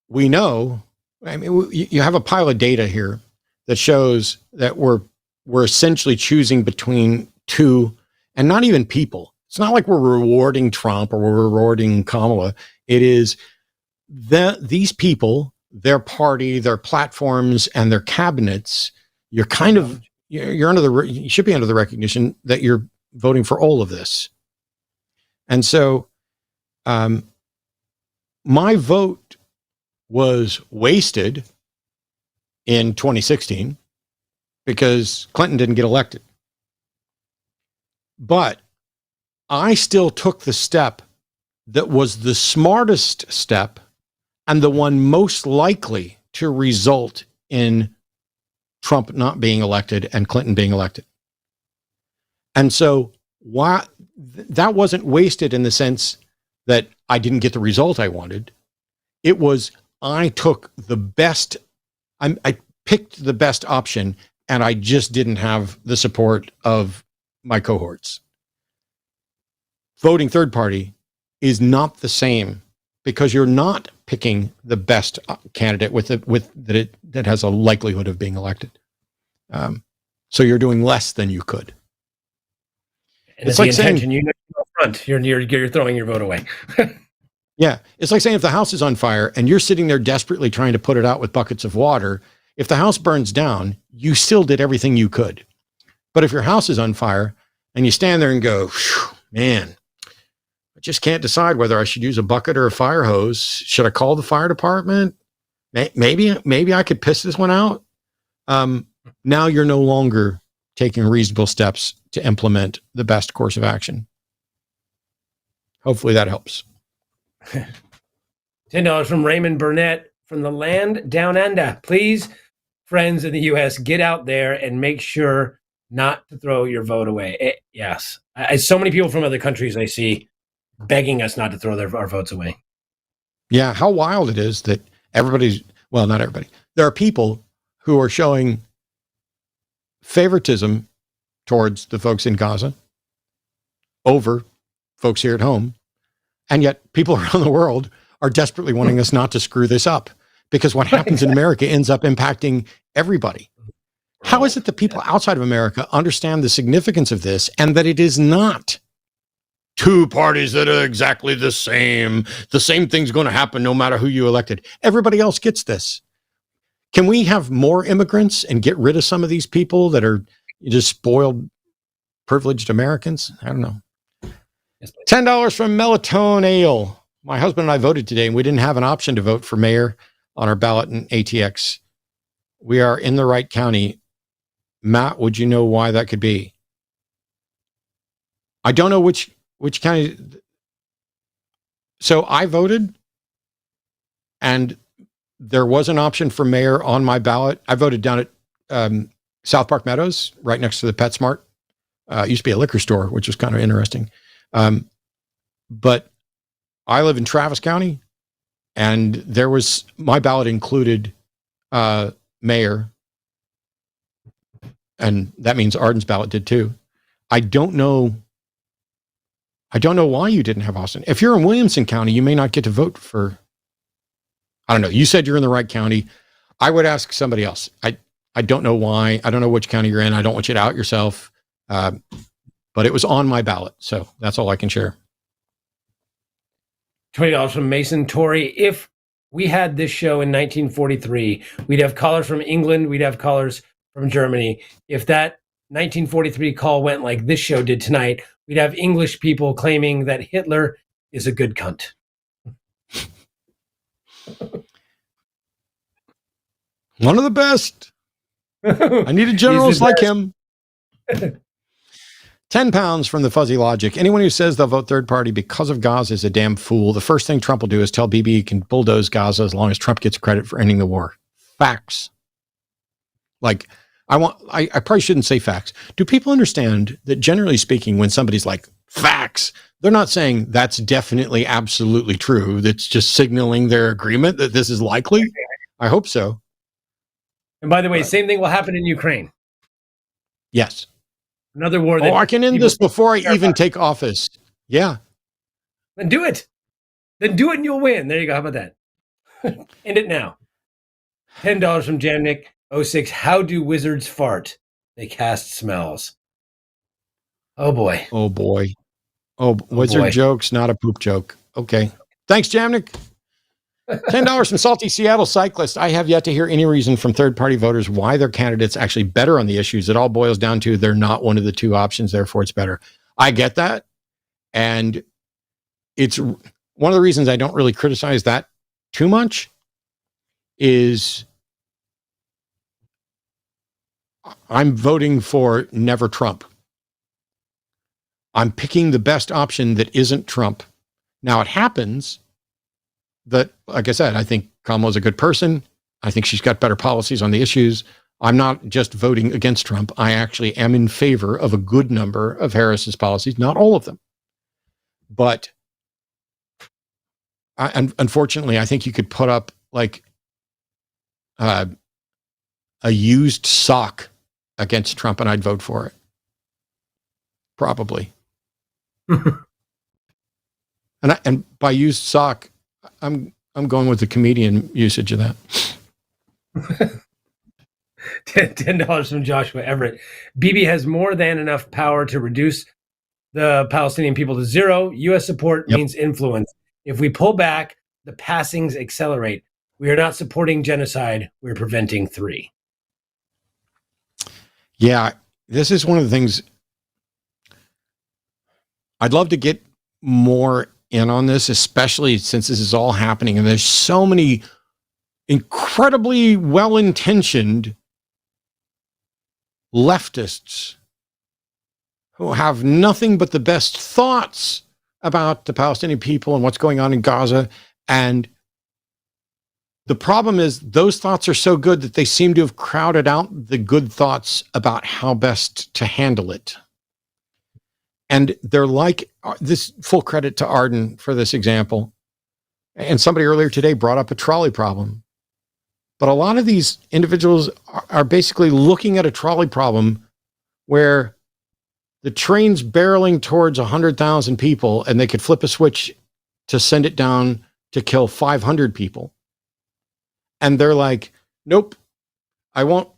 we know, I mean, you have a pile of data here that shows that we're essentially choosing between two, and not even people. It's not like we're rewarding Trump or we're rewarding Kamala. It is these people, their party, their platforms, and their cabinets. You're kind of, you should be under the recognition that you're voting for all of this. And so my vote was wasted in 2016 because Clinton didn't get elected. But I still took the step that was the smartest step and the one most likely to result in Trump not being elected and Clinton being elected. And so that wasn't wasted in the sense that I didn't get the result I wanted. It was, I took the best, I picked the best option, and I just didn't have the support of my cohorts. Voting third party is not the same because you're not picking the best candidate that has a likelihood of being elected. So you're doing less than you could. And it's like saying, you're throwing your vote away. Yeah, it's like saying if the house is on fire and you're sitting there desperately trying to put it out with buckets of water, if the house burns down, you still did everything you could. But if your house is on fire and you stand there and go, man, I just can't decide whether I should use a bucket or a fire hose. Should I call the fire department? Maybe I could piss this one out. Now you're no longer taking reasonable steps to implement the best course of action. Hopefully that helps. $10 from Raymond Burnett from the land down under. Please, friends in the U.S., get out there and make sure not to throw your vote away. Yes. So many people from other countries I see begging us not to throw our votes away. Yeah, how wild it is that not everybody. There are people who are showing favoritism towards the folks in Gaza over folks here at home. And yet people around the world are desperately wanting us not to screw this up because what happens in America ends up impacting everybody. How is it that people outside of America understand the significance of this and that it is not two parties that are exactly the same thing's going to happen no matter who you elected? Everybody else gets this. Can we have more immigrants and get rid of some of these people that are just spoiled, privileged Americans? I don't know. $10 from Melatonin Ale. My husband and I voted today, and we didn't have an option to vote for mayor on our ballot in ATX. We are in the right county. Matt, would you know why that could be? I don't know which county. So I voted, and there was an option for mayor on my ballot. I voted down at South Park Meadows, right next to the PetSmart. It used to be a liquor store, which was kind of interesting. But I live in Travis County, and there was my ballot included mayor, and that means Arden's ballot did too. I don't know why you didn't have Austin. If you're in Williamson County, you may not get to vote for. I don't know. You said you're in the right county. I would ask somebody else. I don't know why. I don't know which county you're in. I don't want you to out yourself. But it was on my ballot, so that's all I can share. $20 from Mason Tory. If we had this show in 1943, we'd have callers from England, we'd have callers from Germany. If that 1943 call went like this show did tonight, we'd have English people claiming that Hitler is a good cunt. One of the best. I needed generals like him. 10 pounds from the fuzzy logic. Anyone who says they'll vote third party because of Gaza is a damn fool. The first thing Trump will do is tell Bibi he can bulldoze Gaza as long as Trump gets credit for ending the war. Facts. Like, I probably shouldn't say facts. Do people understand that generally speaking, when somebody's like, facts, they're not saying that's definitely absolutely true. That's just signaling their agreement that this is likely? I hope so. And by the way, same thing will happen in Ukraine. Yes. Another war. I can end this before I even take office. Yeah. Then do it. Then do it and you'll win. There you go. How about that? End it now. $10 from Jamnik 06. How do wizards fart? They cast smells. Oh boy. Oh boy. Oh, wizard boy. Jokes, not a poop joke. Okay. Thanks, Jamnik. $10 from Salty Seattle Cyclist. I have yet to hear any reason from third-party voters why their candidate's actually better on the issues. It all boils down to they're not one of the two options, therefore it's better. I get that. And it's one of the reasons I don't really criticize that too much is I'm voting for never Trump. I'm picking the best option that isn't Trump. Now it happens that, like I said, I think Kamala's a good person. I think she's got better policies on the issues. I'm not just voting against Trump. I actually am in favor of a good number of Harris's policies, not all of them. But unfortunately, I think you could put up like a used sock against Trump and I'd vote for it. Probably. And by used sock, I'm going with the comedian usage of that. $10 from Joshua Everett. Bibi has more than enough power to reduce the Palestinian people to zero. U.S. support means influence. If we pull back, the passings accelerate. We are not supporting genocide. We're preventing 3. Yeah, this is one of the things I'd love to get more in on this, especially since this is all happening and there's so many incredibly well-intentioned leftists who have nothing but the best thoughts about the Palestinian people and what's going on in Gaza. And the problem is those thoughts are so good that they seem to have crowded out the good thoughts about how best to handle it. And they're like, this full credit to Arden for this example. And somebody earlier today brought up a trolley problem. But a lot of these individuals are basically looking at a trolley problem where the train's barreling towards 100,000 people and they could flip a switch to send it down to kill 500 people. And they're like, nope, I won't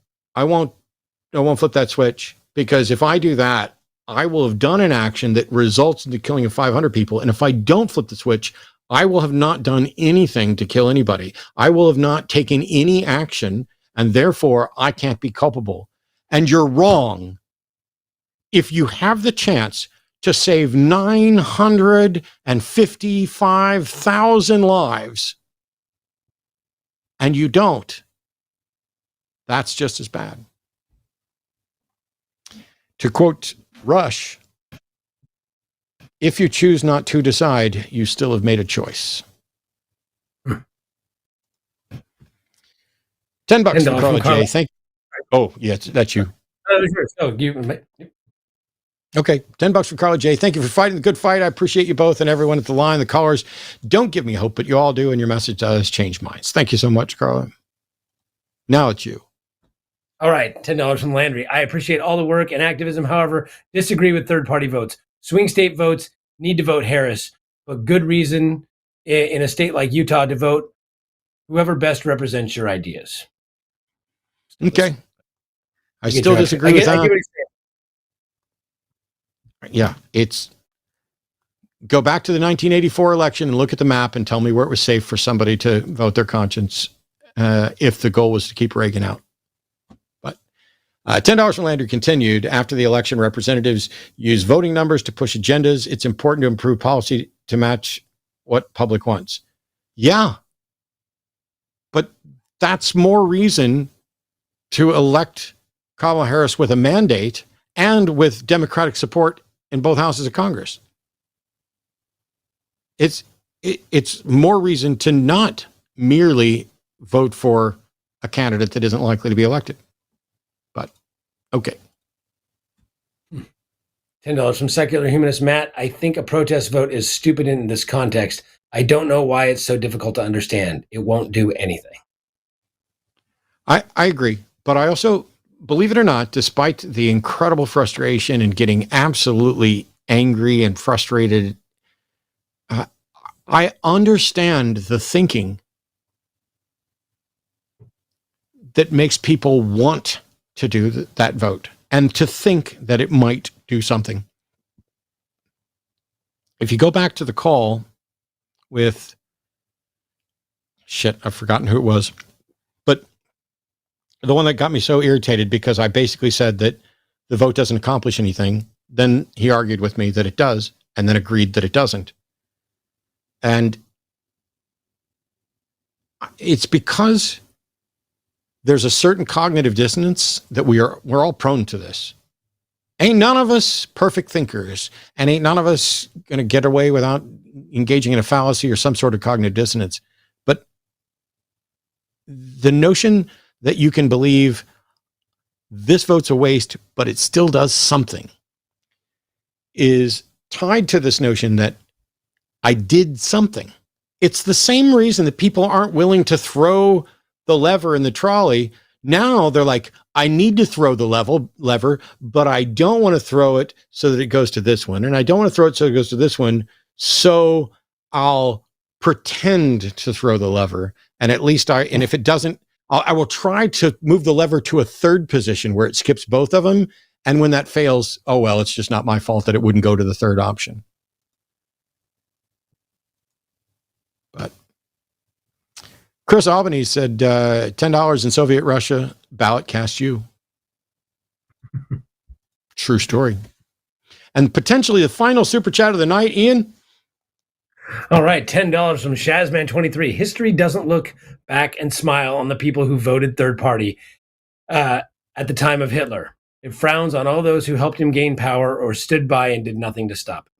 flip that switch, because if I do that, I will have done an action that results in the killing of 500 people. And if I don't flip the switch, I will have not done anything to kill anybody. I will have not taken any action, and therefore I can't be culpable. And you're wrong. If you have the chance to save 955,000 lives and you don't, that's just as bad. To quote Rush, if you choose not to decide, you still have made a choice. $10 from Carla J. Thank you. Oh, yes, that's you. Sure. So Okay, $10 for Carla J. Thank you for fighting the good fight. I appreciate you both and everyone at the line. The callers don't give me hope, but you all do, and your message does change minds. Thank you so much, Carla. Now it's you. All right, $10 from Landry. I appreciate all the work and activism. However, disagree with third-party votes. Swing state votes need to vote Harris, but good reason in a state like Utah to vote whoever best represents your ideas. Okay. I still disagree with that. Yeah, it's go back to the 1984 election and look at the map and tell me where it was safe for somebody to vote their conscience if the goal was to keep Reagan out. But $10 from Landry continued. After the election, representatives use voting numbers to push agendas. It's important to improve policy to match what public wants. Yeah, but that's more reason to elect Kamala Harris with a mandate and with Democratic support in both houses of Congress. It's more reason to not merely vote for a candidate that isn't likely to be elected. But okay. $10 from Secular Humanist Matt. I think a protest vote is stupid in this context. I don't know why it's so difficult to understand. It won't do anything. I agree, but I also, believe it or not, despite the incredible frustration and getting absolutely angry and frustrated, I understand the thinking that makes people want to do that vote and to think that it might do something. If you go back to the call with, I've forgotten who it was, but the one that got me so irritated because I basically said that the vote doesn't accomplish anything. Then he argued with me that it does, and then agreed that it doesn't. And it's because there's a certain cognitive dissonance that we're all prone to this. Ain't none of us perfect thinkers, and ain't none of us going to get away without engaging in a fallacy or some sort of cognitive dissonance. But the notion that you can believe this vote's a waste, but it still does something, is tied to this notion that I did something. It's the same reason that people aren't willing to throw the lever in the trolley. Now they're like, I need to throw the lever, but I don't want to throw it so that it goes to this one. And I don't want to throw it so it goes to this one. So I'll pretend to throw the lever. And at least and if it doesn't, I will try to move the lever to a third position where it skips both of them. And when that fails, oh, well, it's just not my fault that it wouldn't go to the third option. But Chris Albany said, $10 in Soviet Russia, ballot cast you. True story. And potentially the final super chat of the night, Ian. All right, $10 from Shazman23. History doesn't look back and smile on the people who voted third party at the time of Hitler. It frowns on all those who helped him gain power or stood by and did nothing to stop it.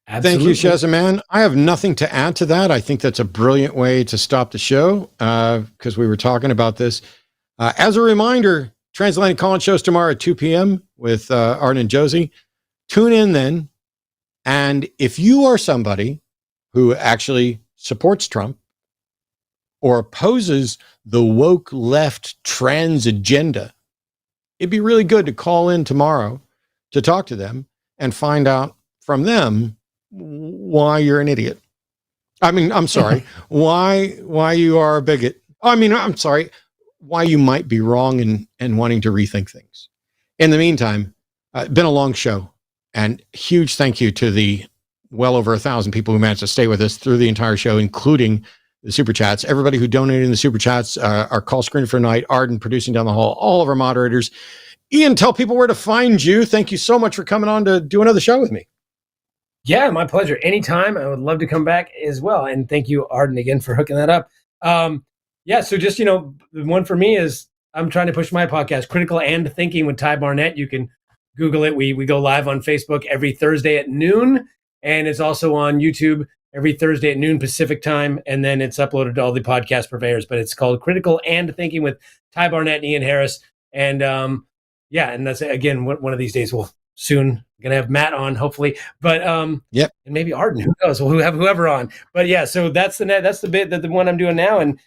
Absolutely. Thank you, Shazman. I have nothing to add to that. I think that's a brilliant way to stop the show because we were talking about this. As a reminder, Transatlantic Call-In shows tomorrow at 2 p.m. with Arden and Josie. Tune in then. And if you are somebody who actually supports Trump or opposes the woke left trans agenda, it'd be really good to call in tomorrow to talk to them and find out from them why you're an idiot. I mean, I'm sorry, why you are a bigot. I mean, I'm sorry, why you might be wrong and wanting to rethink things. In the meantime, it's been a long show. And huge thank you to the well over 1,000 people who managed to stay with us through the entire show, including the super chats. Everybody who donated in the super chats, our call screener for tonight, Arden producing down the hall, all of our moderators. Ian, tell people where to find you. Thank you so much for coming on to do another show with me. Yeah, my pleasure. Anytime. I would love to come back as well. And thank you, Arden, again for hooking that up. Yeah, so just, the one for me is I'm trying to push my podcast, Critical and Thinking with Ty Barnett. You can Google it. We go live on Facebook every Thursday at noon, and it's also on YouTube every Thursday at noon Pacific time, and then it's uploaded to all the podcast purveyors. But it's called Critical and Thinking with Ty Barnett and Ian Harris. And yeah, and that's again one of these days we'll soon gonna have Matt on, hopefully, but yep, and maybe Arden, who knows? We'll have whoever on, but yeah, so that's the bit that the one I'm doing now, and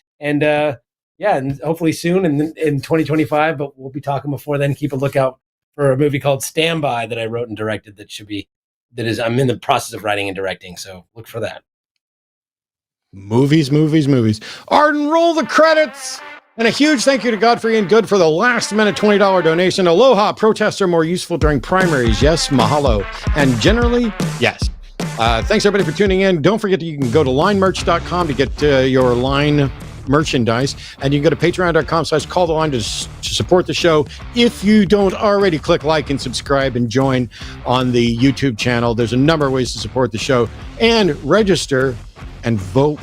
yeah, and hopefully soon in 2025, but we'll be talking before then. Keep a lookout for a movie called Standby that I wrote and directed I'm in the process of writing and directing, so look for that. Movies. Arden, roll the credits. And a huge thank you to Godfrey and Good for the last minute $20 donation. Aloha, protests are more useful during primaries. Yes, mahalo. And generally, yes. Thanks everybody for tuning in. Don't forget that you can go to linemerch.com to get your line merchandise. And you can go to patreon.com/calltheline to support the show. If you don't already, click like and subscribe and join on the YouTube channel. There's a number of ways to support the show and register and vote